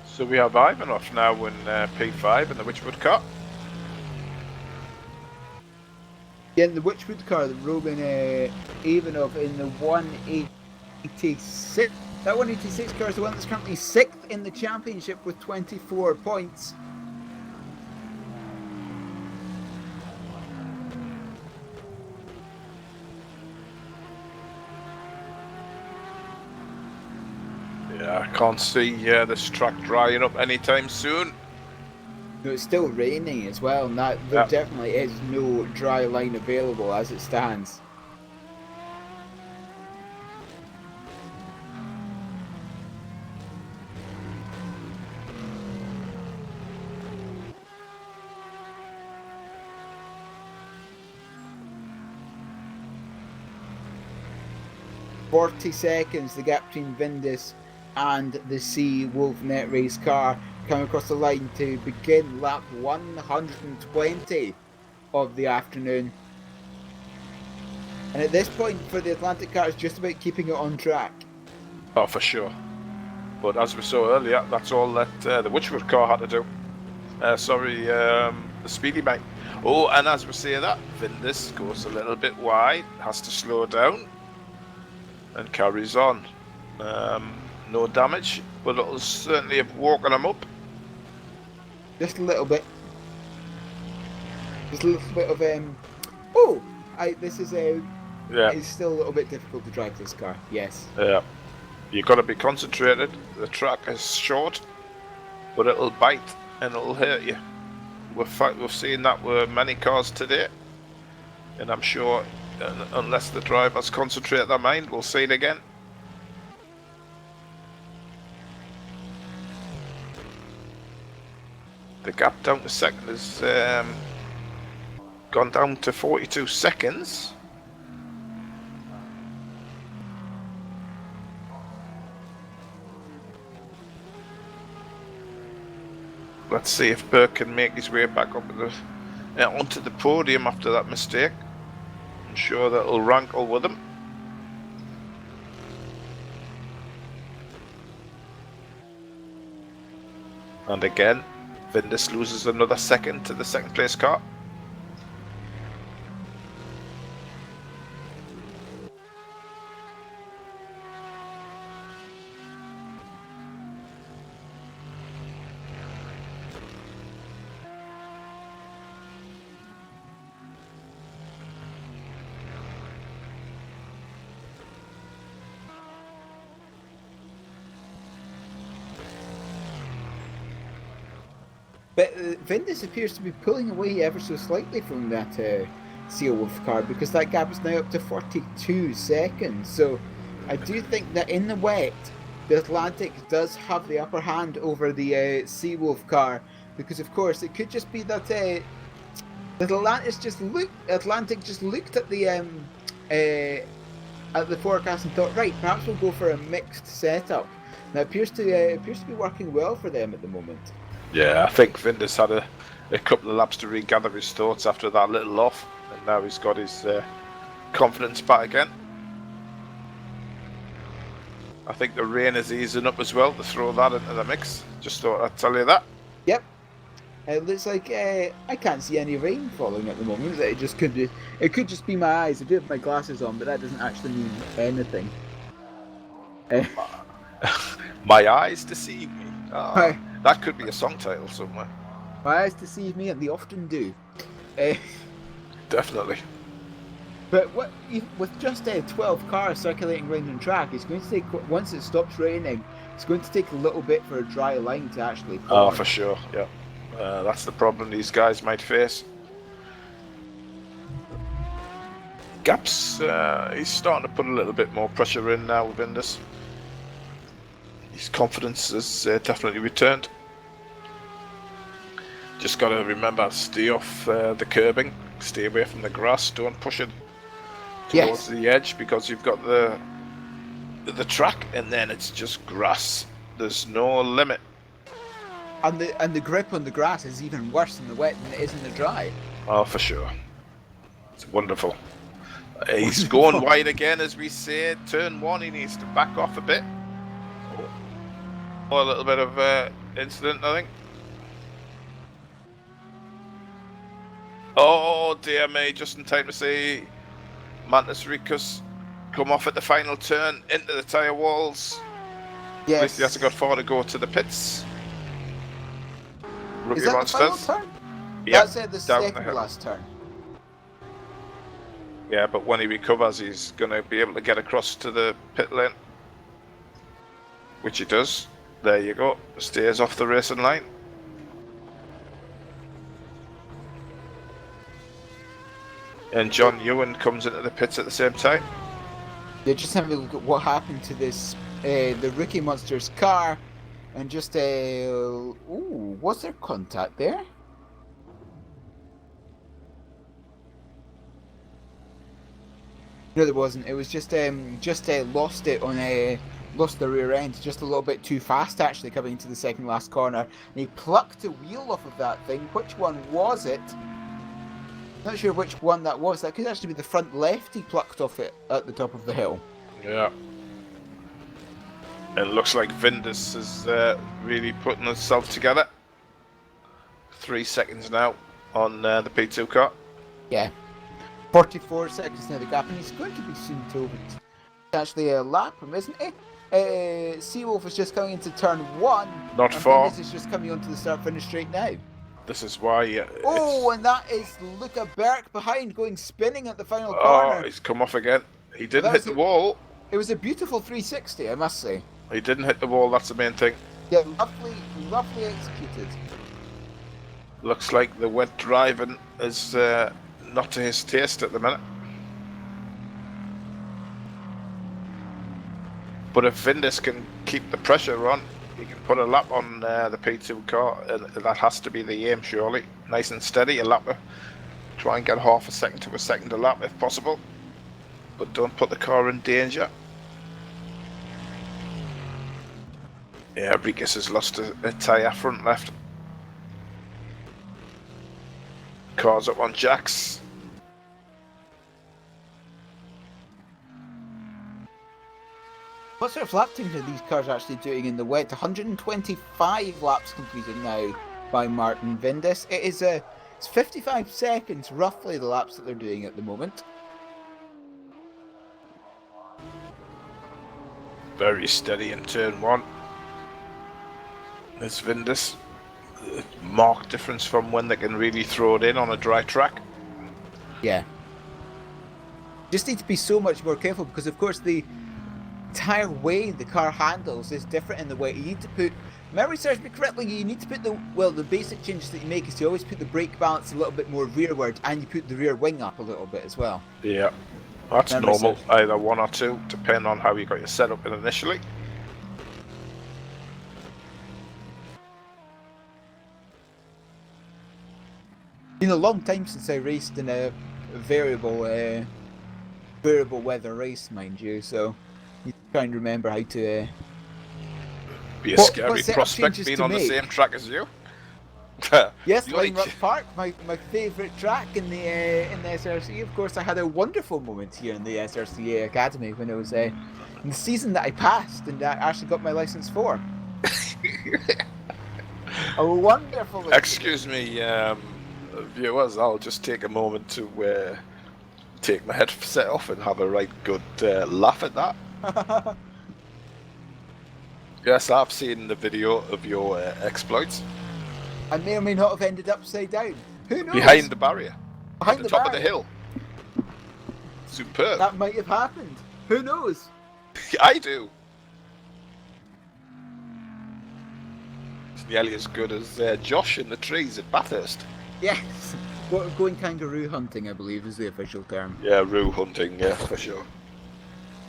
So we have Ivanov now in P5 in the Witchwood car. Yeah, in the Witchwood car, the Roman Ivanov in the 186. That 186 car is the one that's currently 6th in the championship with 24 points. Yeah, I can't see this track drying up anytime soon. No, it's still raining as well, and that there definitely is no dry line available as it stands. .40 seconds the gap between Vindus and the Sea Wolf Net Race car coming across the line to begin lap 120 of the afternoon. And at this point for the Atlantic car, it's just about keeping it on track. Oh, for sure. But as we saw earlier, that's all that the Witchwood car had to do. The Speedy Bank. Oh, and as we say that, Vindus goes a little bit wide, has to slow down, and carries on. No damage, but it'll certainly have woken him up. Just a little bit. Just a little bit of this is it's still a little bit difficult to drive this car. Yes. Yeah. You've got to be concentrated. The track is short, but it'll bite and it'll hurt you. We've seen that with many cars today, and I'm sure unless the drivers concentrate their mind, we'll see it again. The gap down to second has gone down to 42 seconds. Let's see if Burke can make his way back up onto the podium after that mistake. I'm sure that'll rankle with him. And again, Vindus loses another second to the second place car. But Vindus appears to be pulling away ever so slightly from that Sea Wolf car, because that gap is now up to 42 seconds. So I do think that in the wet, the Atlantic does have the upper hand over the Sea Wolf car, because of course it could just be that Atlantic just looked at the forecast and thought, right, perhaps we'll go for a mixed setup. Now it appears to be working well for them at the moment. Yeah, I think Vindus had a couple of laps to regather his thoughts after that little off, and now he's got his confidence back again. I think the rain is easing up as well to throw that into the mix. Just thought I'd tell you that. Yep. It looks like I can't see any rain falling at the moment. It could just be my eyes. I do have my glasses on, but that doesn't actually mean anything. My eyes deceive me. Oh, that could be a song title somewhere. My eyes deceive me, and they often do. definitely. But with just 12 cars circulating around on track, it's going to take, once it stops raining, it's going to take a little bit for a dry line to actually form. Oh, for sure, yeah. That's the problem these guys might face. Gaps, he's starting to put a little bit more pressure in now within this. His confidence has definitely returned. Just got to remember, stay off the curbing, stay away from the grass, don't push it towards the edge, because you've got the track and then it's just grass. There's no limit. And the grip on the grass is even worse in the wet than it is in the dry. Oh, for sure. It's wonderful. He's going wide again, as we say. Turn 1, he needs to back off a bit. Oh, a little bit of incident, I think. Oh, dear me, just in time to see Mantis Ricus come off at the final turn into the tyre walls. Yes. At least he hasn't got far to go to the pits. Is that the final turn? Yeah, that's the second last turn. Yeah, but when he recovers, he's going to be able to get across to the pit lane. Which he does. There you go. Stays off the racing line. And John Ewan comes into the pits at the same time. Yeah, just having a look at what happened to this, the Rookie Monsters car, and just ooh, was there contact there? No, there wasn't. It was just lost it on lost the rear end just a little bit too fast, actually, coming into the second last corner. And he plucked a wheel off of that thing. Which one was it? Not sure which one that was. That could actually be the front left he plucked off it at the top of the hill. Yeah. It looks like Vindus is really putting himself together. 3 seconds now on the P2 car. Yeah. 44 seconds now the gap, and he's going to be soon told. It's actually a lap him, isn't it? Seawolf is just coming into turn 1. Not far. This is just coming onto the start-finish straight now. This is why. And that is Luca Berk behind, going spinning at the final Oh, corner. he's come off again. He didn't hit the wall. It was a beautiful 360, I must say. He didn't hit the wall. That's the main thing. Yeah, lovely executed. Looks like the wet driving is not to his taste at the minute. But if Vindus can keep the pressure on, he can put a lap on the P2 car, and that has to be the aim, surely. Nice and steady, a lapper. Try and get half a second to a second a lap if possible. But don't put the car in danger. Yeah, Ricus has lost a tyre front left. Car's up on jacks. What sort of lap times are these cars actually doing in the wet? 125 laps completed now by Martin Vindus. It's 55 seconds, roughly, the laps that they're doing at the moment. Very steady in turn 1. There's Vindus. Marked difference from when they can really throw it in on a dry track. Yeah. Just need to be so much more careful, because of course the entire way the car handles is different in the way you need to put. Memory serves me correctly, you need to put the basic changes that you make is to always put the brake balance a little bit more rearward, and you put the rear wing up a little bit as well. Yeah, that's normal. Either 1 or 2, depending on how you got your setup in initially. Been a long time since I raced in a variable weather race, mind you, so you try and remember how to be a scary prospect being on the same track as you. Yes, Limerock Park, my favourite track in the SRC. Of course, I had a wonderful moment here in the SRC Academy when it was in the season that I passed and I actually got my license for. A wonderful experience. Excuse me, viewers, I'll just take a moment to take my headset off and have a right good laugh at that. Yes, I've seen the video of your exploits. I may or may not have ended upside down. Who knows? Behind the barrier. Behind at the top of the back. hill. Superb. That might have happened. Who knows? I do. It's nearly as good as Josh in the trees at Bathurst. Yes. Going kangaroo hunting, I believe, is the official term. Yeah, roo hunting, yeah, for sure.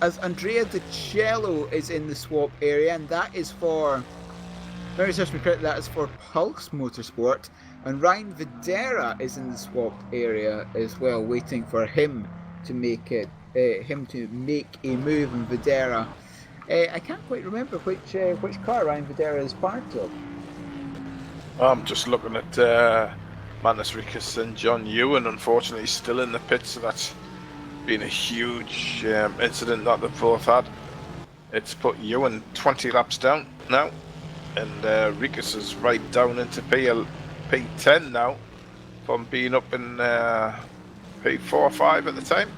As Andrea Di Cello is in the swap area, and that is for, Mary serves me correct, that is for Pulse Motorsport, and Ryan Videra is in the swapped area as well, waiting for him to make a move. And Videra, I can't quite remember which car Ryan Videra is part of. I'm just looking at Manus Ricus and John Ewan. Unfortunately, he's still in the pits, so that's been a huge incident that they've both had. It's put Ewan 20 laps down now, and Ricus is right down into P10 now from being up in P4 or 5 at the time.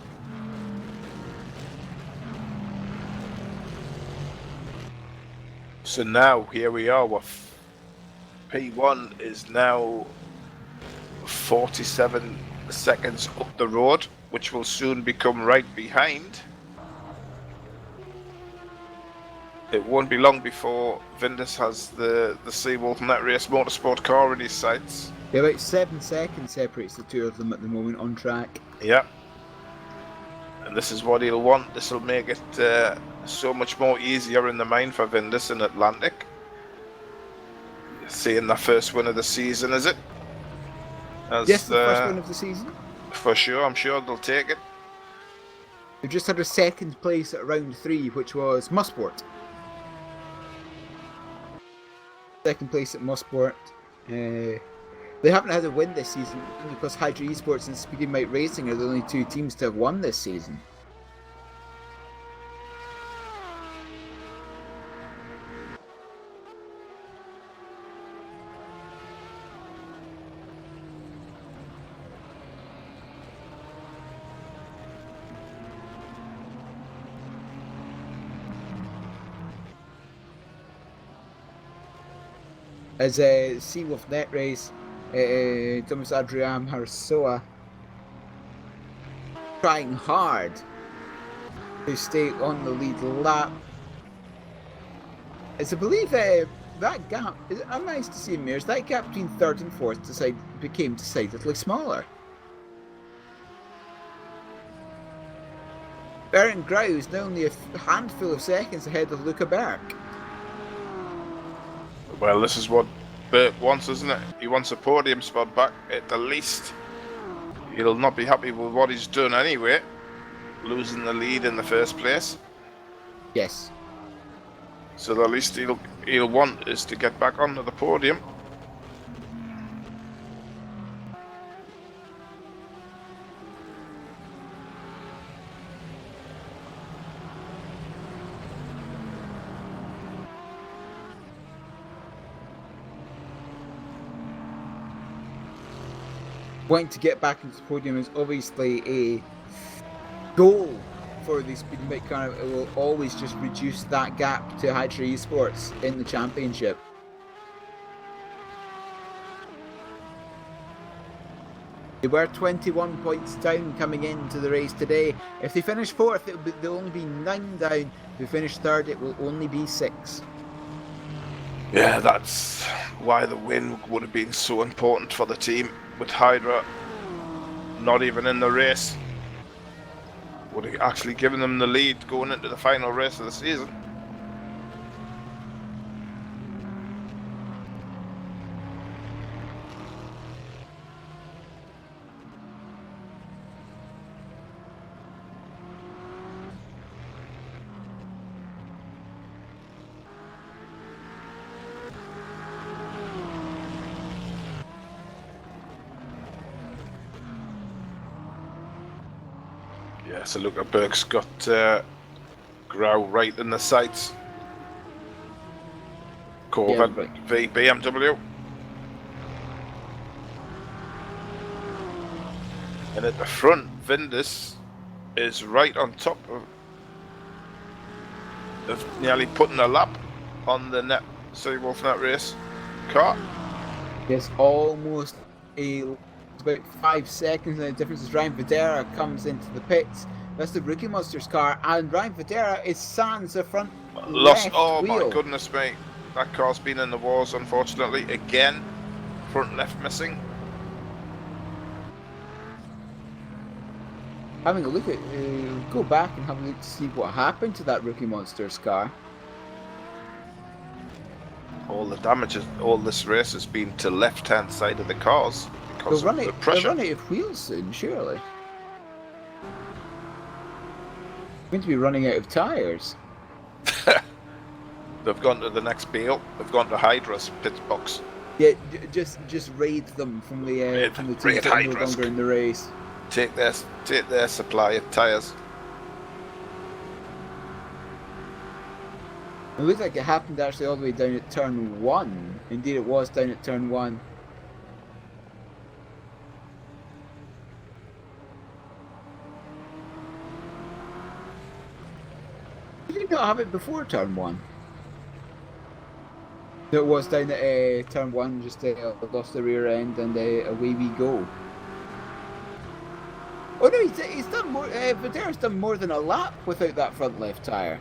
So now here we are with P1 is now 47 seconds up the road, which will soon become right behind. It won't be long before Vindus has the Seawolf Net Race Motorsport car in his sights. Yeah, about 7 seconds separates the two of them at the moment on track. Yeah. And this is what he'll want. This will make it so much more easier in the mind for Vindus in Atlantic. Seeing the first win of the season, is it? Yes, the first win of the season. For sure, I'm sure they'll take it. They've just had a second place at round 3, which was Mussport. Second place at Mussport. They haven't had a win this season because Hydra Esports and Speedy Mite Racing are the only two teams to have won this season. As Seawolf Net Race, Thomas Adriam Harsoa trying hard to stay on the lead lap. As I believe that gap, I'm nice to see Mears, that gap between third and fourth became decidedly smaller. Bernd Grau is now only a handful of seconds ahead of Luca Berg. Well, this is what Burt wants, isn't it? He wants a podium spot back at the least. He'll not be happy with what he's done anyway, losing the lead in the first place. Yes. So the least he'll want is to get back onto the podium. Wanting to get back into the podium is obviously a goal for the Speed Mite car. It will always just reduce that gap to Hydra Esports in the championship. They were 21 points down coming into the race today. If they finish fourth, they'll only be 9 down. If they finish third, it will only be 6. Yeah, that's why the win would have been so important for the team. With Hydra not even in the race, would have actually given them the lead going into the final race of the season. Yeah, so look at Berg's got Grau right in the sights. Corvette v BMW. And at the front, Vindus is right on top of nearly putting a lap on the Seawolf Net Race car. Yes, almost a about 5 seconds, and the difference is Ryan Videra comes into the pits. That's the Rookie Monsters car, and Ryan Videra is sans the front left Oh wheel. my goodness me. That car's been in the wars, unfortunately. Again, front left missing. Having a look at, go back and have a look to see what happened to that Rookie Monsters car. All the damage, all this race has been to left-hand side of the cars because They'll of the they'll pressure. run out of wheels soon, surely. Going to be running out of tyres. They've gone to the next Beale. They've gone to Hydra's pit box. Yeah, just raid them from the teams raid that are no Hydras. longer in the race. Take their supply of tyres. It looked like it happened actually all the way down at turn 1. Indeed, it was down at turn 1. Did you not have it before turn 1? No, it was down at turn 1, just lost the rear end, and away we go. Oh no, he's done more. Videra's done more than a lap without that front left tyre.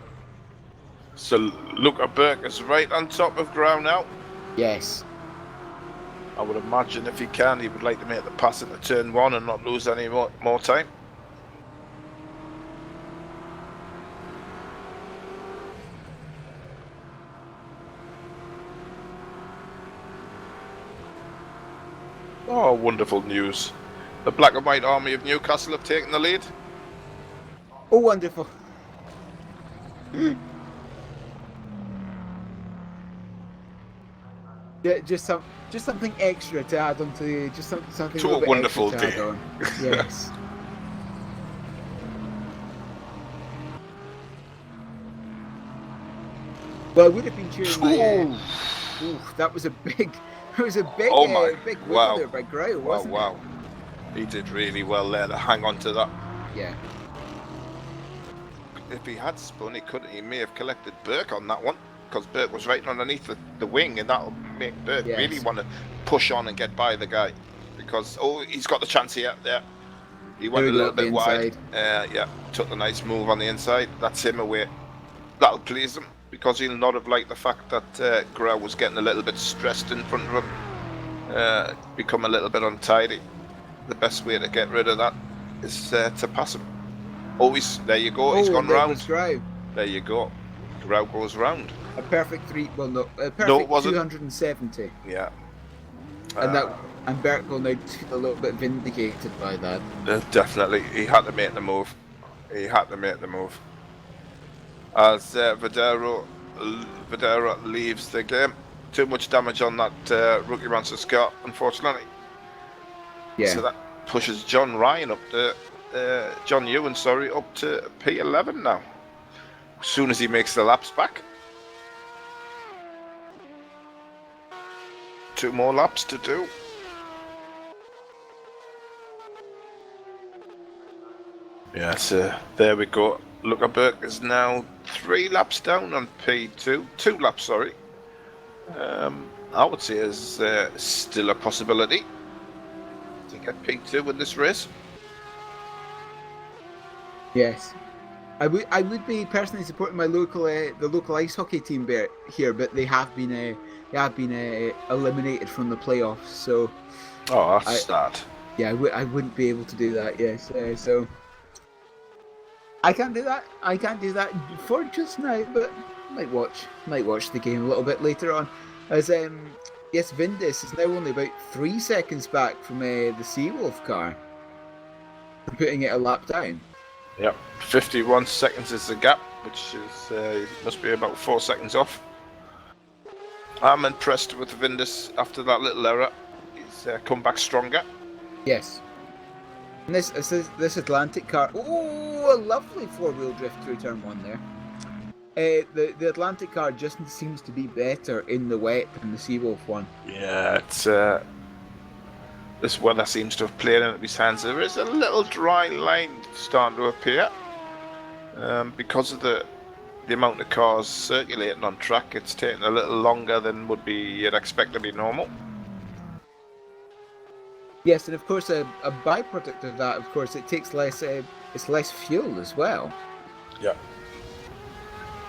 So Luca Burke is right on top of ground now. Yes. I would imagine if he can, he would like to make the pass into turn 1 and not lose any more time. Oh, wonderful news. The Black and White Army of Newcastle have taken the lead. Oh, wonderful. Yeah, just something extra to add on to something To a little a bit wonderful extra to day. add on. Yes. Well, I would have been cheering my. That was a big. It was a big, Oh my, big wiggle wow. there by Grau, Wow, wasn't wow. He did really well there to hang on to that. it? Yeah. If he had spun, he may have collected Burke on that one, because Burke was right underneath the wing, and that'll make Burke Yes. really want to push on and get by the guy, because he's got the chance here. There, he went There a we little go, the bit wide. inside. Yeah, took a nice move on the inside. That's him away. That'll please him, because he'll not have liked the fact that Grau was getting a little bit stressed in front of him, become a little bit untidy. The best way to get rid of that is to pass him. There you go, he's gone there round. was Grau. There you go. Grau goes round. A perfect a perfect No, it wasn't. 270. Yeah. And Burke will now feel a little bit vindicated by that. Definitely. He had to make the move. As Videra leaves the game. Too much damage on that Rookie Monsters car, unfortunately. Yeah. So that pushes John Ewan, up to P11 now. As soon as he makes the laps back. 2 more laps to do. Yeah, so there we go. Luca Burke is now 3 laps down on P2. 2 laps, sorry. I would say is still a possibility to get P2 in this race. Yes. I would be personally supporting my local the local ice hockey team here, but they have been eliminated from the playoffs. So Oh, that's sad. yeah, I wouldn't be able to do that. Yes, so I can't do that. I can't do that for just now, but might watch the game a little bit later on. As yes, Vindis is now only about 3 seconds back from the Seawolf car, for putting it a lap down. Yep, 51 seconds is the gap, which is must be about 4 seconds off. I'm impressed with Vindis after that little error. He's come back stronger. Yes. And this Atlantic car. Oh, a lovely 4-wheel drift through turn 1 there. The Atlantic car just seems to be better in the wet than the Seawolf one. Yeah, it's this weather seems to have played into his hands. There is a little dry line starting to appear because of the amount of cars circulating on track. It's taking a little longer than would be you'd expect to be normal. Yes, and of course a byproduct of that, of course, it takes less. It's less fuel as well. Yeah.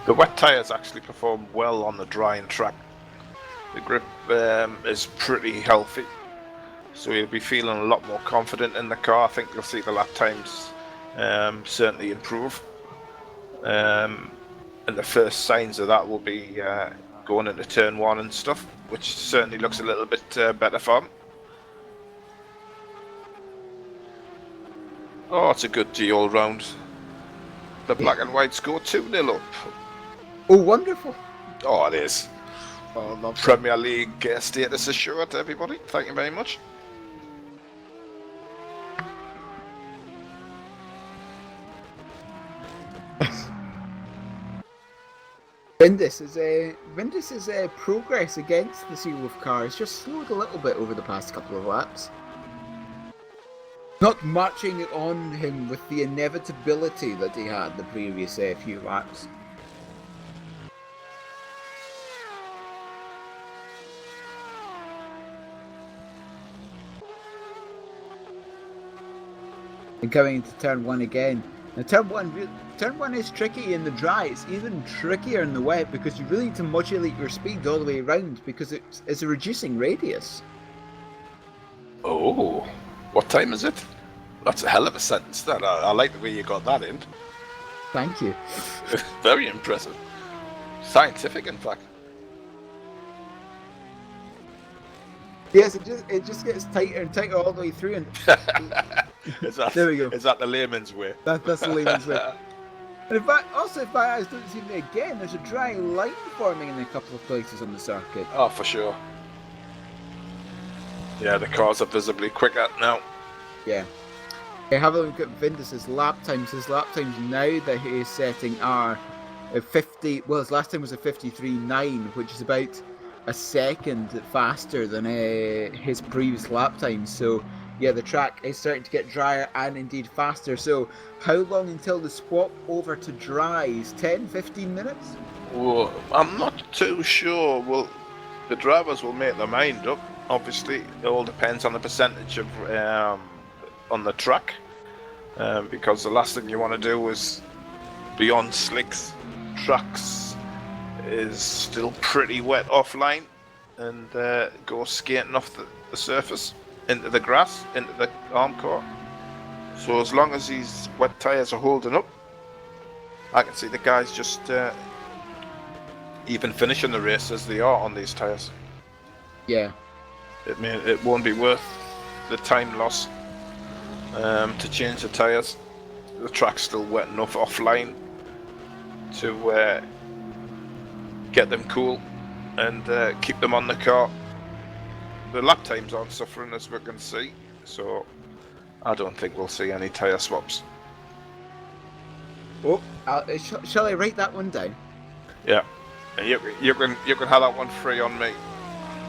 The wet tyres actually perform well on the drying track. The grip is pretty healthy, so you'll be feeling a lot more confident in the car. I think you'll see the lap times certainly improve. And the first signs of that will be going into turn 1 and stuff, which certainly looks a little bit better for him. Oh, it's a good G all round. The black and white score 2-0 up. Oh, wonderful! Oh, it is. Oh, lovely. Premier League status assured, everybody. Thank you very much. Vindus's progress against the Seawolf car has just slowed a little bit over the past couple of laps. Not marching on him with the inevitability that he had the previous few laps. And coming into turn 1 again. Now turn one is tricky in the dry. It's even trickier in the wet because you really need to modulate your speed all the way around because it's a reducing radius. Oh, what time is it? That's a hell of a sentence. That I like the way you got that in. Thank you. Very impressive. Scientific, in fact. Yes, it just gets tighter and tighter all the way through. And there we go. Is that the layman's way? That's the layman's way. And in fact, also if my eyes don't see me again, there's a dry line forming in a couple of places on the circuit. Oh, for sure. Yeah, the cars are visibly quicker now. Yeah. Have a look at Vindus's lap times. His lap times now that he is setting are 50. Well, his last time was a 53.9, which is about a second faster than his previous lap time. So yeah, the track is starting to get drier and indeed faster. So how long until the swap over to dries? 10, 15 minutes? Well, I'm not too sure. Well, the drivers will make their mind up. Obviously, it all depends on the percentage of on the track, because the last thing you want to do is be on slicks. Tracks is still pretty wet offline and go skating off the surface into the grass, into the arm car. So as long as these wet tyres are holding up, I can see the guys just even finishing the race as they are on these tyres. Yeah. It won't be worth the time loss to change the tyres. The track's still wet enough offline to get them cool and keep them on the car. The lap times aren't suffering, as we can see, so I don't think we'll see any tyre swaps. Oh, shall I write that one down? Yeah, and you can have that one free on me.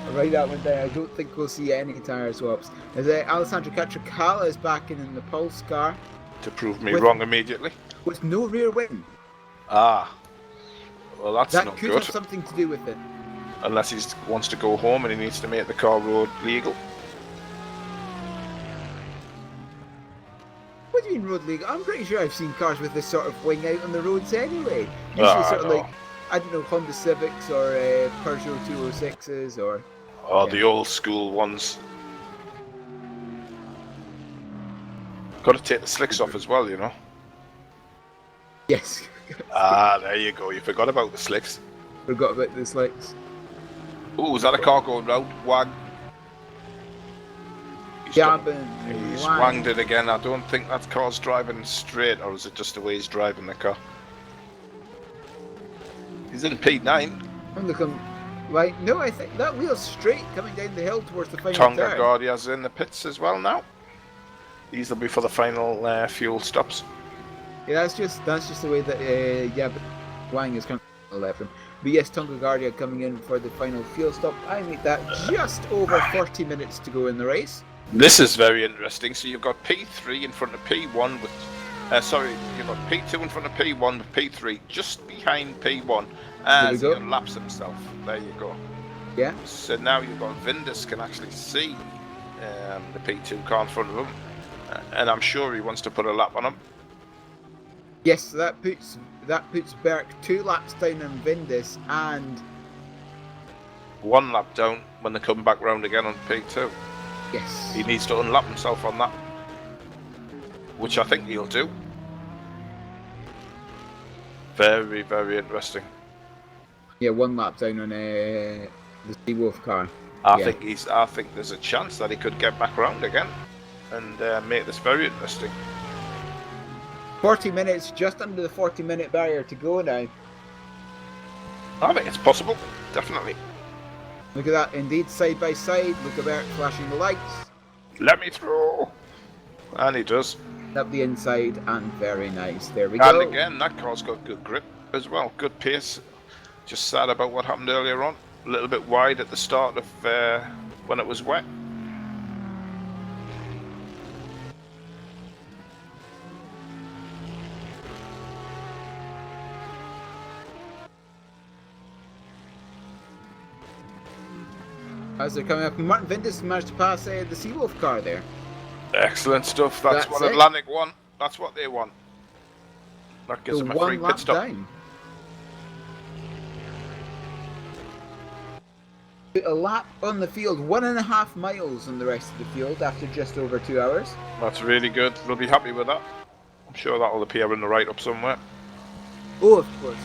I'll write that one down. I don't think we'll see any tyre swaps. As Alessandro Catricala is back in the Pulse car. To prove me wrong immediately. With no rear wing. Ah, well that's that not could good. have something to do with it. Unless he wants to go home and he needs to make the car road legal. What do you mean road legal? I'm pretty sure I've seen cars with this sort of wing out on the roads anyway. Usually sort of like, I don't know, Honda Civics or Peugeot 206s or... Oh, yeah. The old school ones. Got to take the slicks off as well, you know. Yes. There you go. You forgot about the slicks. Forgot about the slicks. Oh, is that a car going round? Wag. He's wanged it again. I don't think that car's driving straight, or is it just the way he's driving the car? He's in P9. I'm looking right. No, I think that wheel's straight coming down the hill towards the final Tonga turn. Guardia's in the pits as well now. These will be for the final fuel stops. Yeah, that's just the way that but Wang is currently left him. But yes, Tonga Guardia coming in for the final fuel stop. I make that just over 40 minutes to go in the race. This is very interesting. So you've got P3 in front of P1 with... you've got P2 in front of P1 with P3 just behind P1 as he unlaps himself. There you go. Yeah. So now you've got Vindus can actually see the P2 car in front of him, and I'm sure he wants to put a lap on him. Yes, that puts Berk 2 laps down on Vindis and 1 lap down when they come back round again on P2. yes, He needs to unlap himself on that, which I think he'll do. Very, very interesting. yeah, 1 lap down on the Seawolf car. I think there's a chance that he could get back round again and make this very interesting. 40 minutes, just under the 40-minute barrier to go now. I think it's possible, definitely. Look at that, indeed, side by side. Look at Berk flashing the lights. Let me through. And he does. Up the inside, and very nice. There we go. And again, that car's got good grip as well, good pace. Just sad about what happened earlier on. A little bit wide at the start of when it was wet. As they're coming up, Martin Vindis managed to pass the Seawolf car there. Excellent stuff. That's what it. Atlantic want. That's what they want. That gives So them a free 1 lap pit stop. down. A lap on the field, 1.5 miles on the rest of the field after just over 2 hours. That's really good. They'll be happy with that. I'm sure that'll appear in the write-up somewhere. Oh, of course.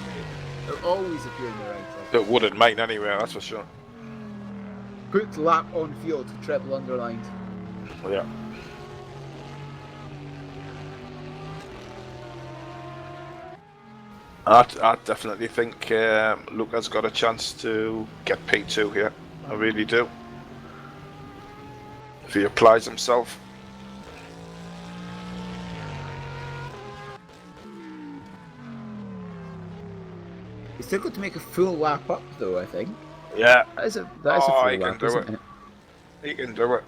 It'll always appear in the write-up. It would in mine anyway, that's for sure. Put lap on field, treble underlined. Yeah. I definitely think Luca's got a chance to get P2 here. I really do. If he applies himself. He's still got to make a full lap up, though, I think. Yeah. That is a full lap, isn't it? He can do it.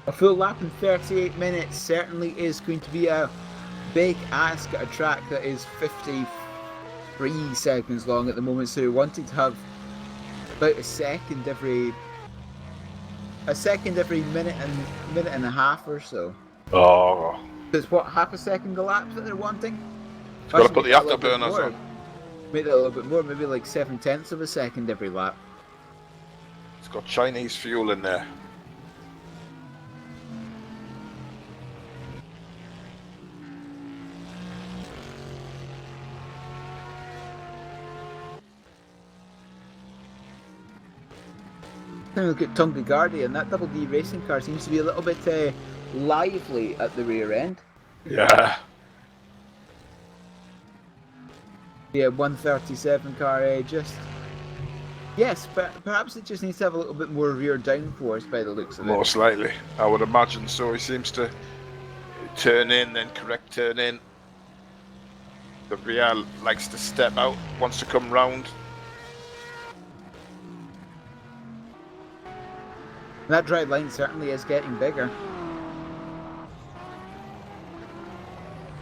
A full lap in 38 minutes certainly is going to be a big ask at a track that is 53 seconds long at the moment, so we wanted to have about a second every minute and a half or so. Oh. There's what, half a second a lap that they're wanting? He's got to put the afterburners on. Make it a little bit more, maybe like 7/10 of a second every lap. It's got Chinese fuel in there. Look at Tonga Gardi, and that Double D racing car seems to be a little bit lively at the rear end. Yeah. Yeah, 137 car, just... Yes, but perhaps it just needs to have a little bit more rear downforce by the looks of it. Most likely. I would imagine so. He seems to turn in, then correct turn in. The rear likes to step out, wants to come round. That dry line certainly is getting bigger.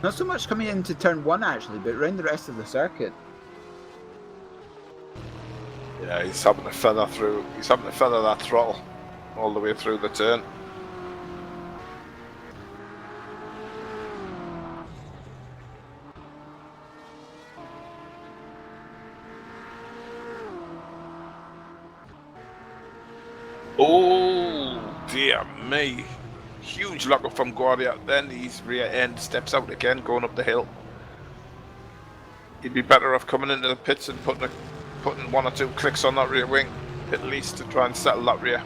Not so much coming into turn 1 actually, but around the rest of the circuit. Yeah, he's having to feather through. He's having to feather that throttle all the way through the turn. Oh dear me! Huge lock up from Guardia. Then his rear end steps out again, going up the hill. He'd be better off coming into the pits and putting 1 or 2 clicks on that rear wing, at least to try and settle that rear.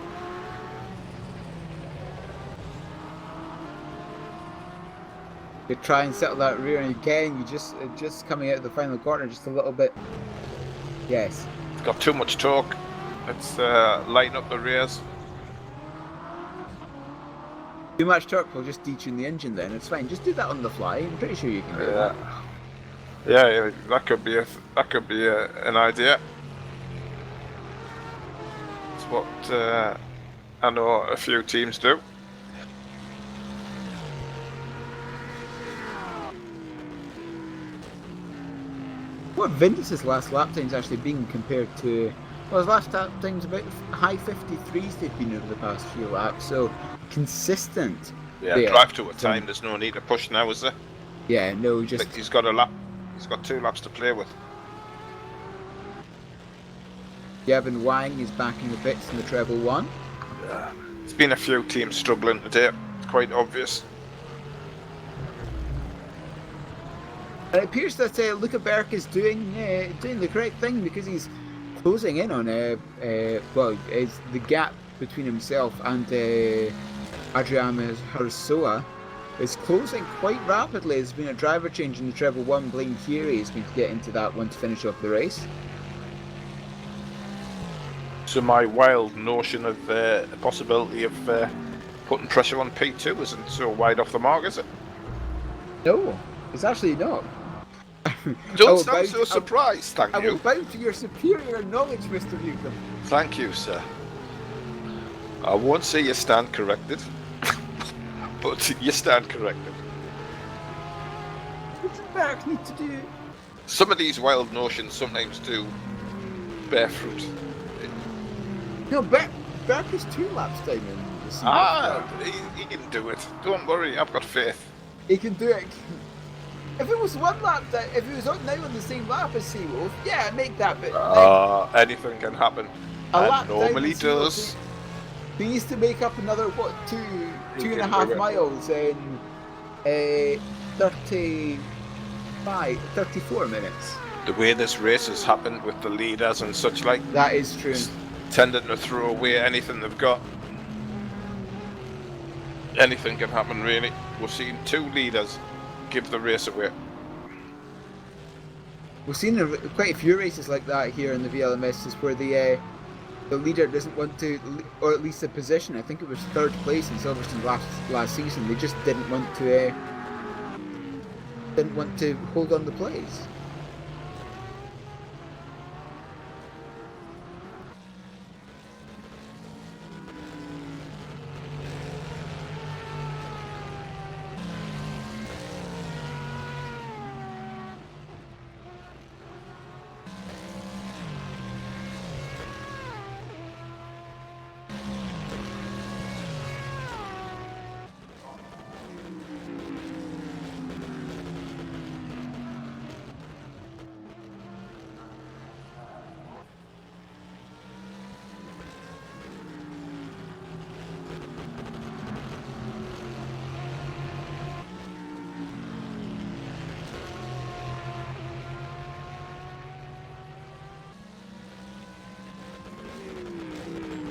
You try and settle that rear, and again, you just coming out of the final corner just a little bit. Yes. It's got too much torque. Let's lighten up the rears. Too much torque will just detune the engine then, it's fine. Just do that on the fly, I'm pretty sure you can do that. Yeah, that could be an idea. It's what I know a few teams do. What Vindis' last lap time's actually being compared to Well, his last time's about high 53s they've been over the past few laps, so consistent. Yeah, there. drive to a So, time. There's no need to push now, is there? yeah, no, I just think he's got a lap. He's got 2 laps to play with. Gavin Wang is back in the pits in the treble one. There's been a few teams struggling today. It's quite obvious. It appears that Luca Berk is doing the correct thing because he's closing in on is the gap between himself and Adriano Harasoa is closing quite rapidly. There's been a driver change in the treble one. Blaine Curie is going to get into that one to finish off the race. So my wild notion of the possibility of putting pressure on P2 isn't so wide off the mark, is it? No, it's actually not. Don't sound so surprised, thank I you. will bow to your superior knowledge, Mr. Newcomb. Thank you, sir. I won't say you stand corrected, but you stand corrected. What does Berk need to do? Some of these wild notions sometimes do bear fruit. No, Berk is 2 laps down in the season. He can do it. Don't worry, I've got faith. He can do it. If it was 1 lap down, if he was now on the same lap as Seawolf, yeah, make that bit. Anything can happen. A And lap normally down does. He needs to make up another, what, two He and a can half do it. miles in 34 minutes. The way this race has happened with the leaders and such like, That is true. tending to throw away anything they've got. Anything can happen, really. We've seen 2 leaders give the race away. We've seen quite a few races like that here in the VLMS, where the leader doesn't want to, or at least the position. I think it was 3rd place in Silverstone last season. They just didn't want to hold on the place.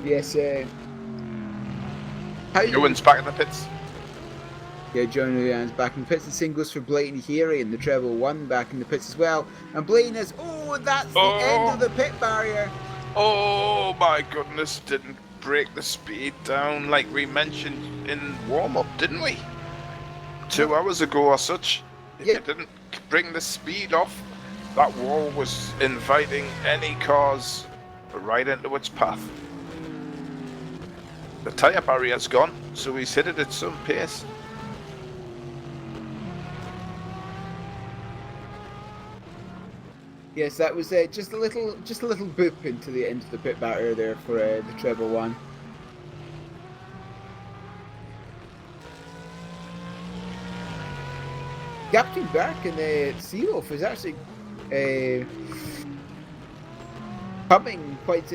Yes, Ewan's back in the pits. Yeah, John Ryan's back in the pits. The same goes for Blaine Heary in the treble one back in the pits as well. And Blaine is, that's the end of the pit barrier. Oh my goodness, didn't break the speed down like we mentioned in warm-up, didn't we? 2 hours ago or such. Yeah. It didn't bring the speed off. That wall was inviting any cars right into its path. The tyre barrier's gone, so he's hit it at some pace. Yes, that was just a little boop into the end of the pit barrier there for the treble one. Captain Berk and Seawolf is actually coming quite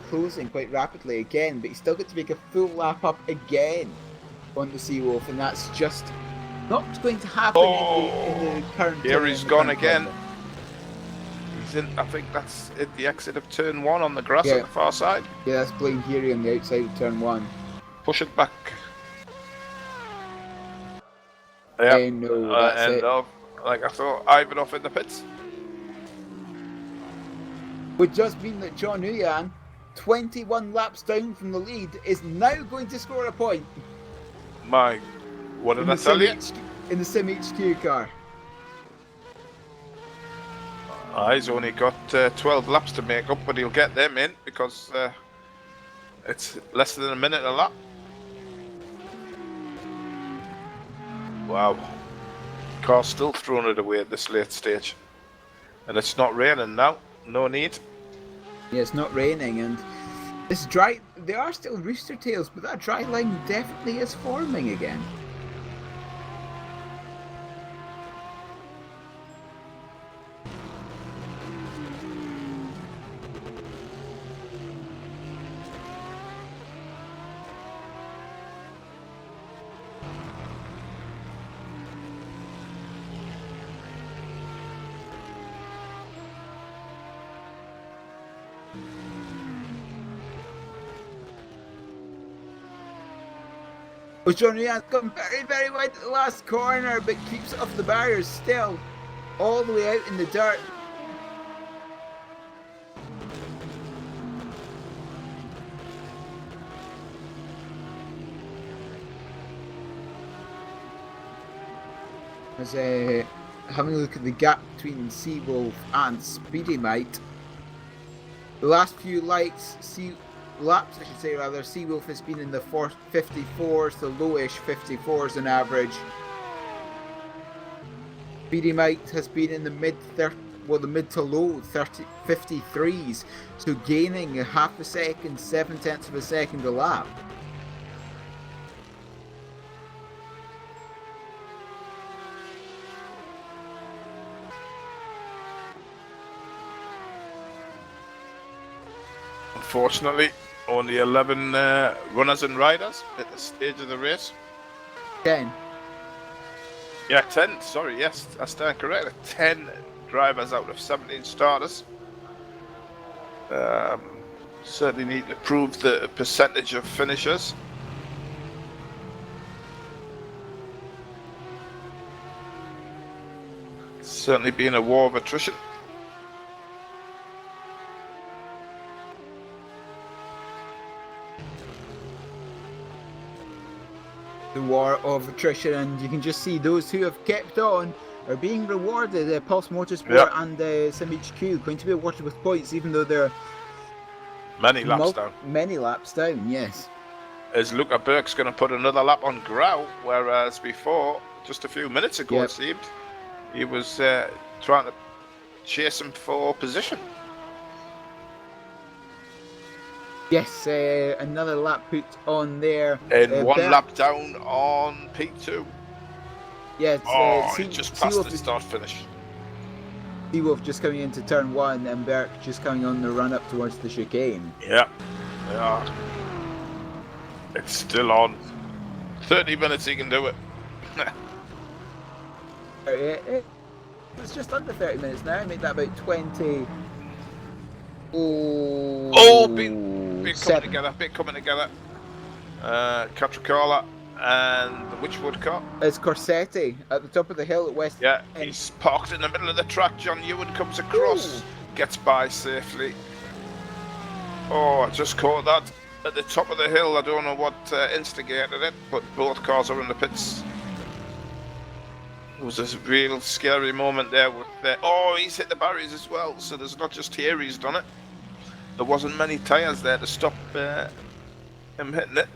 closing quite rapidly again, but he's still got to make a full lap up again on the Seawolf, and that's just not going to happen in the current. Here he's gone again. He's in. I think that's at the exit of turn 1 on the grass at the far side. Yeah, that's Blaine Heary on the outside of turn 1. Push it back. Yeah. No, that's it. Like I thought, Ivanov in the pits. Would just mean that John Uyan, 21 laps down from the lead, is now going to score a point. What did I tell you? In the Sim HQ car. He's only got 12 laps to make up, but he'll get them in because it's less than a minute a lap. Wow. Car's still throwing it away at this late stage. And it's not raining now. No need. Yeah, it's not raining, and this dry. There are still rooster tails, but that dry line definitely is forming again. Well, John Ryan's gone very, very wide at the last corner, but keeps it off the barriers still, all the way out in the dirt. As having a look at the gap between Seawolf and Speedy Mite, the last few laps, I should say rather, Seawolf has been in the 54s, the lowish 54s on average. Speedy Mite has been in the mid to low 53s, so gaining a half a second, 7/10 of a second a lap. Unfortunately, only 11 runners and riders at the stage of the race. 10. Yeah, 10, sorry, yes, I stand corrected. 10 drivers out of 17 starters. Certainly need to improve the percentage of finishers. Certainly been a war of attrition. The war of attrition, and you can just see those who have kept on are being rewarded. Pulse Motorsport and SimHQ going to be awarded with points, even though they're many laps down. Many laps down, yes. As Luca Burke's going to put another lap on Grau, whereas before, just a few minutes ago it seemed, he was trying to chase him for position. Yes, another lap put on there. And one lap down on P2. Yes, he just passed the start finish. Seawolf just coming into turn 1 and Burke just coming on the run up towards the chicane. Yeah. It's still on. 30 minutes he can do it. It's just under 30 minutes now. Make that about 20. Bit coming together. Catricala and the Witchwood car. It's Corsetti at the top of the hill at West. Yeah, he's parked in the middle of the track. John Ewan comes across, gets by safely. Oh, I just caught that at the top of the hill. I don't know what instigated it, but both cars are in the pits. It was a real scary moment there. He's hit the barriers as well, so there's not just here he's done it. There wasn't many tyres there to stop him hitting it.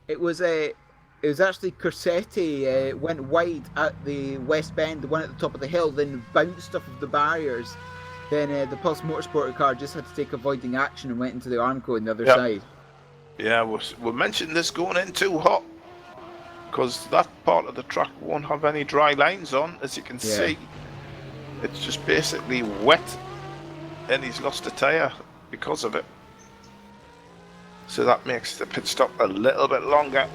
It was actually Corsetti went wide at the west bend, the one at the top of the hill, then bounced off of the barriers. Then the Pulse Motorsport car just had to take avoiding action and went into the Armco on the other side. Yeah, we mentioned this going in too hot, because that part of the track won't have any dry lines on, as you can see. It's just basically wet, and he's lost a tyre because of it. So that makes the pit stop a little bit longer.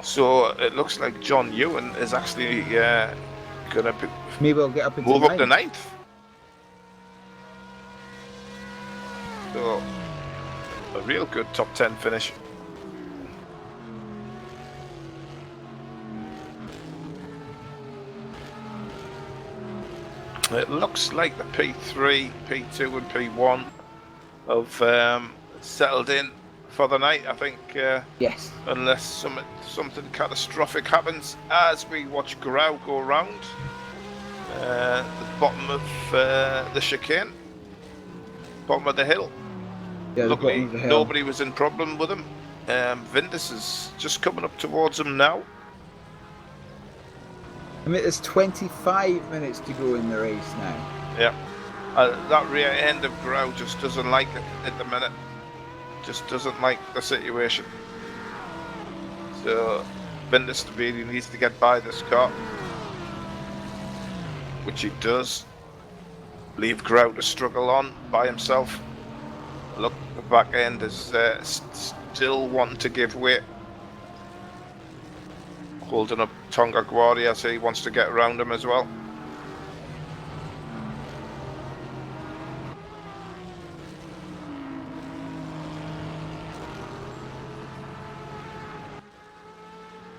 So it looks like John Ewan is actually going to maybe I'll get up into move up to 9th. So a real good top 10 finish. It looks like the P3, P2 and P1 have settled in for the night, I think. Yes. Unless something catastrophic happens as we watch Grau go round the bottom of the chicane, bottom of the hill. Yeah, luckily nobody was in problem with him. Vindus is just coming up towards him now. I mean, there's 25 minutes to go in the race now. Yeah. That rear end of Grau just doesn't like it at the minute. Just doesn't like the situation. So Vindes really needs to get by this car, which he does. Leave Grau to struggle on by himself. Look, the back end is still wanting to give way. Holding up Tonga Guari as he wants to get around him as well.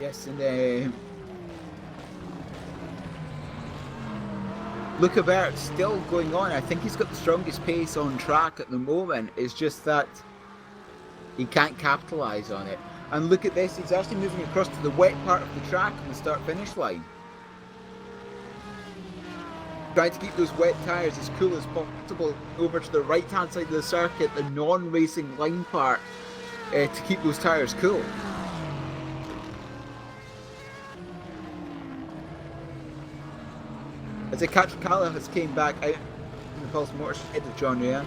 Yes, and Luca Bert's still going on. I think he's got the strongest pace on track at the moment. It's just that he can't capitalise on it. And look at this, he's actually moving across to the wet part of the track on the start-finish line. Trying to keep those wet tyres as cool as possible over to the right-hand side of the circuit, the non-racing line part, to keep those tyres cool. As a Catricala has came back out in the Pulse Motors ahead of John Rea.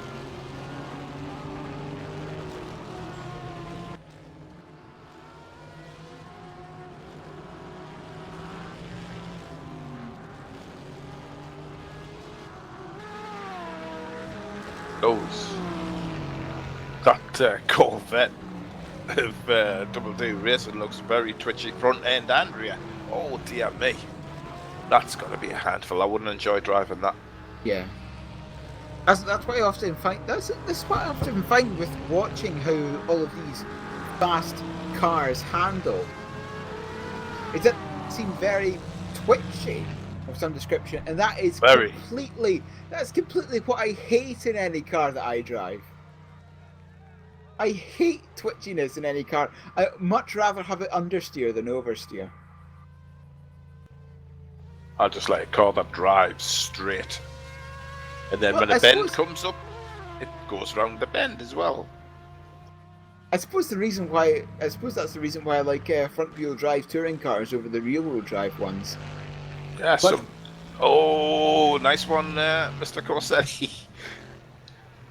That Corvette of Double D Racing looks very twitchy front end and rear. Oh dear me. That's got to be a handful. I wouldn't enjoy driving that. Yeah. That's what I often find. That's what I often find with watching how all of these fast cars handle. Is that seem very twitchy of some description, and that is very completely what I hate in any car that I drive. I hate twitchiness in any car. I much rather have it understeer than oversteer. I just like a car that drives straight. And then when a bend comes up, it goes round the bend as well. I suppose that's the reason why I like front wheel drive touring cars over the rear wheel drive ones. Yeah, oh, nice one, Mr. Corsetti.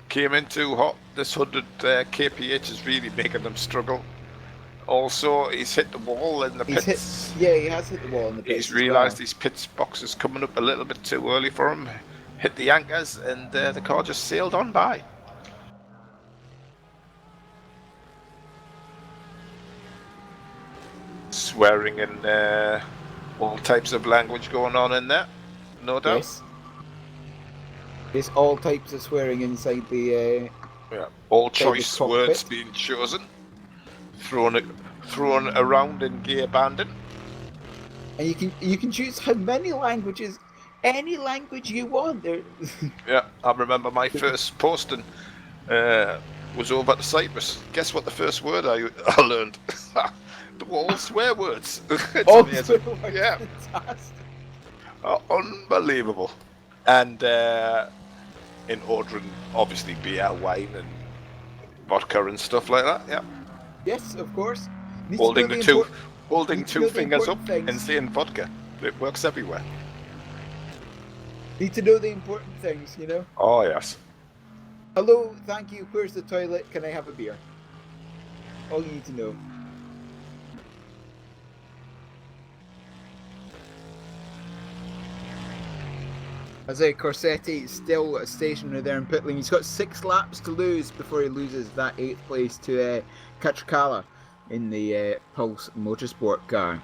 Came in too hot. This 100 kph is really making them struggle. Also, he's hit the wall in the pits. He has hit the wall in the pits. He's realised his pits box is coming up a little bit too early for him. Hit the anchors, and the car just sailed on by. Swearing and all types of language going on in there, no doubt. Yes. There's all types of swearing inside the. All choice words being chosen, thrown around in gear banding. And you can choose how many languages, any language you want. Yeah, I remember my first posting was over at Cyprus. Guess what the first word I learned? They were all swear words. It's amazing. Yeah. Fantastic. Unbelievable. And in ordering, obviously, beer, wine, and vodka and stuff like that. Yeah. Yes, of course. Holding two fingers up and saying vodka. It works everywhere. Need to know the important things, you know? Oh, yes. Hello, thank you, where's the toilet? Can I have a beer? All you need to know. As Corsetti still stationary there in pit lane. He's got 6 laps to lose before he loses that 8th place to Catricala in the Pulse Motorsport car.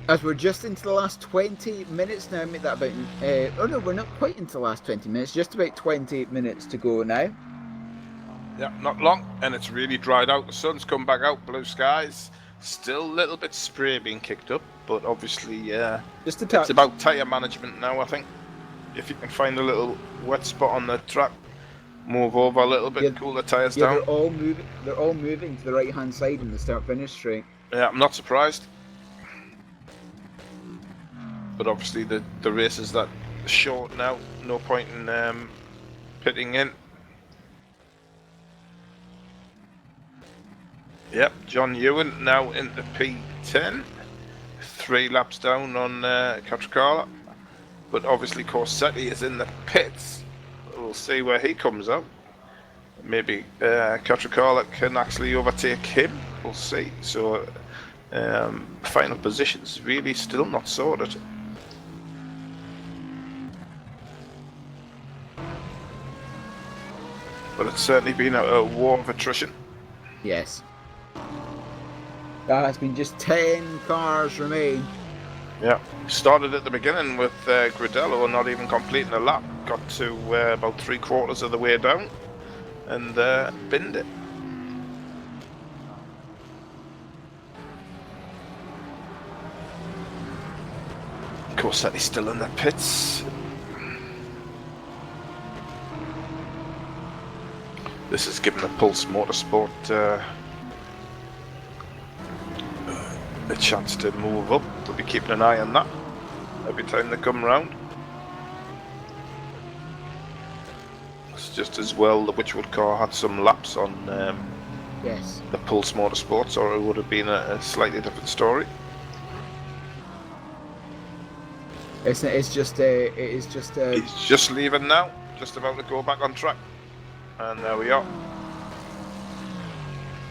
As we're just into the last 20 minutes now, make that about... oh no, we're not quite into the last 20 minutes, just about 20 minutes to go now. Yeah, not long, and it's really dried out. The sun's come back out, blue skies. Still a little bit spray being kicked up, but obviously, just a touch. It's about tyre management now, I think. If you can find a little wet spot on the track, move over a little bit, cool the tyres down. They're all moving to the right-hand side in the start-finish straight. Yeah, I'm not surprised. But obviously the races that short now. No point in pitting in. Yep, John Ewan now into P10. 3 laps down on Catricala. But obviously Corsetti is in the pits. We'll see where he comes out. Maybe Catricala can actually overtake him. We'll see. So final positions really still not sorted. But it's certainly been a war of attrition. Yes. There has been just 10 cars remain. Yeah, started at the beginning with Gridello not even completing a lap. Got to about 3/4 of the way down and binned it. Of course, that is still in the pits. This has given the Pulse Motorsport a chance to move up. We'll be keeping an eye on that every time they come round. It's just as well the Witchwood car had some laps on Yes. the Pulse Motorsports, or it would have been a slightly different story. It's just He's just leaving now, just about to go back on track, and there we are.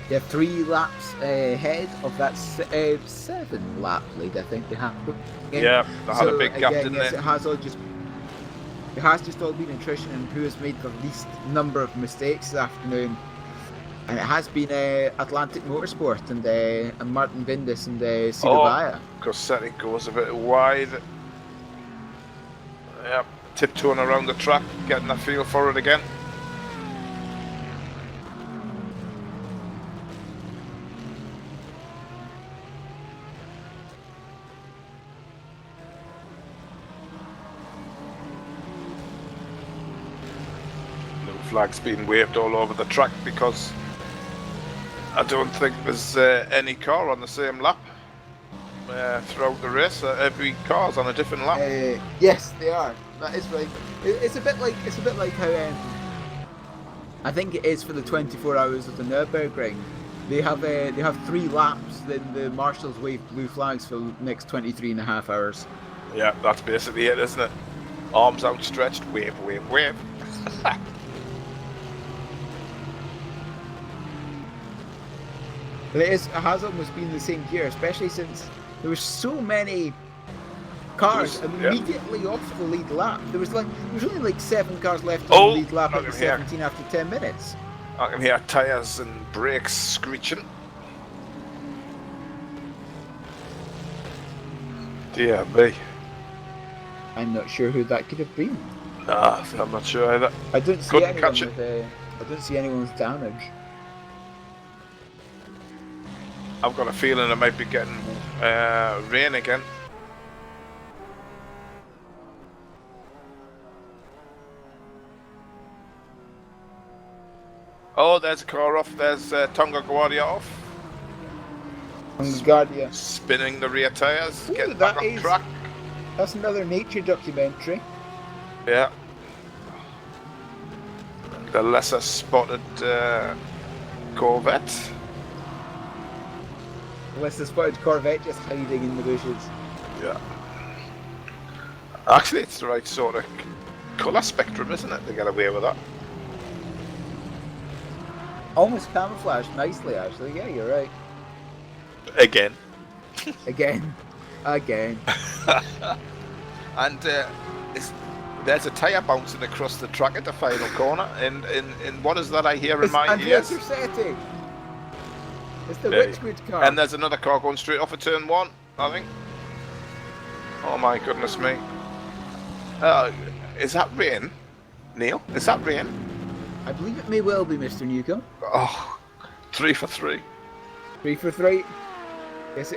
they have 3 laps ahead of that 7 lap lead. I think they have. Yeah, they had a big gap, again, didn't yes, they? it has just all been attrition and who has made the least number of mistakes this afternoon. And it has been Atlantic Motorsport and Martin Vindis and Sidovaya. Corsetti goes a bit wide. Yep, tiptoeing around the track, getting a feel for it again. Flags being waved all over the track because I don't think there's any car on the same lap throughout the race. Every car's on a different lap. Yes, they are. That is right. It's a bit like how I think it is for the 24 hours of the Nürburgring. They have 3 laps. Then the marshals wave blue flags for the next 23.5 hours. Yeah, that's basically it, isn't it? Arms outstretched, wave, wave, wave. But it has almost been the same year, especially since there were so many cars immediately off the lead lap. There was only like 7 cars left on the lead lap at the 17 after 10 minutes. I can hear tyres and brakes screeching. Dear me. I'm not sure who that could have been. Nah, I'm not sure either. I don't see anyone with damage. I've got a feeling I might be getting rain again. Oh, there's a car off. There's Tonga Guardia off. Tonga Guardia. Spinning the rear tyres, Ooh, getting back on track. That's another nature documentary. Yeah. The lesser spotted Corvette. Lesser spotted Corvette just hiding in the bushes. Yeah. Actually, it's the right sort of colour spectrum, isn't it, to get away with that? Almost camouflaged nicely, actually. Yeah, you're right. Again. Again. And there's a tyre bouncing across the track at the final corner. And what is that I hear in my ears? Corsetti. It's the Witchwood car. And there's another car going straight off of turn 1, I think. Oh my goodness me. Is that rain? Neil, is that rain? I believe it may well be, Mr. Newcomb. Oh, 3 for 3. 3 for 3. It's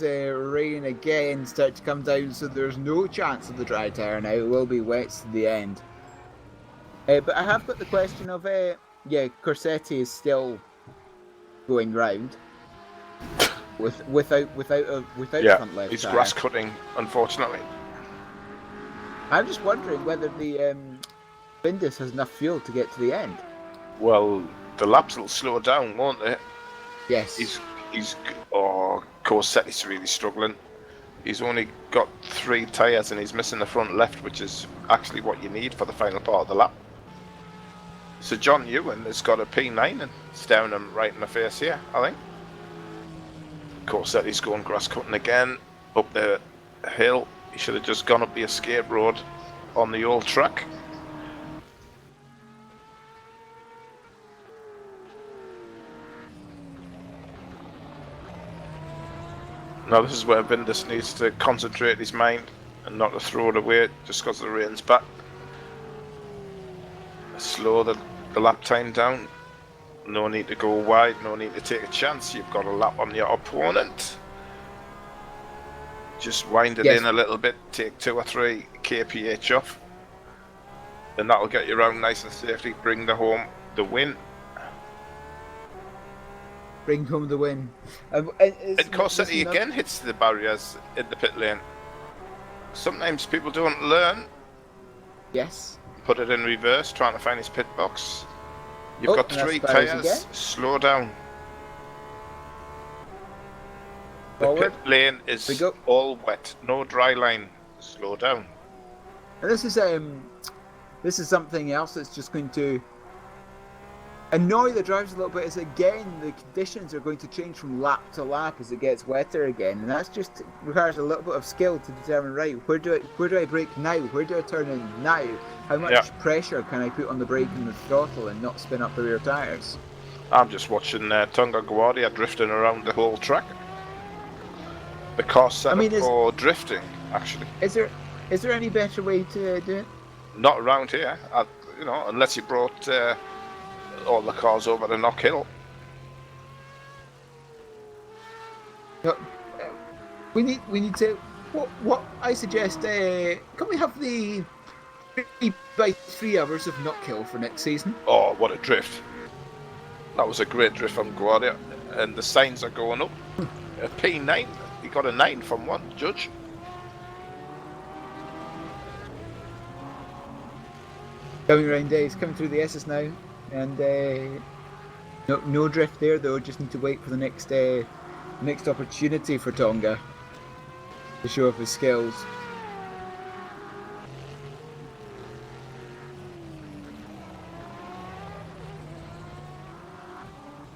a rain again start to come down, so there's no chance of the dry tyre now. It will be wet to the end. But I have got the question of, Corsetti is still going round without front left he's tyre. grass cutting, unfortunately. I'm just wondering whether the Bindus has enough fuel to get to the end. Well, the laps will slow down, won't they? Yes. Corsetti's really struggling. He's only got 3 tyres and he's missing the front left, which is actually what you need for the final part of the lap. So John Ewan has got a P9 and it's down him right in the face here, I think. Corsetti's going grass cutting again up the hill. He should have just gone up the escape road on the old track. Now this is where Vindus needs to concentrate his mind and not to throw it away just because the rain's back. Slow the lap time down. No need to go wide, no need to take a chance. You've got a lap on your opponent. Just wind it in a little bit, take 2 or 3 kph off. And that'll get you around nice and safely, bring the win. Bring home the win. And Corsetti again hits the barriers in the pit lane. Sometimes people don't learn. Yes. Put it in reverse, trying to find his pit box. You've got 3 tyres, slow down. Forward. The pit lane is all wet, no dry line. Slow down. And this is something else that's just going to annoy the drivers a little bit. Is again the conditions are going to change from lap to lap as it gets wetter again, and that's just requires a little bit of skill to determine, right, where do I brake now? Where do I turn in now? How much pressure can I put on the brake and the throttle and not spin up the rear tyres? I'm just watching Tonga Guardia drifting around the whole track. The car set up for drifting, actually. Is there any better way to do it? Not around here, unless you brought all the cars over to Knock Hill. No, we need to. What I suggest? Can we have the 3x3 hours of Knock Hill for next season? Oh, what a drift! That was a great drift from Guardia, and the signs are going up. A P9. He got a 9 from one judge. Coming around days, coming through the S's now, and no drift there though. Just need to wait for the next opportunity for Tonga to show off his skills.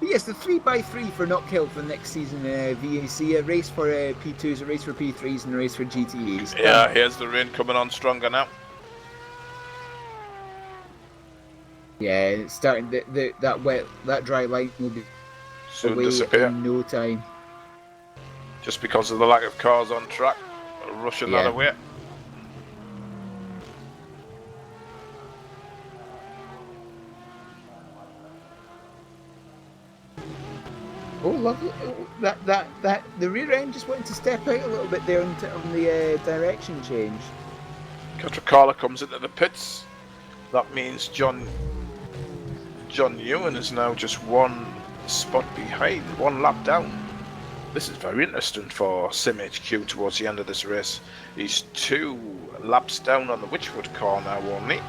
But yes, the 3x3 for Knock Hill for the next season. VAC, a race for P2s, a race for P3s, and a race for GTEs. Yeah, here's the rain coming on stronger now. Yeah, it's starting. That dry line will be soon disappear in no time. Just because of the lack of cars on track, rushing that away. Oh, lovely! That the rear end just wanted to step out a little bit there on the direction change. Catricala comes into the pits. That means John Ewan is now just 1 spot behind, 1 lap down. This is very interesting for SimHQ towards the end of this race. He's 2 laps down on the Witchwood car now only.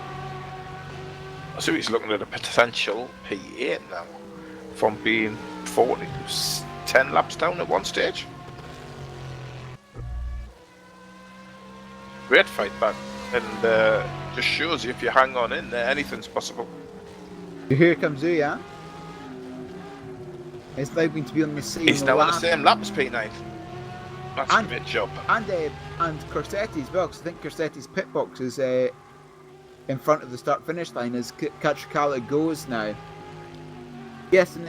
So he's looking at a potential P8 now, from being 10 laps down at one stage. Great fight back, and just shows you if you hang on in there, anything's possible. Here comes Uya. It's now going to be on the same lap. He's now on the same lap as P9. That's a great job. And Corsetti as well, because I think Corsetti's pit box is in front of the start-finish line as Catricala goes now. Yes, and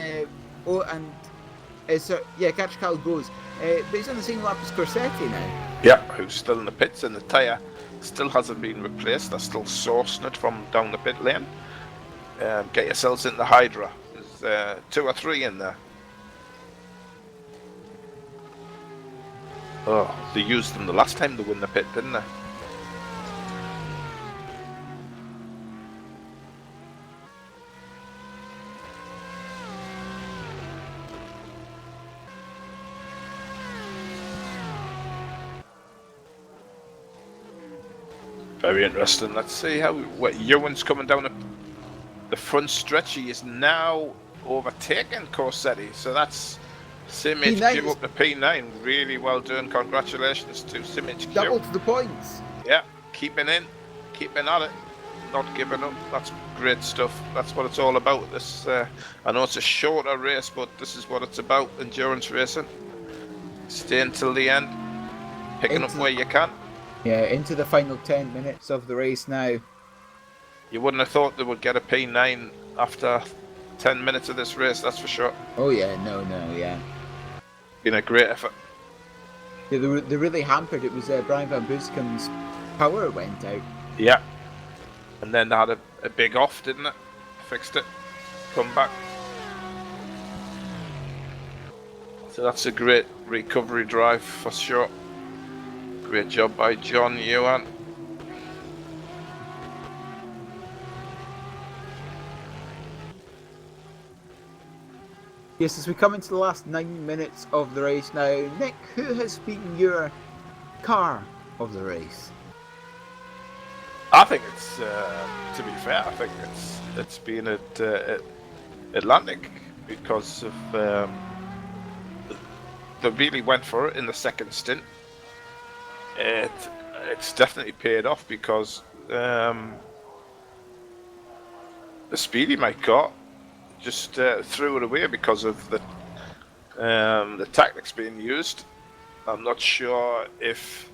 Catricala goes. But he's on the same lap as Corsetti now. Yeah, who's still in the pits, and the tyre still hasn't been replaced. They're still sourcing it from down the pit lane. Get yourselves in the Hydra. There's 2 or 3 in there. Oh, they used them the last time to win the pit, didn't they? Very interesting. Let's see how Ewan's coming down the front stretch. He is now overtaken Corsetti, so that's SimHQ P9 up to P9. Really well done. Congratulations to SimHQ. double to the points. Yeah, keeping at it, not giving up. That's great stuff. That's what it's all about. This, I know it's a shorter race, but this is what it's about: endurance racing. Staying till the end, picking up where you can. Yeah, into the final 10 minutes of the race now. You wouldn't have thought they would get a P9 after 10 minutes of this race, that's for sure. Oh yeah, no, yeah. Been a great effort. Yeah, they really hampered. It was Brian Van Booskam's power went out. Yeah. And then they had a big off, didn't it? Fixed it. Come back. So that's a great recovery drive for sure. Great job by John Ewan. Yes, as we come into the last 9 minutes of the race now, Nick, who has been your car of the race? I think it's, to be fair, I think it's been at Atlantic because of they really went for it in the second stint. It's definitely paid off because the Speedy Mike car just threw it away because of the tactics being used. I'm not sure if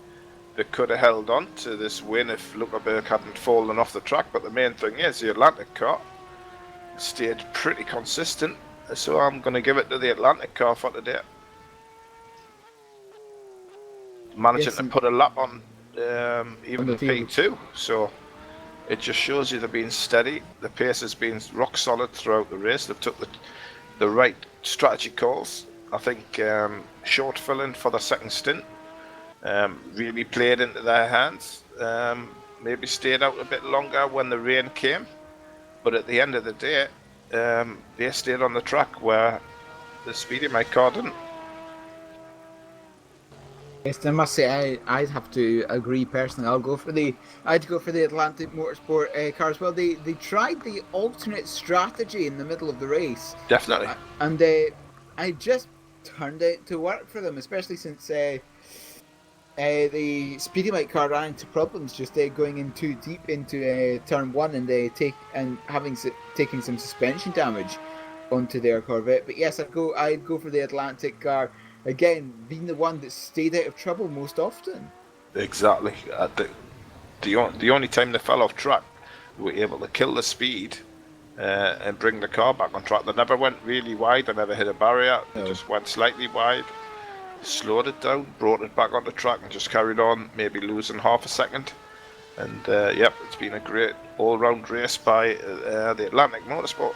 they could have held on to this win if Luckerberg hadn't fallen off the track, but the main thing is the Atlantic car stayed pretty consistent, so I'm going to give it to the Atlantic car for today. Managing to put a lap on even the P2, so it just shows you they're being steady. The pace has been rock solid throughout the race. They've took the right strategy calls. I think short filling for the second stint really played into their hands. Maybe stayed out a bit longer when the rain came, but at the end of the day, they stayed on the track where the Speedy Mike car didn't. Yes, I must say I'd have to agree personally. I'd go for the Atlantic Motorsport car as well. They tried the alternate strategy in the middle of the race. Definitely. And I just turned out to work for them, especially since the Speedy Mike car ran into problems just going in too deep into turn one and taking some suspension damage onto their Corvette. But yes, I'd go for the Atlantic car. Again, being the one that stayed out of trouble most often. Exactly. The only time they fell off track, they were able to kill the speed and bring the car back on track. They never went really wide. They never hit a barrier. No. They just went slightly wide, slowed it down, brought it back onto track, and just carried on, maybe losing half a second. And yep, it's been a great all-round race by the Atlantic Motorsport.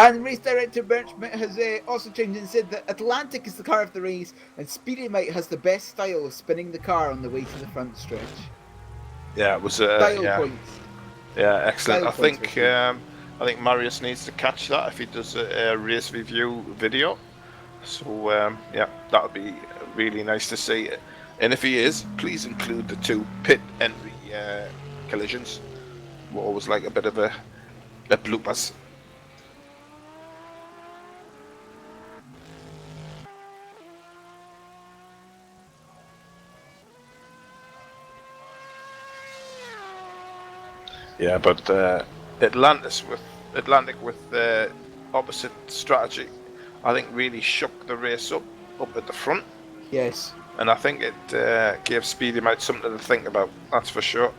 And race director Bernd Schmidt has also changed and said that Atlantic is the car of the race, and Speedy Mike has the best style of spinning the car on the way to the front stretch. Yeah, it was style points. Yeah, excellent. I think Marius needs to catch that if he does a race review video. So yeah, that would be really nice to see. And if he is, please include the two pit entry collisions. We always like a bit of a bloopers. Yeah, but Atlantic with the opposite strategy, I think really shook the race up at the front. Yes. And I think it gave Speedy Mike something to think about, that's for sure.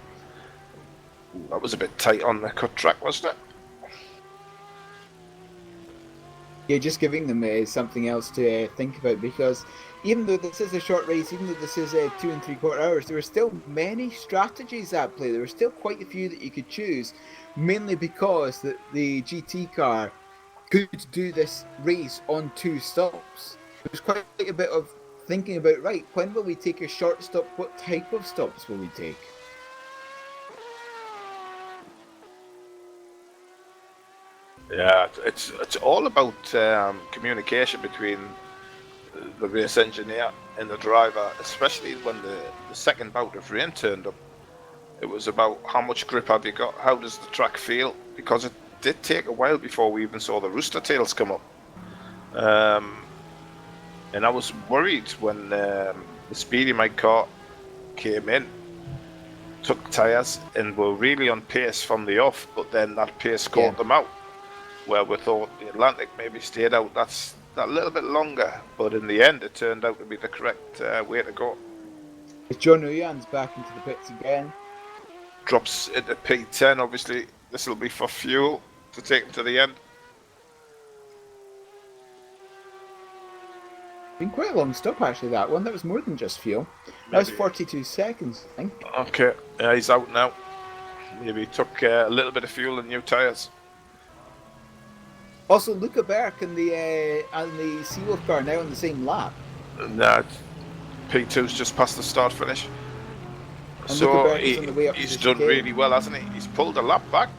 That was a bit tight on the cut track, wasn't it? Yeah, just giving them something else to think about, because even though this is a short race, even though this is 2 3/4 hours, there are still many strategies at play. There are still quite a few that you could choose, mainly because the GT car could do this race on 2 stops. There's quite a bit of thinking about, right, when will we take a short stop? What type of stops will we take? Yeah, it's all about communication between the race engineer in the driver, especially when the second bout of rain turned up. It was about how much grip have you got, how does the track feel, because it did take a while before we even saw the rooster tails come up. And I was worried when the Speedy Mike car came in, took tyres, and were really on pace from the off, but then that pace caught them out, where we thought the Atlantic maybe stayed out that little bit longer, but in the end it turned out to be the correct way to go. John O'Yan's back into the pits again. Drops into P10, obviously this will be for fuel to take him to the end. Been quite a long stop actually, that one. That was more than just fuel. That was 42 seconds, I think. Okay, yeah, he's out now. Maybe he took a little bit of fuel and new tyres. Also, Luca Berk and the Seawolf car now on the same lap. Nah, P2's just past the start finish. And So is on the way up he's to the done chicane. really well, hasn't he? He's pulled a lap back.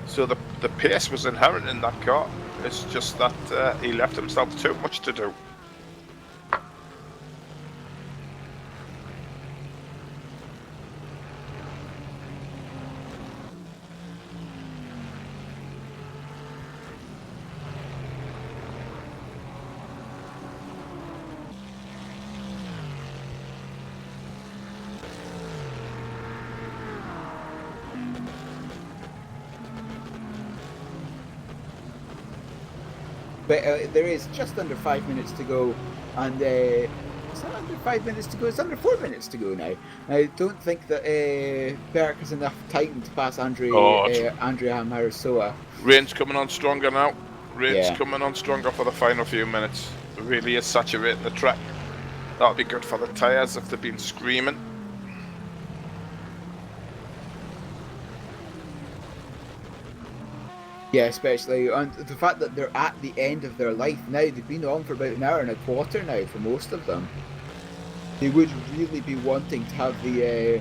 So the pace was inherent in that car. It's just that he left himself too much to do. But there is just under 5 minutes to go, and it's not under 5 minutes to go, it's under 4 minutes to go now. I don't think that Berk has enough time to pass Andrea Hamarusoa. Rain's coming on stronger now. Rain's coming on stronger for the final few minutes. It really is saturating the track. That'll be good for the tyres if they've been screaming. Yeah, especially on the fact that they're at the end of their life now. They've been on for about an hour and a quarter now for most of them. They would really be wanting to have the...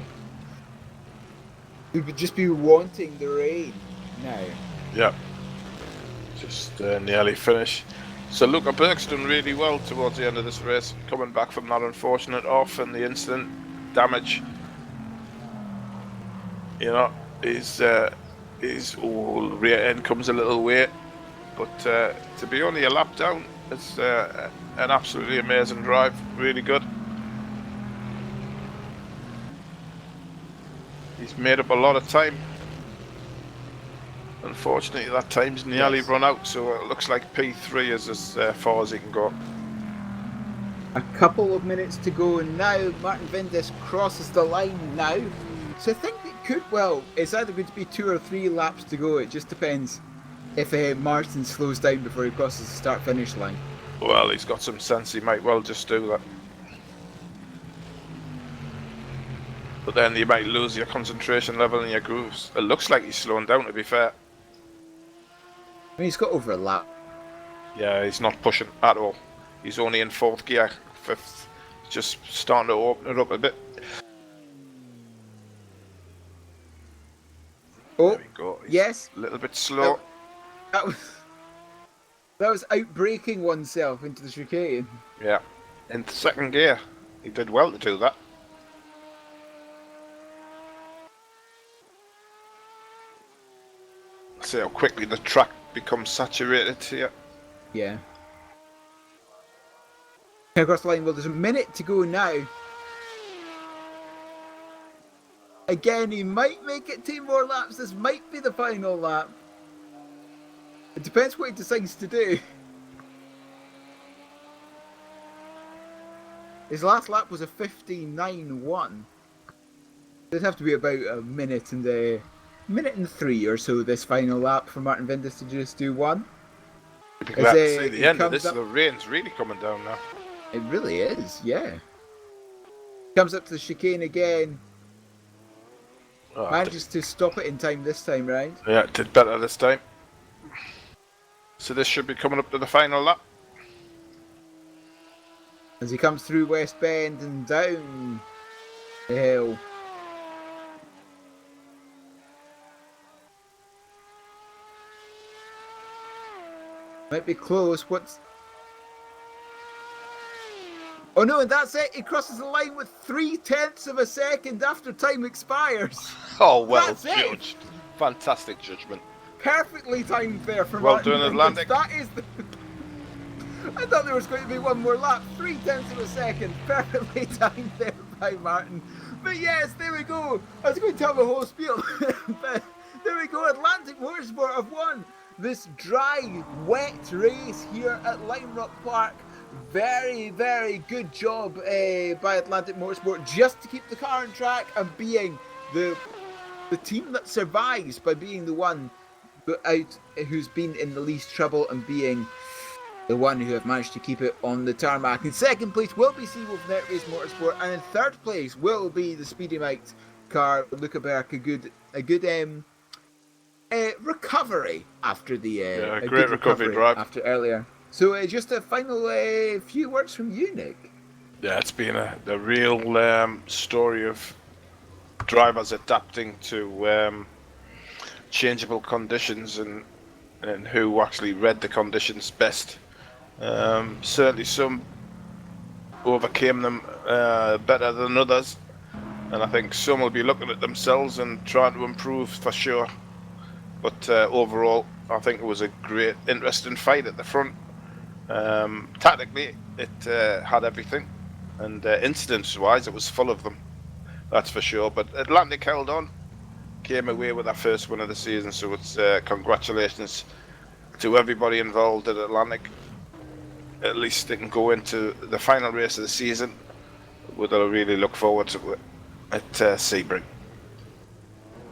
they would just be wanting the rain now. Yeah. Just nearly finished. So Luca Berg's done really well towards the end of this race, coming back from that unfortunate off and the incident damage. You know, his rear end comes a little way, but to be only a lap down, it's an absolutely amazing drive, really good. He's made up a lot of time. Unfortunately, that time's nearly run out, so it looks like P3 is as far as he can go. A couple of minutes to go now. Martin Vindis crosses the line now. So I think it could, well, it's either going to be 2 or 3 laps to go. It just depends if Martin slows down before he crosses the start-finish line. Well, he's got some sense. He might well just do that. But then you might lose your concentration level and your grooves. It looks like he's slowing down, to be fair. I mean, he's got over a lap. Yeah, he's not pushing at all. He's only in 4th gear, 5th. Just starting to open it up a bit. Oh, there we go. He's yes. A little bit slow. That was outbraking oneself into the chicane. Yeah. In 2nd gear. He did well to do that. See how quickly the track becomes saturated here. Yeah. Across the line, well, there's a minute to go now. Again, he might make it 2 more laps. This might be the final lap. It depends what he decides to do. His last lap was a 59.1. It'd have to be about a minute and 3 or so this final lap for Martin Vindis to just do one. You'd be glad to see the end of this. The rain's really coming down now. It really is, yeah. Comes up to the chicane again. Oh, manages to stop it in time this time, right? Yeah, it did better this time. So this should be coming up to the final lap. As he comes through West Bend and down the hill. Might be close. Oh no, and that's it. He crosses the line with 0.3 of a second after time expires. Oh, well That's it. judged. Fantastic judgment. Perfectly timed there for Well Martin done, Jenkins. Atlantic. That is the... I thought there was going to be one more lap. 0.3 of a second. Perfectly timed there by Martin. But yes, there we go. I was going to tell the whole spiel. But there we go. Atlantic Motorsport have won this dry, wet race here at Lime Rock Park. Very, very good job by Atlantic Motorsport just to keep the car on track and being the team that survives by being the one who's been in the least trouble and being the one who have managed to keep it on the tarmac. In second place will be Seawolf Netrace Motorsport, and in third place will be the Speedy Mike car, Luca Berk. A good recovery after the a great great recovery drive after earlier. So just a final few words from you, Nick. Yeah, it's been a real story of drivers adapting to changeable conditions and who actually read the conditions best. Certainly some overcame them better than others, and I think some will be looking at themselves and trying to improve for sure. But overall, I think it was a great, interesting fight at the front. Tactically, it had everything, and incidents-wise, it was full of them. That's for sure. But Atlantic held on, came away with their first win of the season. So it's congratulations to everybody involved at Atlantic. At least they can go into the final race of the season. We'll really look forward to it at Sebring.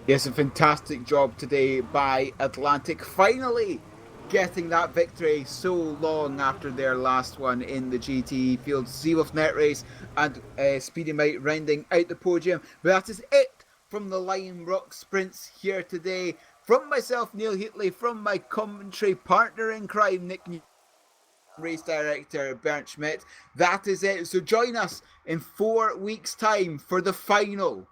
Yes, a fantastic job today by Atlantic. Finally getting that victory so long after their last one in the GT field. Seawolf Netrace and Speedy Mike rounding out the podium. But that is it from the Lime Rock Sprints here today. From myself, Neil Heatley, from my commentary partner in crime, Nick Newton, race director Bernd Schmidt. That is it. So join us in 4 weeks' time for the final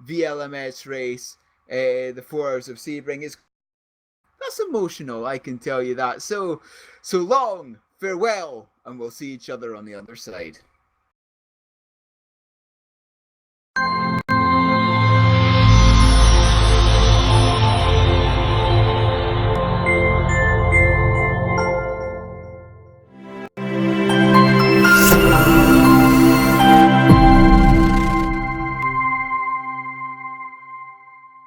VLMS race. The 4 Hours of Sebring. That's emotional, I can tell you that. So long, farewell, and we'll see each other on the other side.